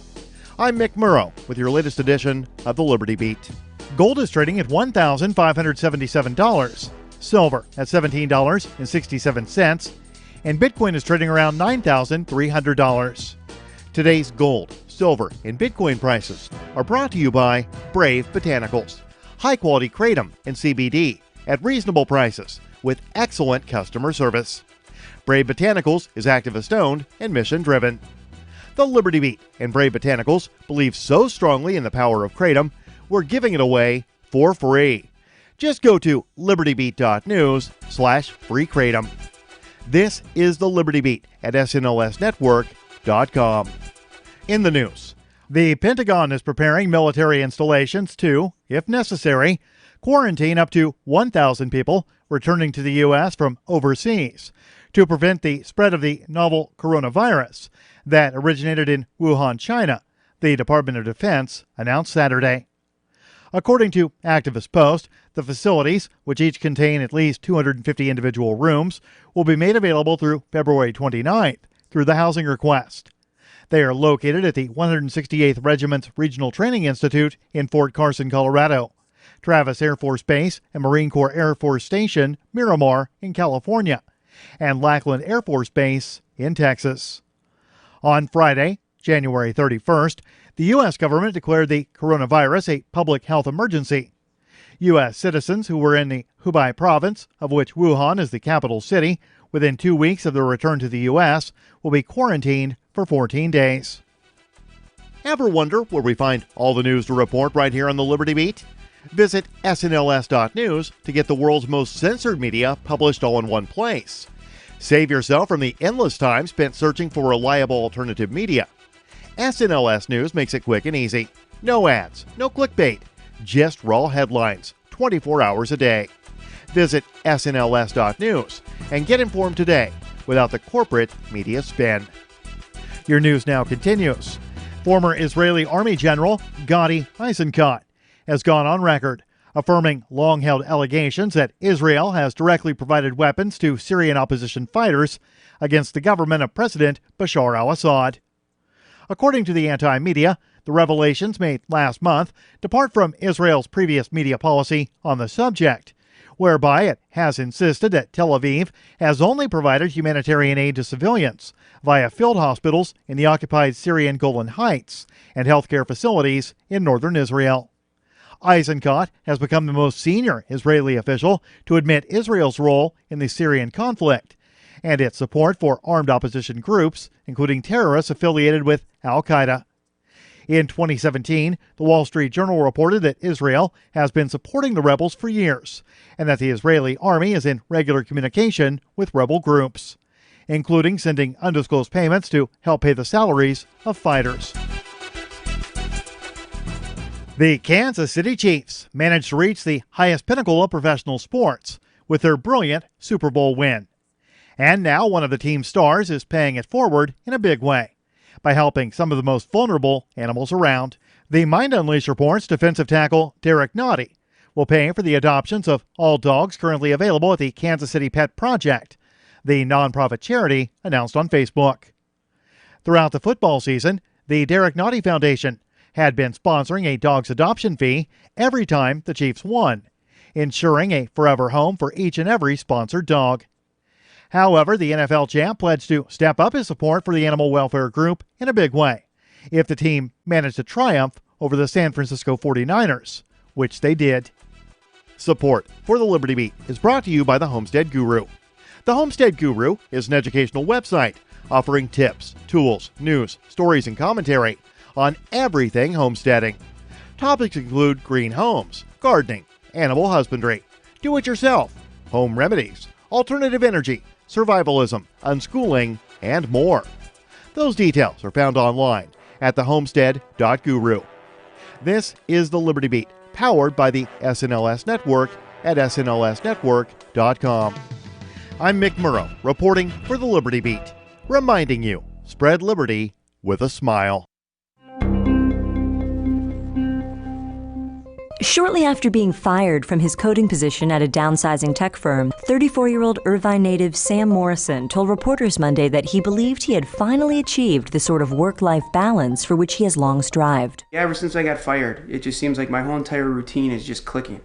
I'm Mick Murrow with your latest edition of the Liberty Beat. Gold is trading at $1,577, silver at $17.67, and Bitcoin is trading around $9,300. Today's gold, silver, and Bitcoin prices are brought to you by Brave Botanicals. High-quality kratom and CBD at reasonable prices with excellent customer service. Brave Botanicals is activist-owned and mission-driven. The Liberty Beat and Brave Botanicals believe so strongly in the power of kratom, we're giving it away for free. Just go to libertybeat.news/free kratom. This is the Liberty Beat at SNLSnetwork.com. In the news, the Pentagon is preparing military installations to, if necessary, quarantine up to 1,000 people returning to the U.S. from overseas to prevent the spread of the novel coronavirus that originated in Wuhan, China, the Department of Defense announced Saturday. According to Activist Post, the facilities, which each contain at least 250 individual rooms, will be made available through February 29th through the housing request. They are located at the 168th Regiment's Regional Training Institute in Fort Carson, Colorado, Travis Air Force Base and Marine Corps Air Force Station, Miramar, in California, and Lackland Air Force Base in Texas. On Friday, January 31st, the U.S. government declared the coronavirus a public health emergency. U.S. citizens who were in the Hubei province, of which Wuhan is the capital city, within 2 weeks of their return to the U.S., will be quarantined for 14 days. Ever wonder where we find all the news to report right here on the Liberty Beat? Visit snls.news to get the world's most censored media published all in one place. Save yourself from the endless time spent searching for reliable alternative media. SNLS News makes it quick and easy. No ads, no clickbait, just raw headlines, 24 hours a day. Visit snls.news and get informed today without the corporate media spin. Your news now continues. Former Israeli Army General Gadi Eisenkot has gone on record affirming long-held allegations that Israel has directly provided weapons to Syrian opposition fighters against the government of President Bashar al-Assad. According to the anti-media, the revelations made last month depart from Israel's previous media policy on the subject, whereby it has insisted that Tel Aviv has only provided humanitarian aid to civilians via field hospitals in the occupied Syrian Golan Heights and healthcare facilities in northern Israel. Eisenkot has become the most senior Israeli official to admit Israel's role in the Syrian conflict and its support for armed opposition groups, including terrorists affiliated with al-Qaeda. In 2017, the Wall Street Journal reported that Israel has been supporting the rebels for years, and that the Israeli army is in regular communication with rebel groups, including sending undisclosed payments to help pay the salaries of fighters. The Kansas City Chiefs managed to reach the highest pinnacle of professional sports with their brilliant Super Bowl win. And now one of the team's stars is paying it forward in a big way by helping some of the most vulnerable animals around. The Mind Unleashed reports defensive tackle Derek Nottie will pay for the adoptions of all dogs currently available at the Kansas City Pet Project, the nonprofit charity announced on Facebook. Throughout the football season, the Derek Nottie Foundation had been sponsoring a dog's adoption fee every time the Chiefs won, ensuring a forever home for each and every sponsored dog. However, the NFL champ pledged to step up his support for the animal welfare group in a big way if the team managed to triumph over the San Francisco 49ers, which they did. Support for the Liberty Beat is brought to you by the Homestead Guru. The Homestead Guru is an educational website offering tips, tools, news, stories, and commentary on everything homesteading. Topics include green homes, gardening, animal husbandry, do-it-yourself, home remedies, alternative energy, survivalism, unschooling, and more. Those details are found online at thehomestead.guru. This is the Liberty Beat, powered by the SNLS Network at snlsnetwork.com. I'm Mick Murrow, reporting for the Liberty Beat, reminding you, spread liberty with a smile. Shortly after being fired from his coding position at a downsizing tech firm, 34-year-old Irvine native Sam Morrison told reporters Monday that he believed he had finally achieved the sort of work-life balance for which he has long strived. Ever since I got fired, it just seems like my whole entire routine is just clicking.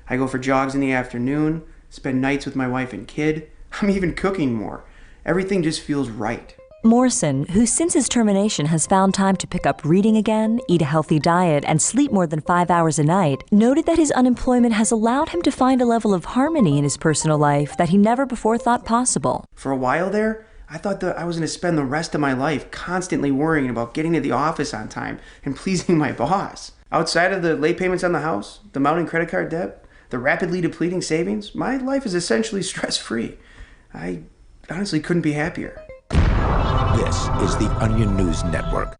I go for jogs in the afternoon, spend nights with my wife and kid. I'm even cooking more. Everything just feels right. Morrison, who since his termination has found time to pick up reading again, eat a healthy diet, and sleep more than 5 hours a night, noted that his unemployment has allowed him to find a level of harmony in his personal life that he never before thought possible. For a while there, I thought that I was going to spend the rest of my life constantly worrying about getting to the office on time and pleasing my boss. Outside of the late payments on the house, the mounting credit card debt, the rapidly depleting savings, my life is essentially stress-free. I honestly couldn't be happier. This is the Onion News Network.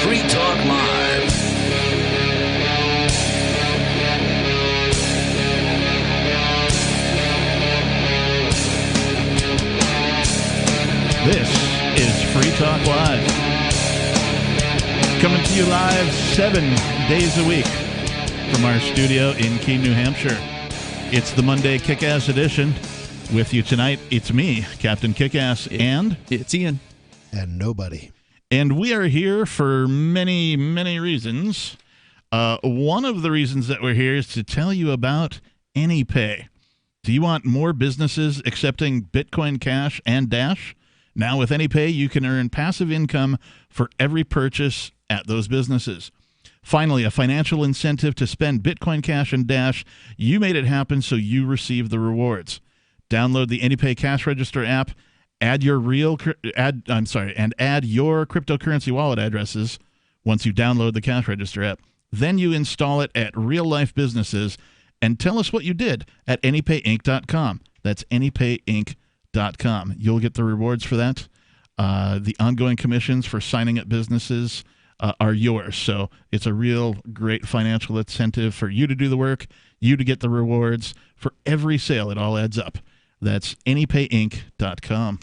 Free Talk Live. This is Free Talk Live. Coming to you live 7 days a week from our studio in Keene, New Hampshire. It's the Monday Kick-Ass edition. With you tonight, it's me, Captain Kick-Ass, and... It's Ian. And nobody. And we are here for many, many reasons. One of the reasons that we're here is to tell you about AnyPay. Do you want more businesses accepting Bitcoin Cash and Dash? Now with AnyPay, you can earn passive income for every purchase at those businesses. Finally, a financial incentive to spend Bitcoin Cash and Dash. You made it happen, so you receive the rewards. Download the AnyPay Cash Register app, add your cryptocurrency wallet addresses once you download the Cash Register app. Then you install it at real-life businesses and tell us what you did at anypayinc.com. That's anypayinc.com. You'll get the rewards for that. The ongoing commissions for signing up businesses are yours. So it's a real great financial incentive for you to do the work, you to get the rewards. For every sale, it all adds up. That's anypayinc.com.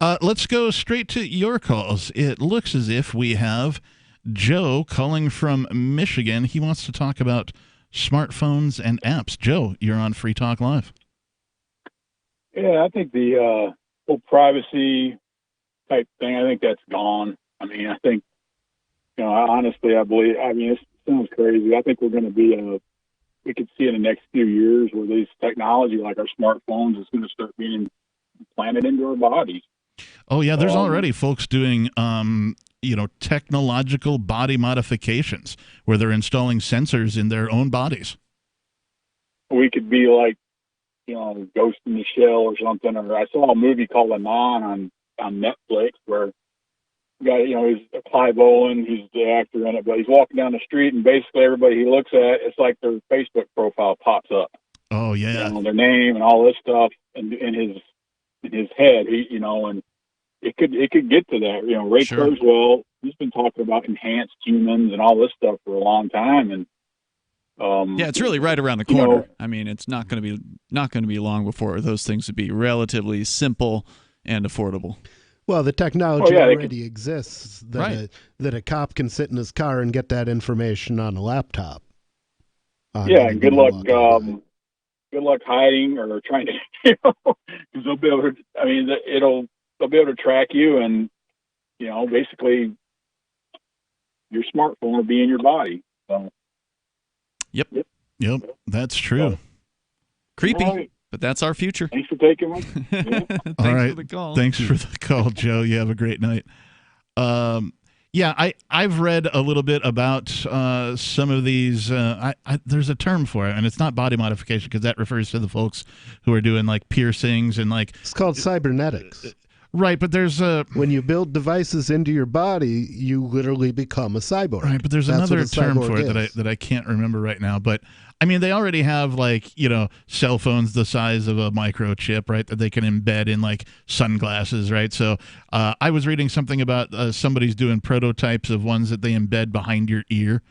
Let's go straight to your calls. It looks as if we have Joe calling from Michigan. He wants to talk about smartphones and apps. Joe, you're on Free Talk Live. Yeah, I think the whole privacy type thing, I think that's gone. I mean, I think, honestly, it sounds crazy. I think we're going to be we could see in the next few years where these technology like our smartphones is going to start being implanted into our bodies. Oh, yeah, there's already folks doing, technological body modifications where they're installing sensors in their own bodies. We could be like, Ghost in the Shell or something. Or I saw a movie called Anon on Netflix where guy, he's Clive Owen, he's the actor in it, but he's walking down the street and basically everybody he looks at, it's like their Facebook profile pops up. Oh yeah, their name and all this stuff in his head, and it could get to that. Ray Kurzweil, he's been talking about enhanced humans and all this stuff for a long time, and it's really right around the corner. I mean, it's not going to be long before those things would be relatively simple and affordable. Well, the technology already exists that a cop can sit in his car and get that information on a laptop. And good luck hiding or trying to, because they'll be able to. I mean, they'll be able to track you, and basically, your smartphone will be in your body. So. Yep, that's true. Creepy. Right. But that's our future. Thanks for taking one. Yeah. All right. For the call. Thanks for the call, Joe. You have a great night. I've read a little bit about some of these. There's a term for it, and it's not body modification because that refers to the folks who are doing like piercings and like. It's called cybernetics. Right, but there's when you build devices into your body, you literally become a cyborg. Right, but there's another term for it that I can't remember right now. But I mean, they already have like cell phones the size of a microchip, right? That they can embed in like sunglasses, right? So I was reading something about somebody's doing prototypes of ones that they embed behind your ear,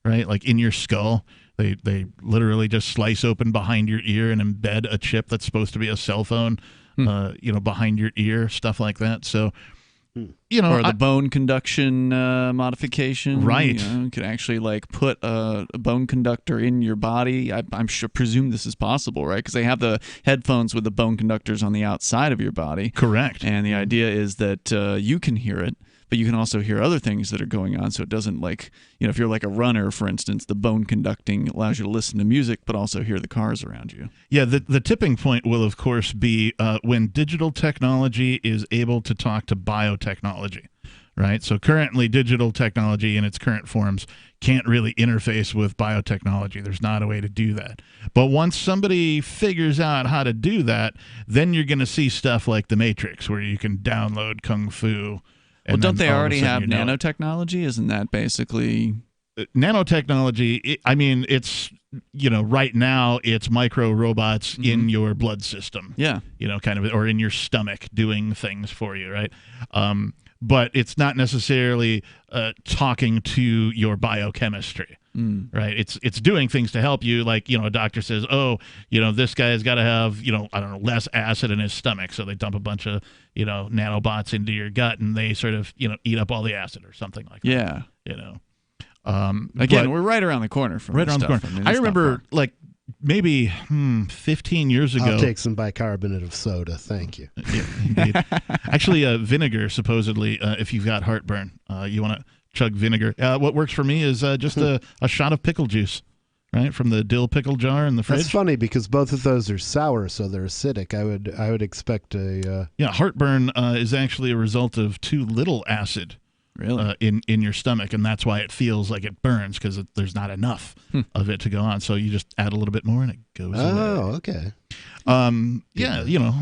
right? Like in your skull. They literally just slice open behind your ear and embed a chip that's supposed to be a cell phone. Behind your ear, stuff like that. So, or the bone conduction modification, right? You could actually like put a bone conductor in your body. Presume this is possible, right? Because they have the headphones with the bone conductors on the outside of your body. Correct. And the idea is that you can hear it, but you can also hear other things that are going on. So it doesn't if you're like a runner, for instance, the bone conducting allows you to listen to music, but also hear the cars around you. Yeah, the tipping point will, of course, be when digital technology is able to talk to biotechnology, right? So currently, digital technology in its current forms can't really interface with biotechnology. There's not a way to do that. But once somebody figures out how to do that, then you're going to see stuff like The Matrix, where you can download Kung Fu. Well, don't they already have nanotechnology? Isn't that basically... Nanotechnology, it's, right now it's micro robots in your blood system. Yeah. Or in your stomach doing things for you, right? But it's not necessarily talking to your biochemistry, right? It's doing things to help you. Like, a doctor says, this guy's got to have, less acid in his stomach. So they dump a bunch of, nanobots into your gut and they sort of, eat up all the acid or something like that. Yeah. Again, we're right around the corner from right around the corner. I remember, maybe 15 years ago. I'll take some bicarbonate of soda. Thank you. Yeah, indeed. Actually, vinegar, supposedly, if you've got heartburn, you want to chug vinegar. What works for me is just a shot of pickle juice, right, from the dill pickle jar in the fridge. That's funny because both of those are sour, so they're acidic. I would expect a... heartburn is actually a result of too little acid. Really? In your stomach, and that's why it feels like it burns, because there's not enough of it to go on. So you just add a little bit more and it goes away. Oh, okay.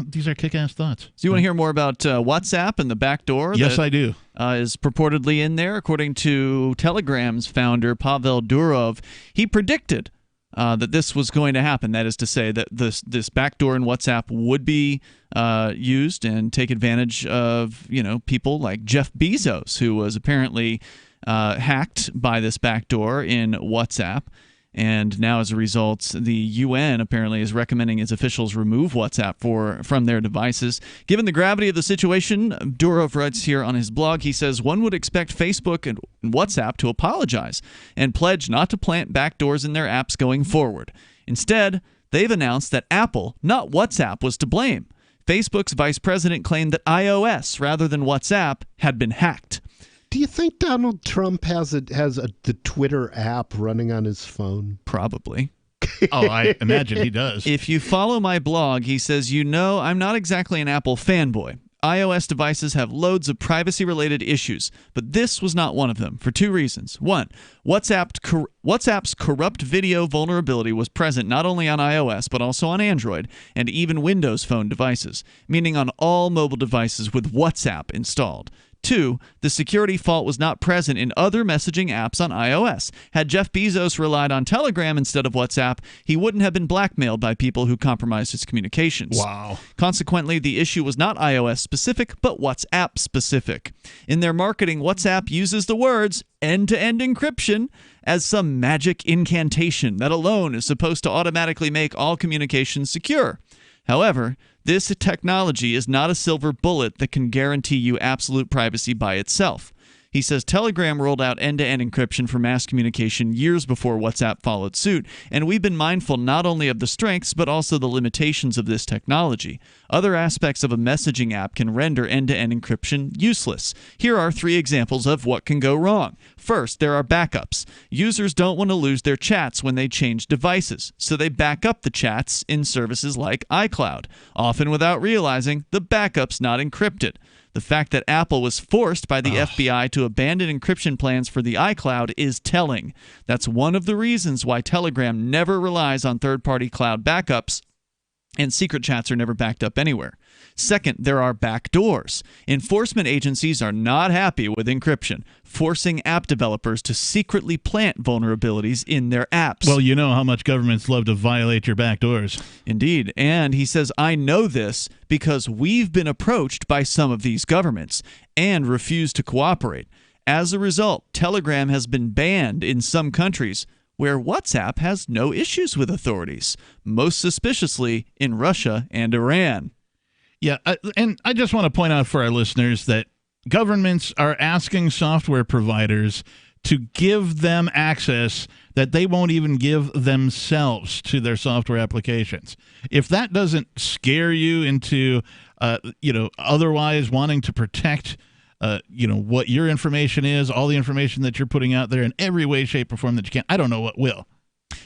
These are kick-ass thoughts. So you want to hear more about WhatsApp and the backdoor? Yes, I do. Is purportedly in there. According to Telegram's founder, Pavel Durov, he predicted that this was going to happen. That is to say that this backdoor in WhatsApp would be used and take advantage of people like Jeff Bezos, who was apparently hacked by this backdoor in WhatsApp. And now, as a result, the UN apparently is recommending its officials remove WhatsApp from their devices. Given the gravity of the situation, Durov writes here on his blog, he says, one would expect Facebook and WhatsApp to apologize and pledge not to plant backdoors in their apps going forward. Instead, they've announced that Apple, not WhatsApp, was to blame. Facebook's vice president claimed that iOS, rather than WhatsApp, had been hacked. Do you think Donald Trump has the Twitter app running on his phone? Probably. I imagine he does. If you follow my blog, he says, I'm not exactly an Apple fanboy. iOS devices have loads of privacy-related issues, but this was not one of them, for two reasons. One, WhatsApp's corrupt video vulnerability was present not only on iOS, but also on Android and even Windows Phone devices, meaning on all mobile devices with WhatsApp installed. Two, the security fault was not present in other messaging apps on iOS. Had Jeff Bezos relied on Telegram instead of WhatsApp, he wouldn't have been blackmailed by people who compromised his communications. Wow. Consequently, the issue was not iOS specific, but WhatsApp specific. In their marketing, WhatsApp uses the words end-to-end encryption as some magic incantation that alone is supposed to automatically make all communications secure. However, this technology is not a silver bullet that can guarantee you absolute privacy by itself. He says Telegram rolled out end-to-end encryption for mass communication years before WhatsApp followed suit, and we've been mindful not only of the strengths but also the limitations of this technology. Other aspects of a messaging app can render end-to-end encryption useless. Here are 3 examples of what can go wrong. First, there are backups. Users don't want to lose their chats when they change devices, so they back up the chats in services like iCloud, often without realizing the backup's not encrypted. The fact that Apple was forced by the FBI to abandon encryption plans for the iCloud is telling. That's one of the reasons why Telegram never relies on third-party cloud backups, and secret chats are never backed up anywhere. Second, there are backdoors. Enforcement agencies are not happy with encryption, forcing app developers to secretly plant vulnerabilities in their apps. Well, you know how much governments love to violate your backdoors. Indeed. And he says, I know this because we've been approached by some of these governments and refused to cooperate. As a result, Telegram has been banned in some countries where WhatsApp has no issues with authorities, most suspiciously in Russia and Iran. Yeah, and I just want to point out for our listeners that governments are asking software providers to give them access that they won't even give themselves to their software applications. If that doesn't scare you into, otherwise wanting to protect what your information is, all the information that you're putting out there in every way, shape, or form that you can. I don't know what will.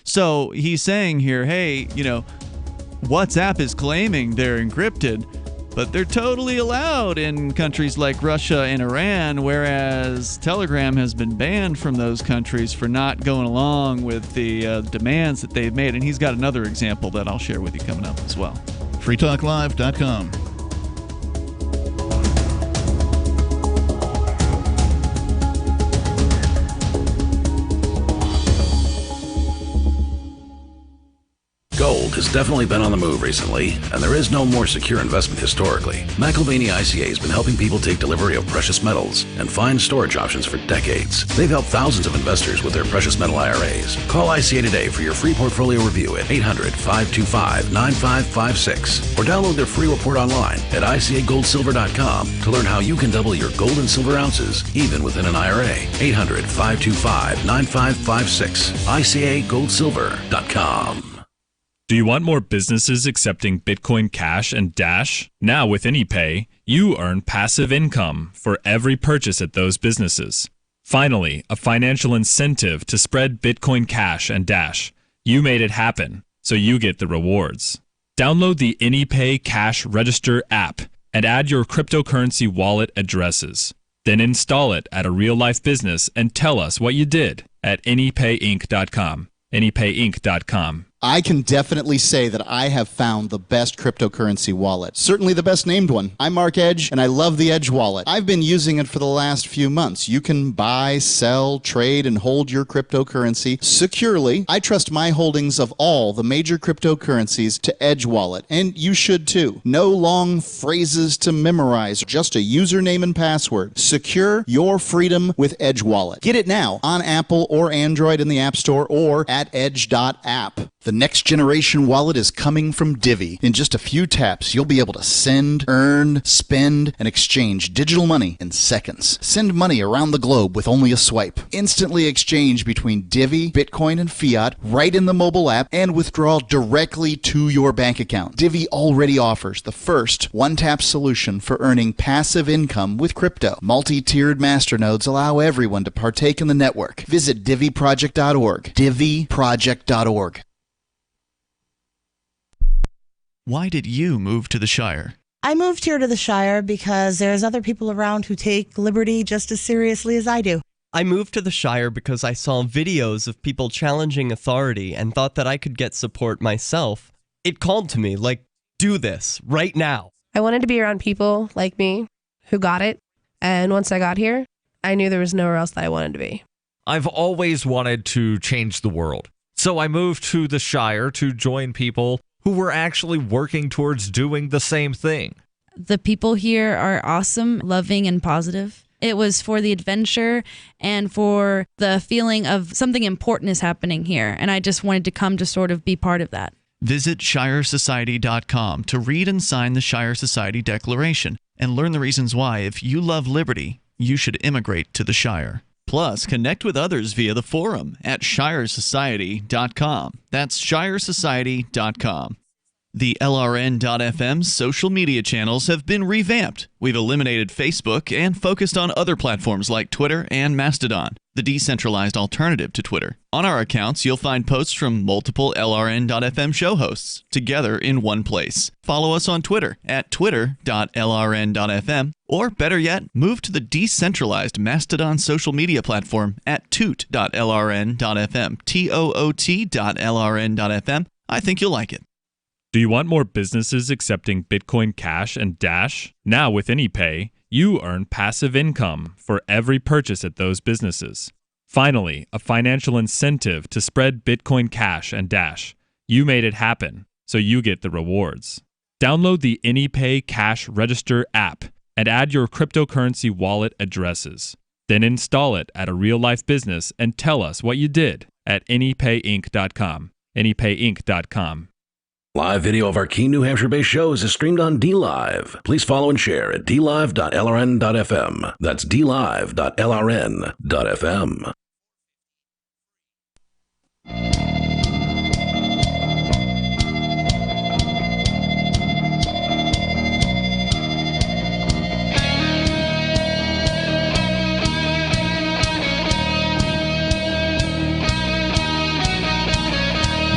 So he's saying here, hey, WhatsApp is claiming they're encrypted, but they're totally allowed in countries like Russia and Iran, whereas Telegram has been banned from those countries for not going along with the demands that they've made. And he's got another example that I'll share with you coming up as well. freetalklive.com. Gold has definitely been on the move recently, and there is no more secure investment historically. McIlvaney ICA has been helping people take delivery of precious metals and find storage options for decades. They've helped thousands of investors with their precious metal IRAs. Call ICA today for your free portfolio review at 800-525-9556 or download their free report online at ICAGoldSilver.com to learn how you can double your gold and silver ounces even within an IRA. 800-525-9556. ICAGoldSilver.com. Do you want more businesses accepting Bitcoin Cash and Dash? Now with AnyPay, you earn passive income for every purchase at those businesses. Finally, a financial incentive to spread Bitcoin Cash and Dash. You made it happen, so you get the rewards. Download the AnyPay Cash Register app and add your cryptocurrency wallet addresses. Then install it at a real-life business and tell us what you did at AnyPayInc.com. AnyPayInc.com. I can definitely say that I have found the best cryptocurrency wallet. Certainly the best named one. I'm Mark Edge, and I love the Edge wallet. I've been using it for the last few months. You can buy, sell, trade, and hold your cryptocurrency securely. I trust my holdings of all the major cryptocurrencies to Edge wallet, and you should too. No long phrases to memorize, just a username and password. Secure your freedom with Edge wallet. Get it now on Apple or Android in the App Store or at edge.app. The next generation wallet is coming from Divvy. In just a few taps, you'll be able to send, earn, spend, and exchange digital money in seconds. Send money around the globe with only a swipe. Instantly exchange between Divvy, Bitcoin, and fiat right in the mobile app and withdraw directly to your bank account. Divvy already offers the first one-tap solution for earning passive income with crypto. Multi-tiered masternodes allow everyone to partake in the network. Visit DivvyProject.org. DivvyProject.org. Why did you move to the Shire? I moved here to the Shire because there's other people around who take liberty just as seriously as I do. I moved to the Shire because I saw videos of people challenging authority and thought that I could get support myself. It called to me, like, do this, right now. I wanted to be around people like me who got it, and once I got here, I knew there was nowhere else that I wanted to be. I've always wanted to change the world, so I moved to the Shire to join people who were actually working towards doing the same thing. The people here are awesome, loving, and positive. It was for the adventure and for the feeling of something important is happening here, and I just wanted to come to sort of be part of that. Visit ShireSociety.com to read and sign the Shire Society Declaration and learn the reasons why, if you love liberty, you should immigrate to the Shire. Plus, connect with others via the forum at ShireSociety.com. That's ShireSociety.com. The LRN.FM social media channels have been revamped. We've eliminated Facebook and focused on other platforms like Twitter and Mastodon, the decentralized alternative to Twitter. On our accounts, you'll find posts from multiple LRN.FM show hosts together in one place. Follow us on Twitter at twitter.lrn.fm, or better yet, move to the decentralized Mastodon social media platform at toot.lrn.fm, toot.lrn.fm. I think you'll like it. Do you want more businesses accepting Bitcoin Cash and Dash? Now with AnyPay, you earn passive income for every purchase at those businesses. Finally, a financial incentive to spread Bitcoin Cash and Dash. You made it happen, so you get the rewards. Download the AnyPay Cash Register app and add your cryptocurrency wallet addresses. Then install it at a real-life business and tell us what you did at AnyPayInc.com. AnyPayInc.com. Live video of our key New Hampshire-based shows is streamed on DLive. Please follow and share at dlive.lrn.fm. That's dlive.lrn.fm.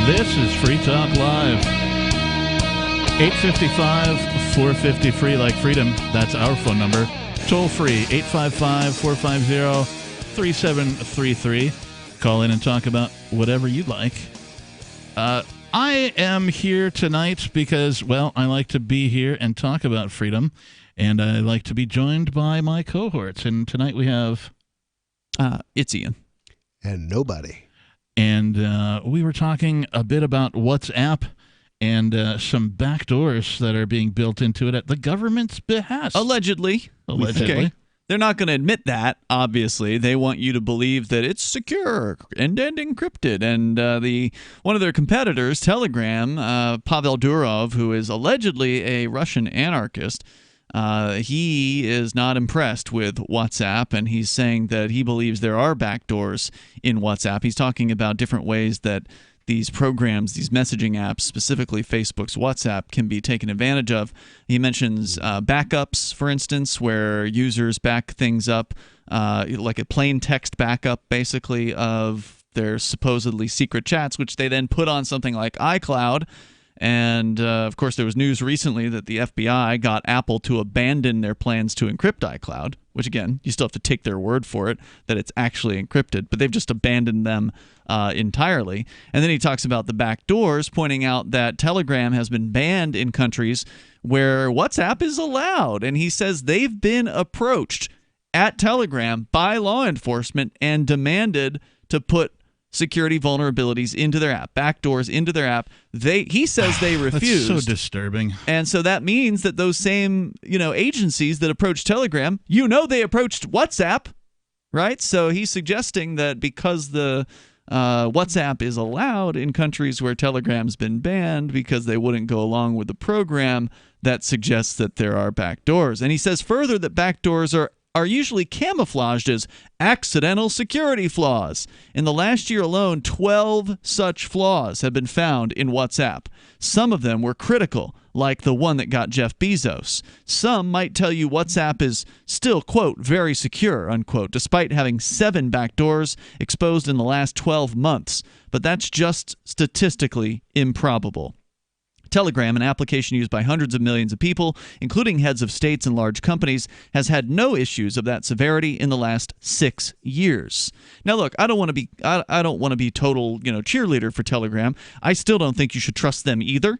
This is Free Talk Live. 855-450-FREE like freedom. That's our phone number. Toll free, 855-450-3733. Call in and talk about whatever you'd like. I am here tonight because, well, I like to be here and talk about freedom, and I like to be joined by my cohorts. And tonight we have... it's Ian. And nobody. And we were talking a bit about WhatsApp and some backdoors that are being built into it at the government's behest. Allegedly. Okay. They're not going to admit that, obviously. They want you to believe that it's secure and encrypted. And one of their competitors, Telegram, Pavel Durov, who is allegedly a Russian anarchist, he is not impressed with WhatsApp, and he's saying that he believes there are backdoors in WhatsApp. He's talking about different ways that these programs, these messaging apps, specifically Facebook's WhatsApp, can be taken advantage of. He mentions backups, for instance, where users back things up, like a plain text backup, basically, of their supposedly secret chats, which they then put on something like iCloud. And, of course, there was news recently that the FBI got Apple to abandon their plans to encrypt iCloud, which, again, you still have to take their word for it that it's actually encrypted, but they've just abandoned them entirely. And then he talks about the back doors, pointing out that Telegram has been banned in countries where WhatsApp is allowed. And he says they've been approached at Telegram by law enforcement and demanded to put security vulnerabilities into their app, backdoors into their app. He says they refused. That's so disturbing. And so that means that those same, agencies that approached Telegram, they approached WhatsApp, right? So he's suggesting that because the WhatsApp is allowed in countries where Telegram's been banned because they wouldn't go along with the program, that suggests that there are backdoors. And he says further that backdoors are usually camouflaged as accidental security flaws. In the last year alone, 12 such flaws have been found in WhatsApp. Some of them were critical, like the one that got Jeff Bezos. Some might tell you WhatsApp is still, quote, very secure, unquote, despite having 7 backdoors exposed in the last 12 months. But that's just statistically improbable. Telegram, an application used by hundreds of millions of people, including heads of states and large companies, has had no issues of that severity in the last 6 years. Now, look, I don't want to be total, cheerleader for Telegram. I still don't think you should trust them either.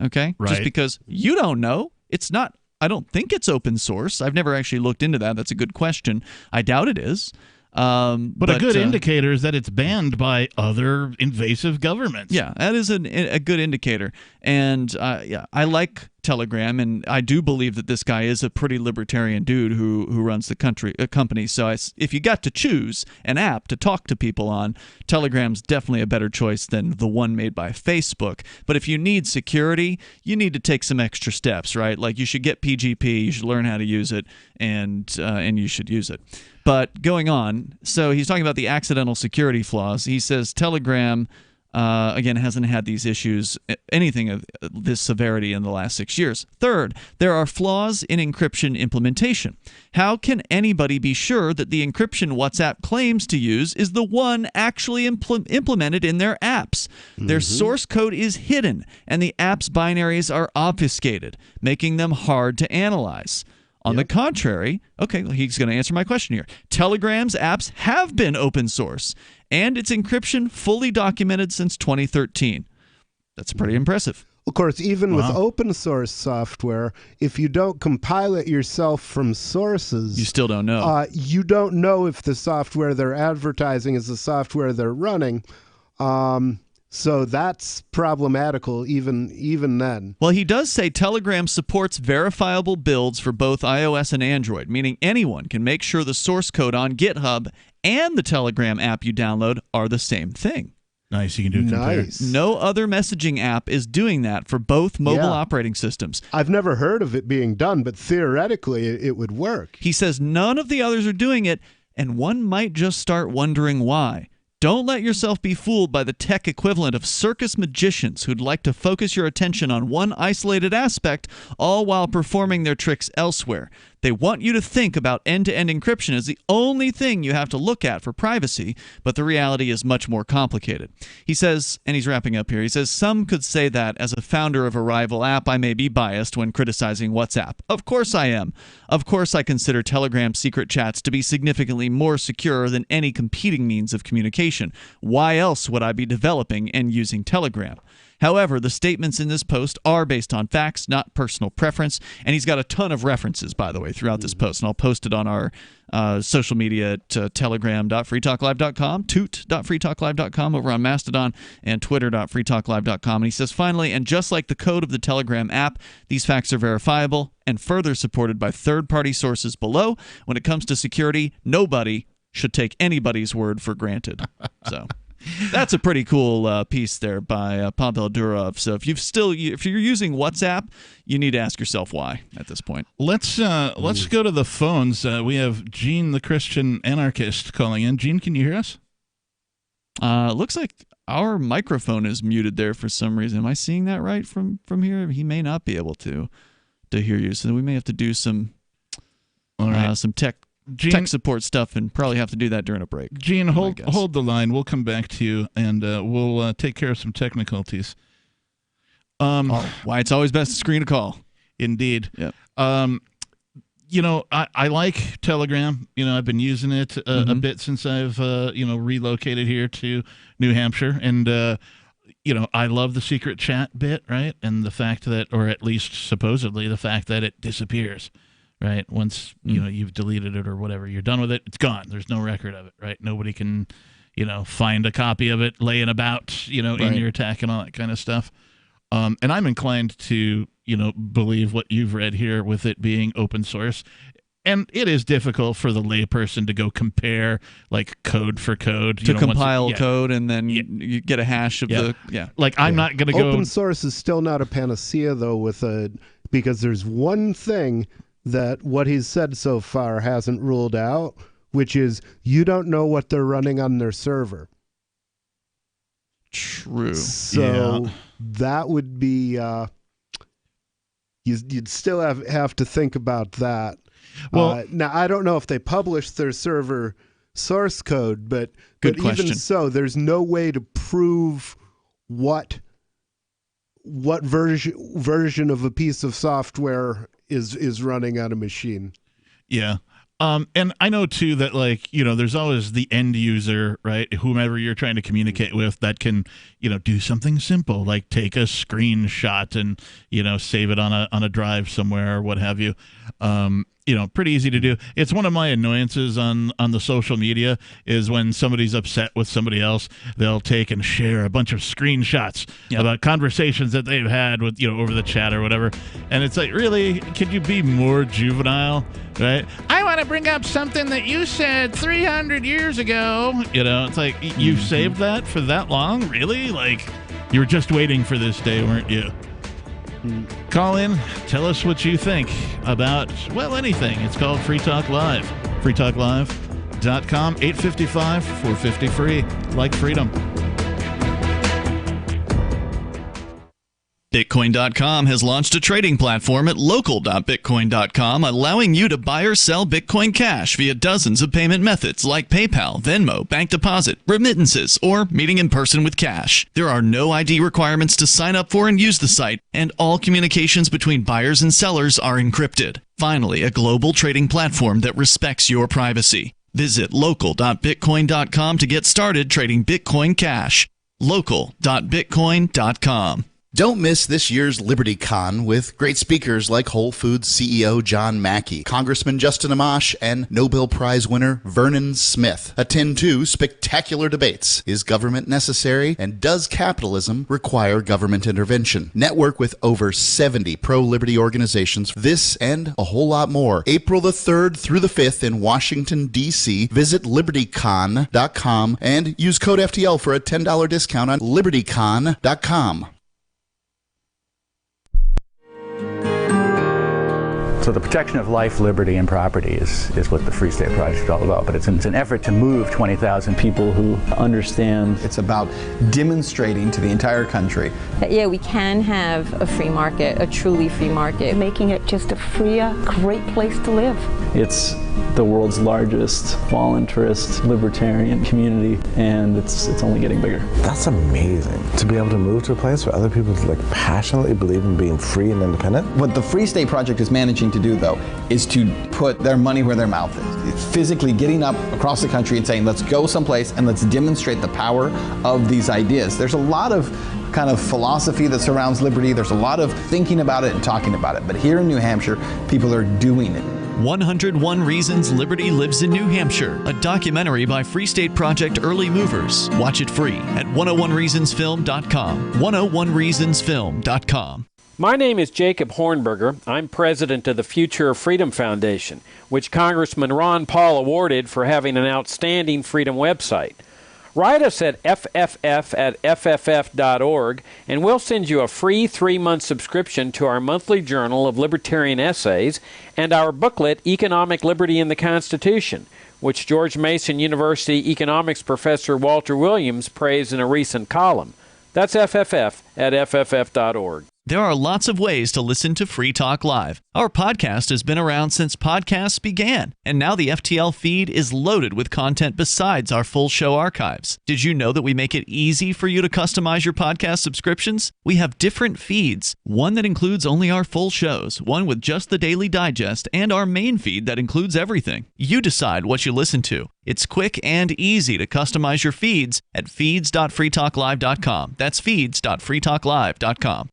Okay, right. Just because you don't know, it's not. I don't think it's open source. I've never actually looked into that. That's a good question. I doubt it is. But a good indicator is that it's banned by other invasive governments. Yeah, that is a good indicator. And I like Telegram, and I do believe that this guy is a pretty libertarian dude who runs the company. So if you got to choose an app to talk to people on, Telegram's definitely a better choice than the one made by Facebook. But if you need security, you need to take some extra steps, right? Like you should get PGP, you should learn how to use it, and you should use it. But going on, so he's talking about the accidental security flaws. He says Telegram, again, hasn't had these issues, anything of this severity in the last 6 years. Third, there are flaws in encryption implementation. How can anybody be sure that the encryption WhatsApp claims to use is the one actually implemented in their apps? Their source code is hidden, and the app's binaries are obfuscated, making them hard to analyze. On the contrary, okay, he's going to answer my question here. Telegram's apps have been open source, and its encryption fully documented since 2013. That's pretty impressive. Of course, even with open source software, if you don't compile it yourself from sources, you still don't know. You don't know if the software they're advertising is the software they're running. So that's problematical even then. Well, he does say Telegram supports verifiable builds for both iOS and Android, meaning anyone can make sure the source code on GitHub and the Telegram app you download are the same thing. Nice, you can do compare. Nice. No other messaging app is doing that for both mobile operating systems. I've never heard of it being done, but theoretically it would work. He says none of the others are doing it, and one might just start wondering why. Don't let yourself be fooled by the tech equivalent of circus magicians who'd like to focus your attention on one isolated aspect, all while performing their tricks elsewhere. They want you to think about end-to-end encryption as the only thing you have to look at for privacy, but the reality is much more complicated. He says, and he's wrapping up here, he says, some could say that as a founder of a rival app, I may be biased when criticizing WhatsApp. Of course I am. Of course I consider Telegram secret chats to be significantly more secure than any competing means of communication. Why else would I be developing and using Telegram? However, the statements in this post are based on facts, not personal preference. And he's got a ton of references, by the way, throughout this post. And I'll post it on our social media at telegram.freetalklive.com, toot.freetalklive.com over on Mastodon, and twitter.freetalklive.com. And he says, finally, and just like the code of the Telegram app, these facts are verifiable and further supported by third-party sources below. When it comes to security, nobody should take anybody's word for granted. So... that's a pretty cool piece there by Pavel Durov. So if you're using WhatsApp, you need to ask yourself why at this point. Let's go to the phones. We have Gene, the Christian anarchist, calling in. Gene, can you hear us? Looks like our microphone is muted there for some reason. Am I seeing that right from here? He may not be able to hear you, so we may have to do some tech support stuff and probably have to do that during a break. Gene, hold the line. We'll come back to you, and we'll take care of some technicalities. Why it's always best to screen a call. Indeed. Yep. I like Telegram. I've been using it a bit since I've relocated here to New Hampshire, and I love the secret chat bit, right? And the fact that, or at least supposedly the fact that it disappears. Right. Once, you've deleted it or whatever, you're done with it. It's gone. There's no record of it. Right. Nobody can, find a copy of it laying about, in your attack and all that kind of stuff. And I'm inclined to, believe what you've read here with it being open source. And it is difficult for the layperson to go compare like code for code. To compile code and then you get a hash of Like I'm not going to go. Open source is still not a panacea though because there's one thing that what he's said so far hasn't ruled out, which is you don't know what they're running on their server. True. So that would be you'd still have to think about that. Well, now I don't know if they publish their server source code, but even so, there's no way to prove what version of a piece of software is running on a machine. Yeah. And I know too that there's always the end user, right? Whomever you're trying to communicate with that can, do something simple like take a screenshot and, save it on a drive somewhere or what have you. Pretty easy to do. It's one of my annoyances on the social media is when somebody's upset with somebody else, they'll take and share a bunch of screenshots about conversations that they've had with, over the chat or whatever. And it's like, really, could you be more juvenile, right? I want to bring up something that you said 300 years ago. It's like, you saved that for that long? Really? Like, you were just waiting for this day, weren't you? Call in, tell us what you think about, anything. It's called Free Talk Live. freetalklive.com, 855-450-FREE. Like freedom. Bitcoin.com has launched a trading platform at local.bitcoin.com, allowing you to buy or sell Bitcoin Cash via dozens of payment methods like PayPal, Venmo, bank deposit, remittances, or meeting in person with cash. There are no ID requirements to sign up for and use the site, and all communications between buyers and sellers are encrypted. Finally, a global trading platform that respects your privacy. Visit local.bitcoin.com to get started trading Bitcoin Cash. local.bitcoin.com. Don't miss this year's LibertyCon with great speakers like Whole Foods CEO John Mackey, Congressman Justin Amash, and Nobel Prize winner Vernon Smith. Attend 2 spectacular debates. Is government necessary? And does capitalism require government intervention? Network with over 70 pro-liberty organizations. This and a whole lot more. April the 3rd through the 5th in Washington, D.C. Visit LibertyCon.com and use code FTL for a $10 discount on LibertyCon.com. So the protection of life, liberty, and property is what the Free State Project is all about. But it's an effort to move 20,000 people who understand. It's about demonstrating to the entire country that, yeah, we can have a free market, a truly free market. Making it just a freer, great place to live. It's the world's largest voluntarist libertarian community, and it's only getting bigger. That's amazing, to be able to move to a place where other people passionately believe in being free and independent. What the Free State Project is managing to do, though, is to put their money where their mouth is. It's physically getting up across the country and saying, let's go someplace and let's demonstrate the power of these ideas. There's a lot of kind of philosophy that surrounds liberty. There's a lot of thinking about it and talking about it. But here in New Hampshire, people are doing it. 101 Reasons Liberty Lives in New Hampshire, a documentary by Free State Project Early Movers. Watch it free at 101reasonsfilm.com. 101reasonsfilm.com. My name is Jacob Hornberger. I'm president of the Future of Freedom Foundation, which Congressman Ron Paul awarded for having an outstanding freedom website. Write us at fff@fff.org, and we'll send you a free 3-month subscription to our monthly journal of libertarian essays and our booklet, Economic Liberty in the Constitution, which George Mason University economics professor Walter Williams praised in a recent column. That's fff@fff.org. There are lots of ways to listen to Free Talk Live. Our podcast has been around since podcasts began, and now the FTL feed is loaded with content besides our full show archives. Did you know that we make it easy for you to customize your podcast subscriptions? We have different feeds, one that includes only our full shows, one with just the Daily Digest, and our main feed that includes everything. You decide what you listen to. It's quick and easy to customize your feeds at feeds.freetalklive.com. That's feeds.freetalklive.com.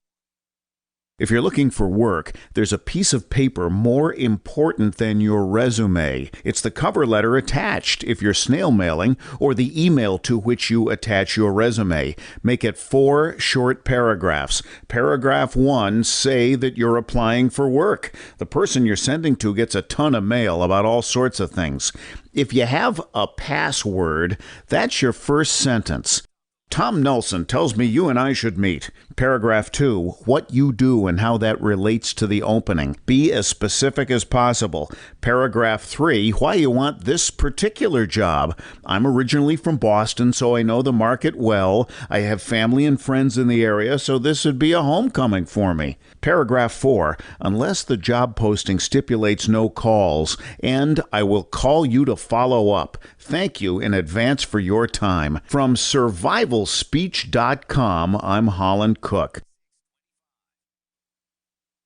If you're looking for work, there's a piece of paper more important than your resume. It's the cover letter attached if you're snail mailing, or the email to which you attach your resume. Make it 4 short paragraphs. Paragraph 1, say that you're applying for work. The person you're sending to gets a ton of mail about all sorts of things. If you have a password, that's your first sentence. Tom Nelson tells me you and I should meet. Paragraph 2, what you do and how that relates to the opening. Be as specific as possible. Paragraph 3, why you want this particular job. I'm originally from Boston, so I know the market well. I have family and friends in the area, so this would be a homecoming for me. Paragraph 4, unless the job posting stipulates no calls, and I will call you to follow up. Thank you in advance for your time. From survivalspeech.com, I'm Holland Cook.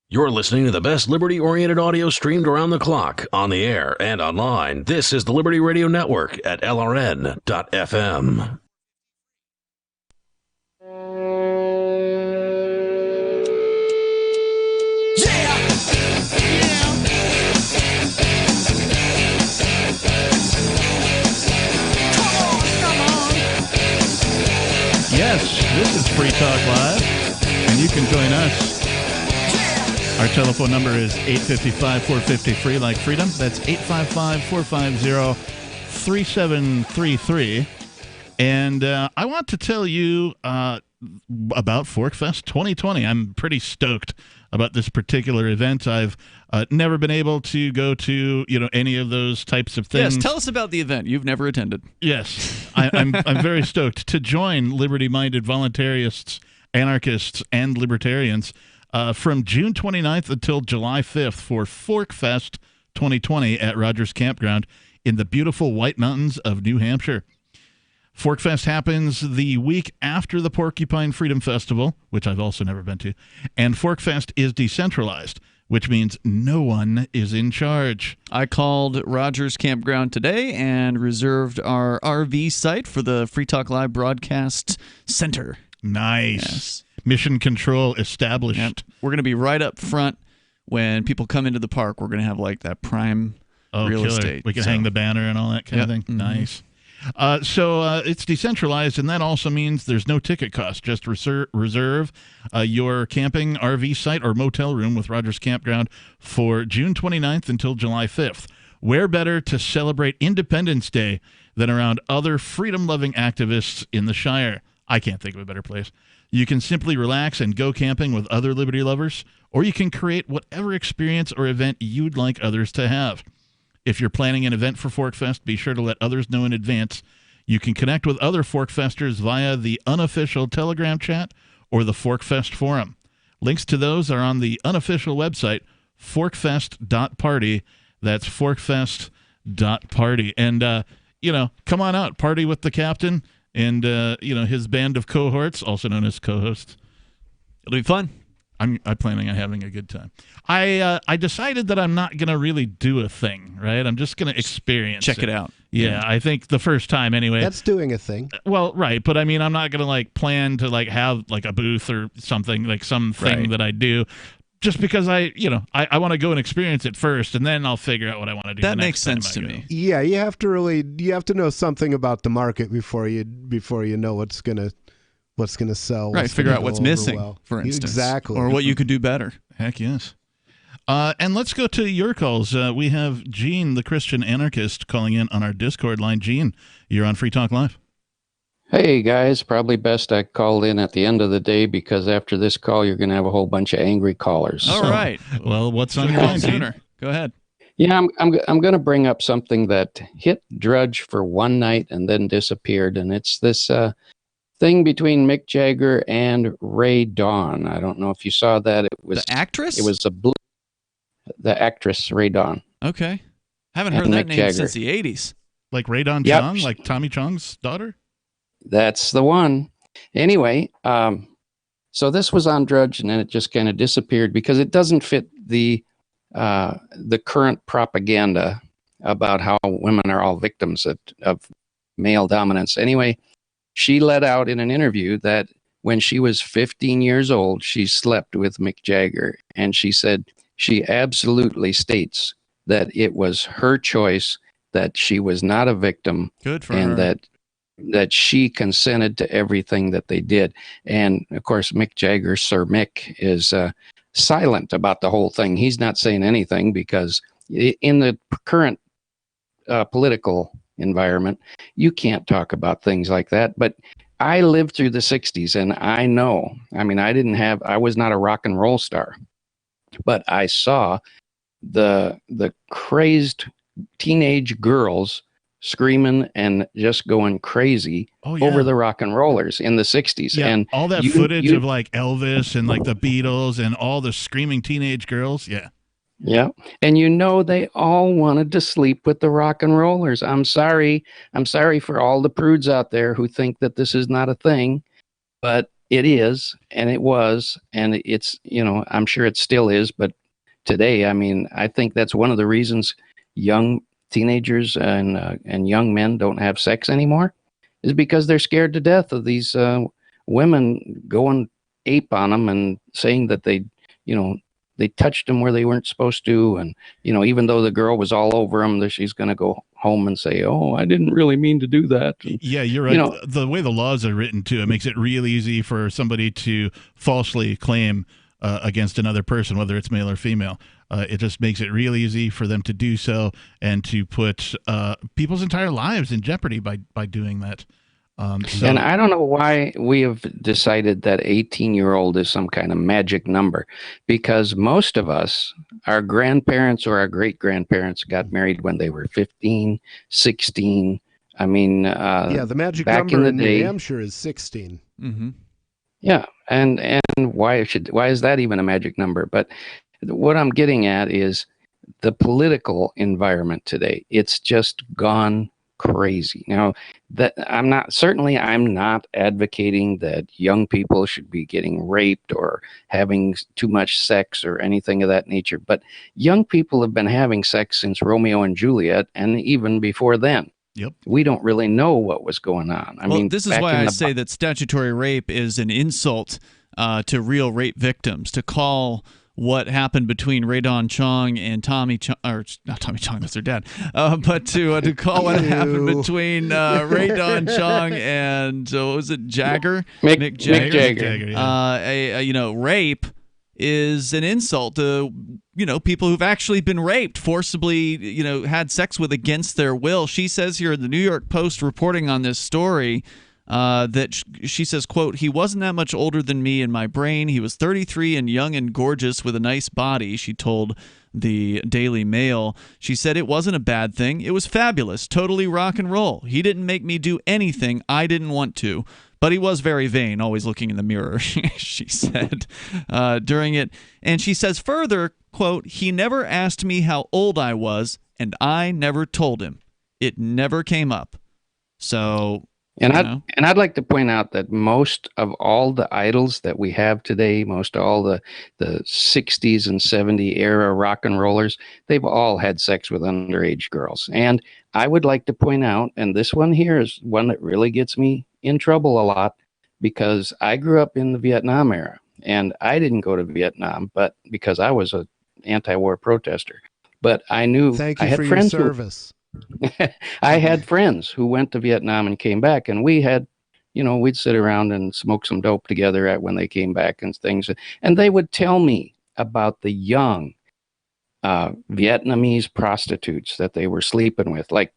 You're listening to the best liberty-oriented audio streamed around the clock, on the air and online. This is the Liberty Radio Network at LRN.FM. Yes, this is Free Talk Live, and you can join us. Our telephone number is 855-450-FREE, like freedom. That's 855-450-3733. And I want to tell you about ForkFest 2020. I'm pretty stoked about this particular event. I've never been able to go to any of those types of things. Yes, tell us about the event you've never attended. Yes, I'm very stoked to join liberty-minded voluntarists, anarchists, and libertarians from June 29th until July 5th for ForkFest 2020 at Rogers Campground in the beautiful White Mountains of New Hampshire. ForkFest happens the week after the Porcupine Freedom Festival, which I've also never been to, and ForkFest is decentralized, which means no one is in charge. I called Rogers Campground today and reserved our RV site for the Free Talk Live Broadcast Center. Nice. Yes. Mission control established. Yep. We're going to be right up front when people come into the park. We're going to have like that prime real killer. estate. We can hang the banner and all that kind of thing. Mm-hmm. Nice. So it's decentralized, and that also means there's no ticket cost. Just reserve your camping RV site or motel room with Rogers Campground for June 29th until July 5th. Where better to celebrate Independence Day than around other freedom-loving activists in the Shire? I can't think of a better place. You can simply relax and go camping with other Liberty lovers, or you can create whatever experience or event you'd like others to have. If you're planning an event for ForkFest, be sure to let others know in advance. You can connect with other ForkFesters via the unofficial Telegram chat or the ForkFest forum. Links to those are on the unofficial website, forkfest.party. That's forkfest.party. And, come on out, party with the captain and, his band of cohorts, also known as co-hosts. It'll be fun. I'm planning on having a good time. I decided that I'm not going to really do a thing, right? I'm just going to experience Check it out. Yeah, I think the first time anyway. That's doing a thing. Well, right, but I mean, I'm not going to plan to have a booth or something, something that I do, just because I want to go and experience it first, and then I'll figure out what I want to do. That makes sense to me. Yeah, you have to know something about the market before you know what's gonna sell. Right, figure out what's missing, for instance. Exactly. Or what you could do better. Heck yes. And let's go to your calls. We have Gene, the Christian anarchist, calling in on our Discord line. Gene, you're on Free Talk Live. Hey, guys. Probably best I called in at the end of the day, because after this call, you're going to have a whole bunch of angry callers. All right. Well, what's on your mind, Gene? Go ahead. Yeah, I'm going to bring up something that hit Drudge for one night and then disappeared, and it's this thing between Mick Jagger and Ray Dawn. I don't know if you saw that. It was the actress. It was the actress Ray Dawn. Okay, haven't heard And that Mick name Jagger. since the '80s. Like Ray Dawn Yep. Chung, like Tommy Chong's daughter. That's the one. Anyway, so this was on Drudge, and then it just kind of disappeared because it doesn't fit the current propaganda about how women are all victims of male dominance. Anyway, she let out in an interview that when she was 15 years old, she slept with Mick Jagger, and she said she absolutely states that it was her choice, that she was not a victim, Good for and her. that she consented to everything that they did. And of course, Mick Jagger, Sir Mick, is silent about the whole thing. He's not saying anything because in the current political environment, you can't talk about things like that. But I lived through the 60s, and I know, I mean, I was not a rock and roll star, but I saw the crazed teenage girls screaming and just going crazy over the rock and rollers in the 60s. Yeah, And all that footage of Elvis and the Beatles and all the screaming teenage girls. Yeah. Yeah. And they all wanted to sleep with the rock and rollers. I'm sorry for all the prudes out there who think that this is not a thing, but it is, and it was, and it's, I'm sure it still is, but today, I mean, I think that's one of the reasons young teenagers and young men don't have sex anymore, is because they're scared to death of these women going ape on them and saying that they touched them where they weren't supposed to, and even though the girl was all over them, that she's going to go home and say, "Oh, I didn't really mean to do that." Yeah, you're right. The way the laws are written too, it makes it real easy for somebody to falsely claim against another person, whether it's male or female. It just makes it real easy for them to do so and to put people's entire lives in jeopardy by doing that. And I don't know why we have decided that 18-year-old is some kind of magic number, because most of us, our grandparents or our great-grandparents got married when they were 15, 16. I mean, the magic back number in the New day. Hampshire is 16. Mm-hmm. Yeah, and why is that even a magic number? But what I'm getting at is the political environment today. It's just gone crazy. Now, that I'm not advocating that young people should be getting raped or having too much sex or anything of that nature, but young people have been having sex since Romeo and Juliet, and even before then. Yep. We don't really know what was going on. I mean, this is back why in I the say that statutory rape is an insult to real rape victims. To call what happened between Ray Dawn Chong and Tommy Chong, or not Tommy Chong, that's their dad, but to call what happened between Ray Dawn Chong and what was it, Jagger? Mick Jagger. Rape is an insult to people who've actually been raped, forcibly had sex with against their will. She says here in the New York Post, reporting on this story, she says, quote, "He wasn't that much older than me in my brain. He was 33 and young and gorgeous with a nice body," she told the Daily Mail. She said, "It wasn't a bad thing. It was fabulous, totally rock and roll. He didn't make me do anything I didn't want to. But he was very vain, always looking in the mirror," she said during it. And she says further, quote, "He never asked me how old I was, and I never told him. It never came up." So... And I'd like to point out that most of all the idols that we have today, most all the 60s and 70s era rock and rollers, they've all had sex with underage girls. And I would like to point out, and this one here is one that really gets me in trouble a lot, because I grew up in the Vietnam era, and I didn't go to Vietnam, but because I was an anti-war protester. But I knew Thank you I had for your friends service. I had friends who went to Vietnam and came back, and we had, we'd sit around and smoke some dope together when they came back and things. And they would tell me about the young Vietnamese prostitutes that they were sleeping with, like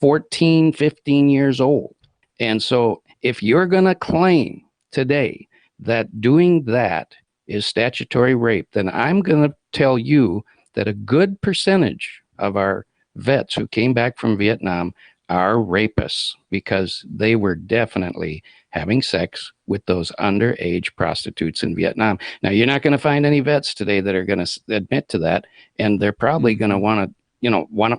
14, 15 years old. And so if you're going to claim today that doing that is statutory rape, then I'm going to tell you that a good percentage of our vets who came back from Vietnam are rapists, because they were definitely having sex with those underage prostitutes in Vietnam. Now, you're not going to find any vets today that are going to admit to that, and they're probably going to want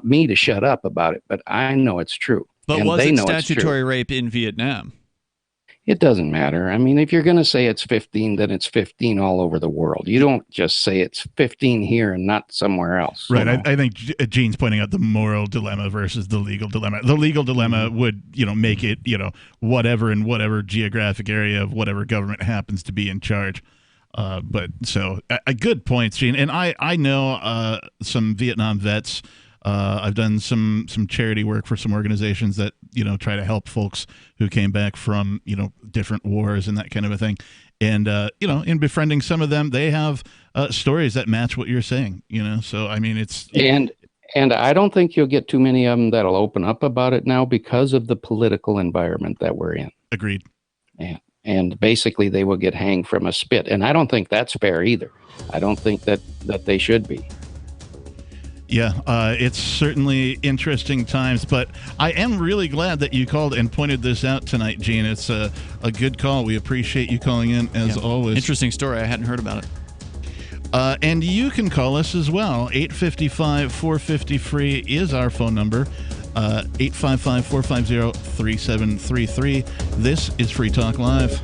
me to shut up about it, but I know it's true. But and was they it know statutory rape in Vietnam? It doesn't matter. I mean, if you're going to say it's 15, then it's 15 all over the world. You don't just say it's 15 here and not somewhere else. Right. I think Gene's pointing out the moral dilemma versus the legal dilemma. The legal dilemma would, make it, whatever in whatever geographic area of whatever government happens to be in charge. But so a good point, Gene. And I know some Vietnam vets. I've done some charity work for some organizations that, try to help folks who came back from, different wars and that kind of a thing. And, in befriending some of them, they have stories that match what you're saying, So, I mean, it's... And I don't think you'll get too many of them that'll open up about it now because of the political environment that we're in. Agreed. And basically they will get hanged from a spit. And I don't think that's fair either. I don't think that they should be. Yeah, it's certainly interesting times, but I am really glad that you called and pointed this out tonight, Gene. It's a good call. We appreciate you calling in, as always. Interesting story. I hadn't heard about it. And you can call us as well. 855-450-FREE is our phone number. 855-450-3733. This is Free Talk Live.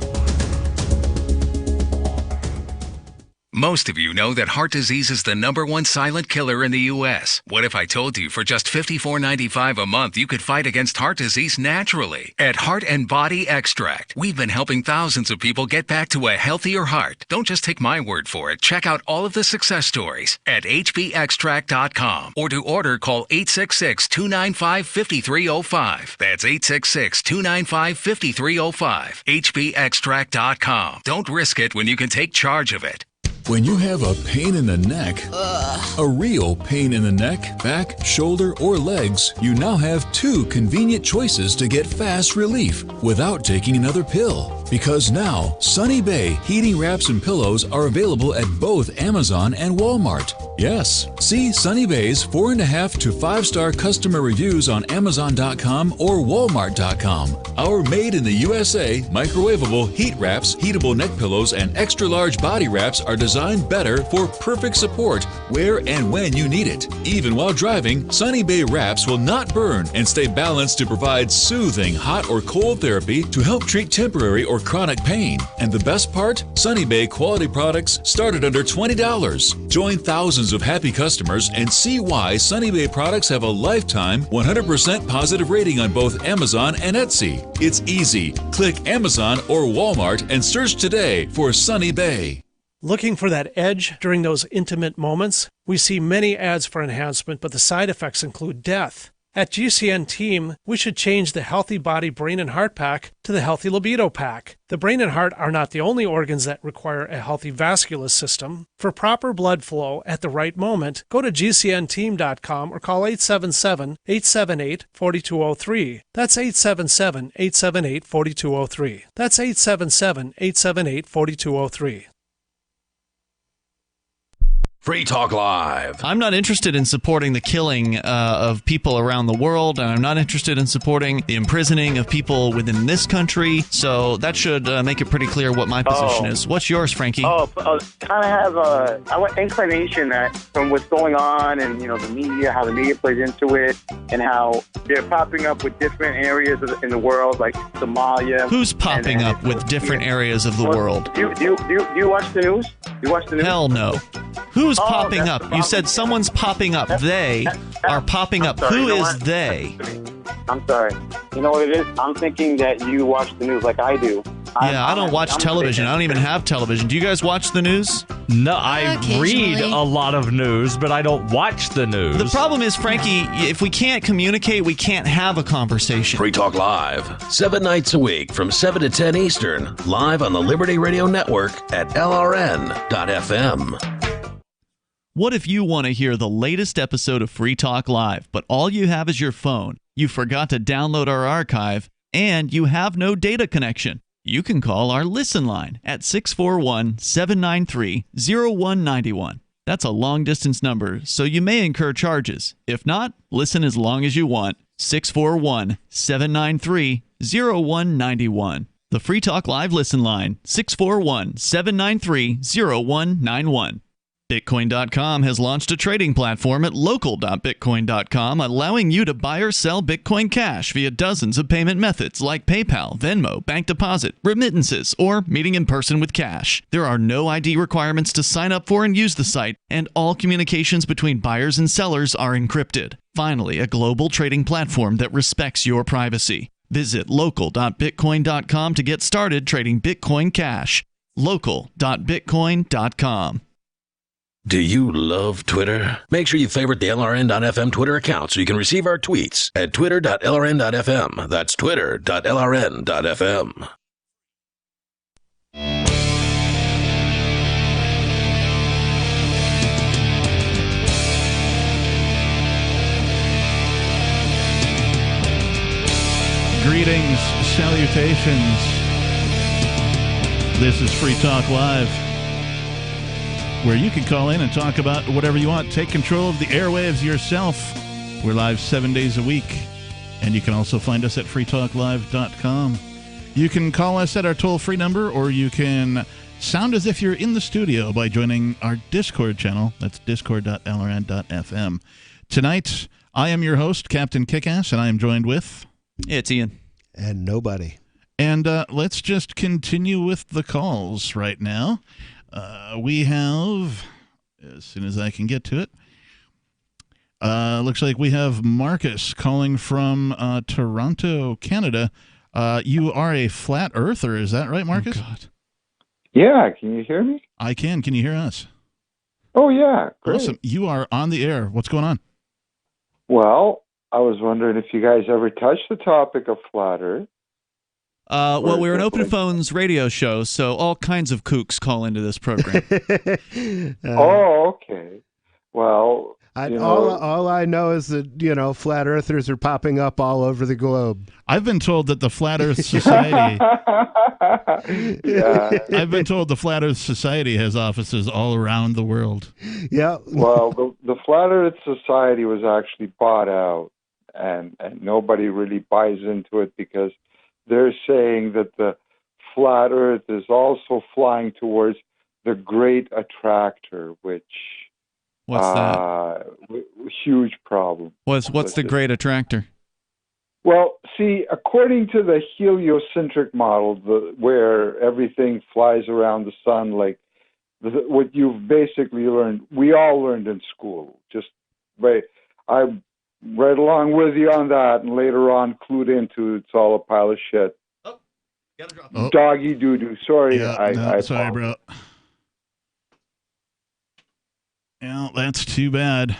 Most of you know that heart disease is the #1 silent killer in the U.S. What if I told you for just $54.95 a month you could fight against heart disease naturally? At Heart and Body Extract, we've been helping thousands of people get back to a healthier heart. Don't just take my word for it. Check out all of the success stories at hbextract.com, or to order, call 866-295-5305. That's 866-295-5305. hbextract.com. Don't risk it when you can take charge of it. When you have a pain in the neck, a real pain in the neck, back, shoulder, or legs, you now have 2 convenient choices to get fast relief without taking another pill. Because now, Sunny Bay heating wraps and pillows are available at both Amazon and Walmart. Yes, see Sunny Bay's 4.5 to 5-star customer reviews on Amazon.com or Walmart.com. Our made in the USA microwavable heat wraps, heatable neck pillows, and extra large body wraps are designed better for perfect support where and when you need it. Even while driving, Sunny Bay wraps will not burn and stay balanced to provide soothing hot or cold therapy to help treat temporary or chronic pain. And the best part? Sunny Bay quality products start at under $20. Join thousands of happy customers and see why Sunny Bay products have a lifetime 100% positive rating on both Amazon and Etsy. It's easy. Click Amazon or Walmart and search today for Sunny Bay. Looking for that edge during those intimate moments? We see many ads for enhancement, but the side effects include death. At GCN Team, we should change the Healthy Body, Brain, and Heart Pack to the Healthy Libido Pack. The brain and heart are not the only organs that require a healthy vascular system. For proper blood flow at the right moment, go to GCNteam.com or call 877-878-4203. That's 877-878-4203. That's 877-878-4203. Free Talk Live. I'm not interested in supporting the killing of people around the world, and I'm not interested in supporting the imprisoning of people within this country, so that should make it pretty clear what my position is. What's yours, Frankie? Kind of have an inclination that from what's going on and, you know, the media, how the media plays into it, and how they're popping up with different areas in the world, like Somalia. Who's popping up with different areas of the world? Do you watch the news? You watch the news? Hell no. Who's popping up? You said someone's popping up. They are popping up. Who is they? I'm sorry. You know what it is? I'm thinking that you watch the news like I do. Yeah, I don't watch television. I don't even have television. Do you guys watch the news? No, I read a lot of news, but I don't watch the news. The problem is, Frankie, if we can't communicate, we can't have a conversation. Free Talk Live, 7 nights a week from 7 to 10 Eastern, live on the Liberty Radio Network at LRN.FM. What if you want to hear the latest episode of Free Talk Live, but all you have is your phone, you forgot to download our archive, and you have no data connection? You can call our Listen line at 641-793-0191. That's a long-distance number, so you may incur charges. If not, listen as long as you want. 641-793-0191. The Free Talk Live Listen line, 641-793-0191. Bitcoin.com has launched a trading platform at local.bitcoin.com, allowing you to buy or sell Bitcoin Cash via dozens of payment methods like PayPal, Venmo, bank deposit, remittances, or meeting in person with cash. There are no ID requirements to sign up for and use the site, and all communications between buyers and sellers are encrypted. Finally, a global trading platform that respects your privacy. Visit local.bitcoin.com to get started trading Bitcoin Cash. local.bitcoin.com. Do you love Twitter? Make sure you favorite the LRN.FM Twitter account so you can receive our tweets at twitter.lrn.fm. That's twitter.lrn.fm. Greetings, salutations. This is Free Talk Live, where you can call in and talk about whatever you want. Take control of the airwaves yourself. We're live 7 days a week, and you can also find us at freetalklive.com. You can call us at our toll-free number, or you can sound as if you're in the studio by joining our Discord channel. That's discord.lrn.fm. Tonight, I am your host, Captain Kickass, and I am joined with... It's Ian. And nobody. And let's just continue with the calls right now. We have, as soon as I can get to it, looks like we have Marcus calling from Toronto, Canada. You are a flat earther, is that right, Marcus? Oh, God. Yeah, can you hear me? I can. Can you hear us? Oh, yeah, great. Awesome. You are on the air. What's going on? Well, I was wondering if you guys ever touched the topic of flat Earth. Well, we're an open phones radio show, so all kinds of kooks call into this program. Oh, okay. Well, all I know is that, flat earthers are popping up all over the globe. I've been told that the Flat Earth Society... Yeah. I've been told the Flat Earth Society has offices all around the world. Yeah. Well, the Flat Earth Society was actually bought out, and nobody really buys into it because they're saying that the flat Earth is also flying towards the Great Attractor, which... What's that? Huge problem. What's the Great Attractor? Well, see, according to the heliocentric model, where everything flies around the sun, like what you've basically learned, we all learned in school. I'm right along with you on that, and later on clued into it's all a pile of shit. Oh, gotta drop it. Doggy doo-doo. Sorry. Yeah, sorry, bro. Yeah, that's too bad.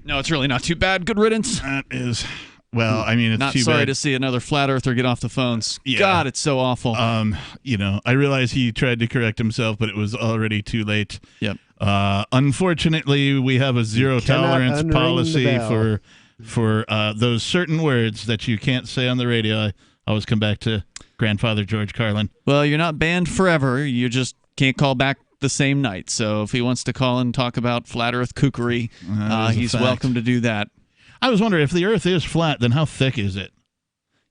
No, it's really not too bad. Good riddance. That is. Well, I mean, it's not too sorry bad. to see another flat earther get off the phones. Yeah. God, it's so awful. I realize he tried to correct himself, but it was already too late. Yep. Unfortunately, we have a zero tolerance unring policy the bell. for those certain words that you can't say on the radio. I always come back to grandfather George Carlin. Well, you're not banned forever. You just can't call back the same night. So if he wants to call and talk about flat Earth kookery, he's welcome to do that. I was wondering if the Earth is flat, then how thick is it?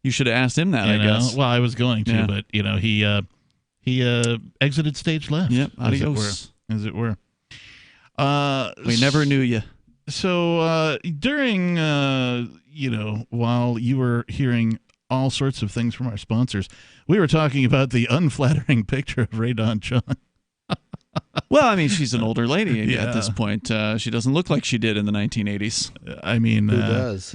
You should have asked him that, I guess. Well, I was going to, but he exited stage left. Yep, as it were. We never knew you. So during while you were hearing all sorts of things from our sponsors, we were talking about the unflattering picture of Ray Don Chong. Well, I mean, she's an older lady at this point. She doesn't look like she did in the 1980s. I mean, Who does?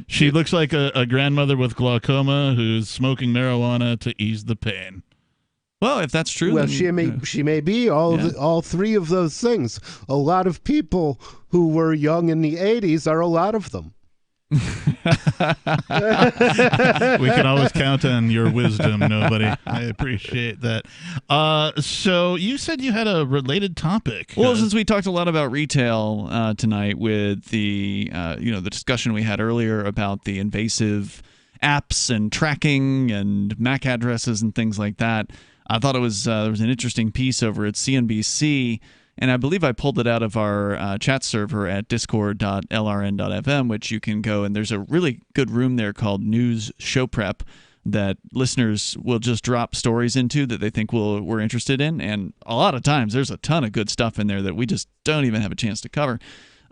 She looks like a grandmother with glaucoma who's smoking marijuana to ease the pain. Well, if that's true, Well, then, she may be all three of those things. A lot of people who were young in the 80s are a lot of them. We can always count on your wisdom, nobody. I appreciate that. So you said you had a related topic. Well, since we talked a lot about retail tonight with the the discussion we had earlier about the invasive apps and tracking and MAC addresses and things like that, I thought it was there was an interesting piece over at CNBC. And I believe I pulled it out of our chat server at discord.lrn.fm, which you can go, and there's a really good room there called News Show Prep that listeners will just drop stories into that they think we're interested in. And a lot of times there's a ton of good stuff in there that we just don't even have a chance to cover.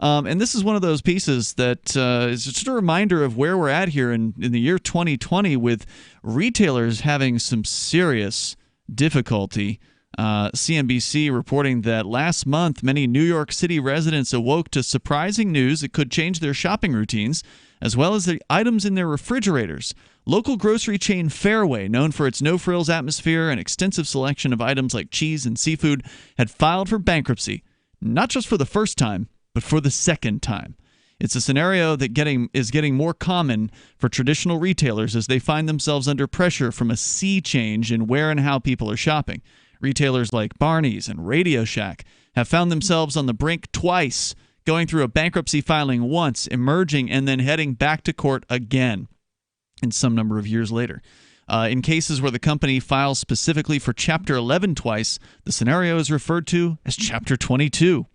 And this is one of those pieces that is just a reminder of where we're at here in the year 2020 with retailers having some serious difficulty. CNBC reporting that last month, many New York City residents awoke to surprising news that could change their shopping routines, as well as the items in their refrigerators. Local grocery chain Fairway, known for its no-frills atmosphere and extensive selection of items like cheese and seafood, had filed for bankruptcy, not just for the first time, but for the second time. It's a scenario that is getting more common for traditional retailers as they find themselves under pressure from a sea change in where and how people are shopping. Retailers like Barney's and Radio Shack have found themselves on the brink twice, going through a bankruptcy filing once, emerging, and then heading back to court again in some number of years later. In cases where the company files specifically for Chapter 11 twice, the scenario is referred to as Chapter 22.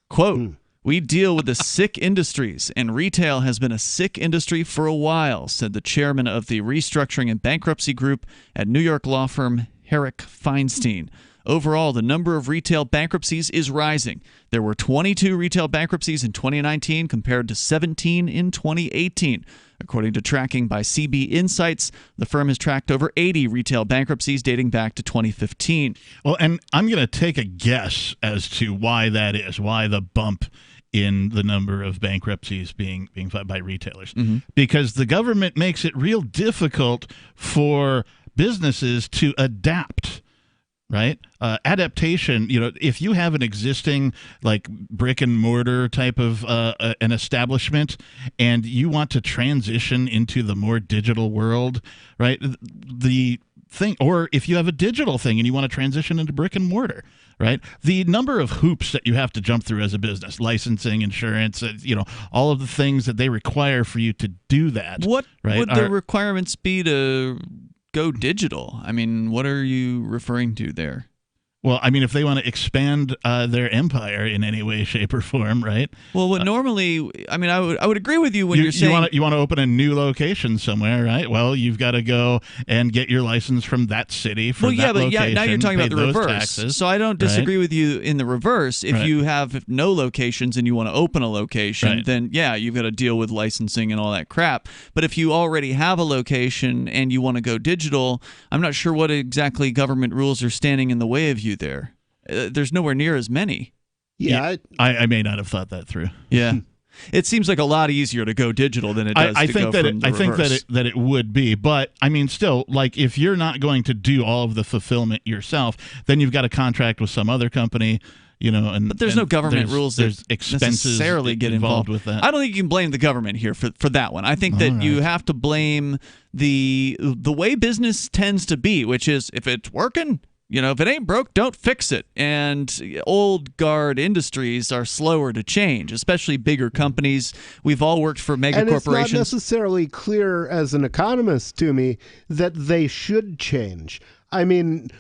Quote, "We deal with the sick industries, and retail has been a sick industry for a while," said the chairman of the restructuring and bankruptcy group at New York law firm Herrick Feinstein. Overall, the number of retail bankruptcies is rising. There were 22 retail bankruptcies in 2019 compared to 17 in 2018. According to tracking by CB Insights, the firm has tracked over 80 retail bankruptcies dating back to 2015. Well, and I'm going to take a guess as to why that is, why the bump in the number of bankruptcies being filed by retailers. Mm-hmm. Because the government makes it real difficult for businesses to adapt, right? Adaptation, if you have an existing like brick and mortar type of an establishment and you want to transition into the more digital world, right? The thing, or if you have a digital thing and you want to transition into brick and mortar, right? The number of hoops that you have to jump through as a business, licensing, insurance, all of the things that they require for you to do that. What right, would the requirements be to go digital? I mean, what are you referring to there? Well, I mean, if they want to expand their empire in any way, shape, or form, right? Well, what normally, I mean, I would agree with you when you're saying you want to open a new location somewhere, right? Well, you've got to go and get your license from that city. From that location, now you're talking about the reverse. Taxes, so I don't disagree with you in the reverse. If you have no locations and you want to open a location, then you've got to deal with licensing and all that crap. But if you already have a location and you want to go digital, I'm not sure what exactly government rules are standing in the way of you there. There's nowhere near as many. Yeah, I may not have thought that through. Yeah. It seems like a lot easier to go digital than it does I to think go that from the I think reverse. that it would be, but I mean, still, like if you're not going to do all of the fulfillment yourself, then you've got to contract with some other company, And but there's no government rules that there's expenses necessarily get involved with that. I don't think you can blame the government here for that one. I think that you have to blame the way business tends to be, which is if it's working, if it ain't broke, don't fix it. And old guard industries are slower to change, especially bigger companies. We've all worked for mega corporations. And it's not necessarily clear as an economist to me that they should change. I mean,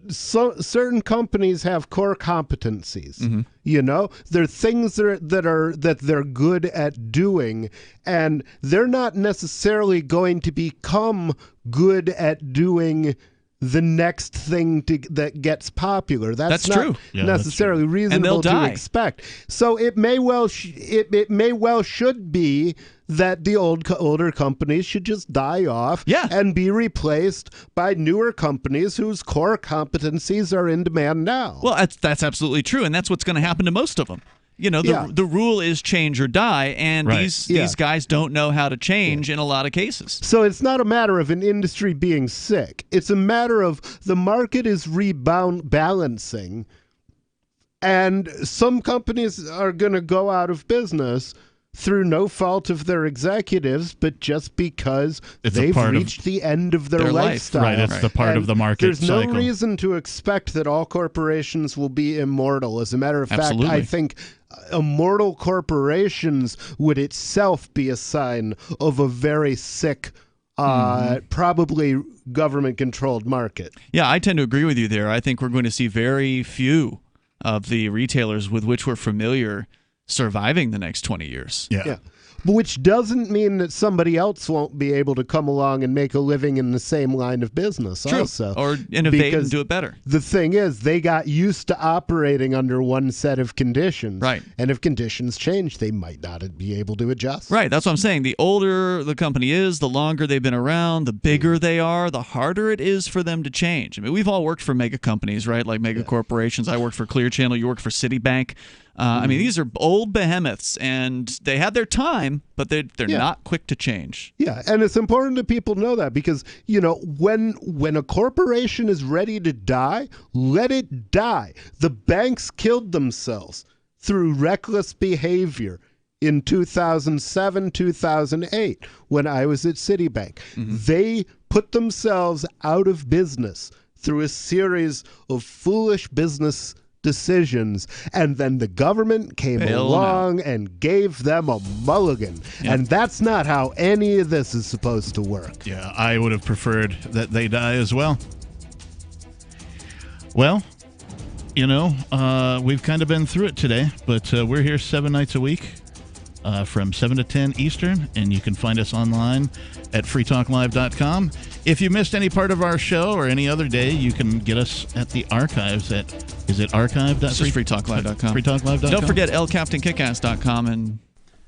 certain companies have core competencies. There are things that they're good at doing, and they're not necessarily going to become good at doing the next thing that gets popular. That's not true. necessarily reasonable to expect. So it may well should be that the older companies should just die off and be replaced by newer companies whose core competencies are in demand now. Well, that's absolutely true, and that's what's going to happen to most of them. The rule is change or die, and these guys don't know how to change in a lot of cases. So it's not a matter of an industry being sick. It's a matter of the market is balancing, and some companies are going to go out of business through no fault of their executives, but just because they've reached the end of their lifestyle. Right, it's the part of the market There's cycle. no reason to expect that all corporations will be immortal. As a matter of fact, I think immortal corporations would itself be a sign of a very sick, probably government-controlled market. Yeah, I tend to agree with you there. I think we're going to see very few of the retailers with which we're familiar surviving the next 20 years. Yeah. Which doesn't mean that somebody else won't be able to come along and make a living in the same line of business also. Or innovate and do it better. The thing is, they got used to operating under one set of conditions. Right. And if conditions change, they might not be able to adjust. Right. That's what I'm saying. The older the company is, the longer they've been around, the bigger they are, the harder it is for them to change. I mean, we've all worked for mega companies, right? Like mega corporations. I worked for Clear Channel. You worked for Citibank. I mean, these are old behemoths, and they had their time, but they're not quick to change. Yeah, and it's important that people know that because, when a corporation is ready to die, let it die. The banks killed themselves through reckless behavior in 2007, 2008, when I was at Citibank. They put themselves out of business through a series of foolish business decisions, and then the government came along and gave them a mulligan. And that's not how any of this is supposed to work. Yeah, I would have preferred that they die as well. Well, we've kind of been through it today, but we're here 7 nights a week from 7 to 10 Eastern, and you can find us online at freetalklive.com. If you missed any part of our show or any other day, you can get us at the archives at, is it archive.freetalklive.com? It's just freetalklive.com. Freetalklive.com. Don't forget lcaptainkickass.com and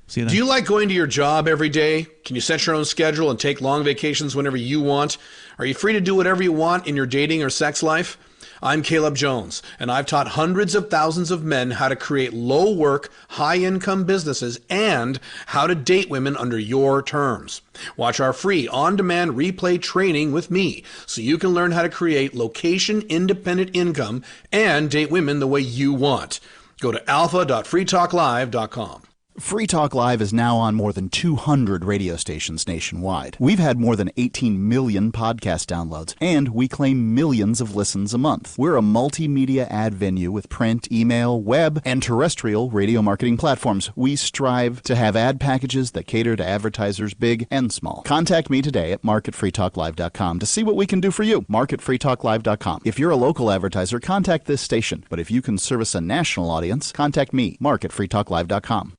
see that. Do you like going to your job every day? Can you set your own schedule and take long vacations whenever you want? Are you free to do whatever you want in your dating or sex life? I'm Caleb Jones, and I've taught hundreds of thousands of men how to create low-work, high-income businesses and how to date women under your terms. Watch our free on-demand replay training with me so you can learn how to create location-independent income and date women the way you want. Go to alpha.freetalklive.com. Free Talk Live is now on more than 200 radio stations nationwide. We've had more than 18 million podcast downloads, and we claim millions of listens a month. We're a multimedia ad venue with print, email, web, and terrestrial radio marketing platforms. We strive to have ad packages that cater to advertisers big and small. Contact me today at mark@freetalklive.com to see what we can do for you. mark@freetalklive.com. If you're a local advertiser, contact this station. But if you can service a national audience, contact me, mark@freetalklive.com.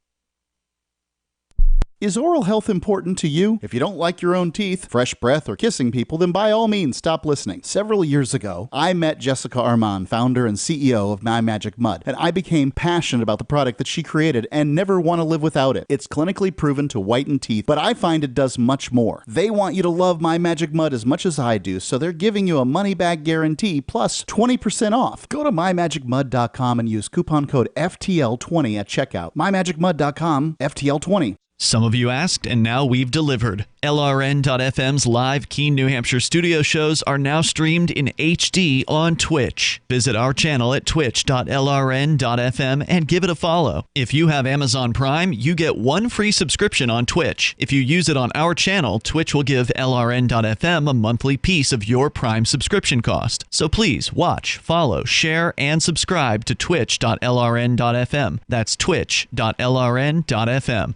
Is oral health important to you? If you don't like your own teeth, fresh breath, or kissing people, then by all means stop listening. Several years ago, I met Jessica Armand, founder and CEO of My Magic Mud, and I became passionate about the product that she created and never want to live without it. It's clinically proven to whiten teeth, but I find it does much more. They want you to love My Magic Mud as much as I do, so they're giving you a money-back guarantee plus 20% off. Go to mymagicmud.com and use coupon code FTL20 at checkout. mymagicmud.com, FTL20. Some of you asked, and now we've delivered. LRN.FM's live Keene, New Hampshire studio shows are now streamed in HD on Twitch. Visit our channel at twitch.lrn.fm and give it a follow. If you have Amazon Prime, you get 1 free subscription on Twitch. If you use it on our channel, Twitch will give LRN.FM a monthly piece of your Prime subscription cost. So please watch, follow, share, and subscribe to twitch.lrn.fm. That's twitch.lrn.fm.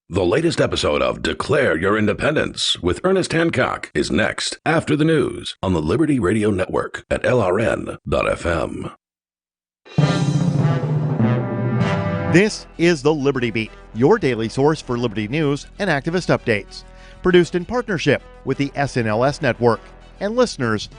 The latest episode of Declare Your Independence with Ernest Hancock is next after the news on the Liberty Radio Network at LRN.FM. This is the Liberty Beat, your daily source for liberty news and activist updates. Produced in partnership with the SNLS Network and listeners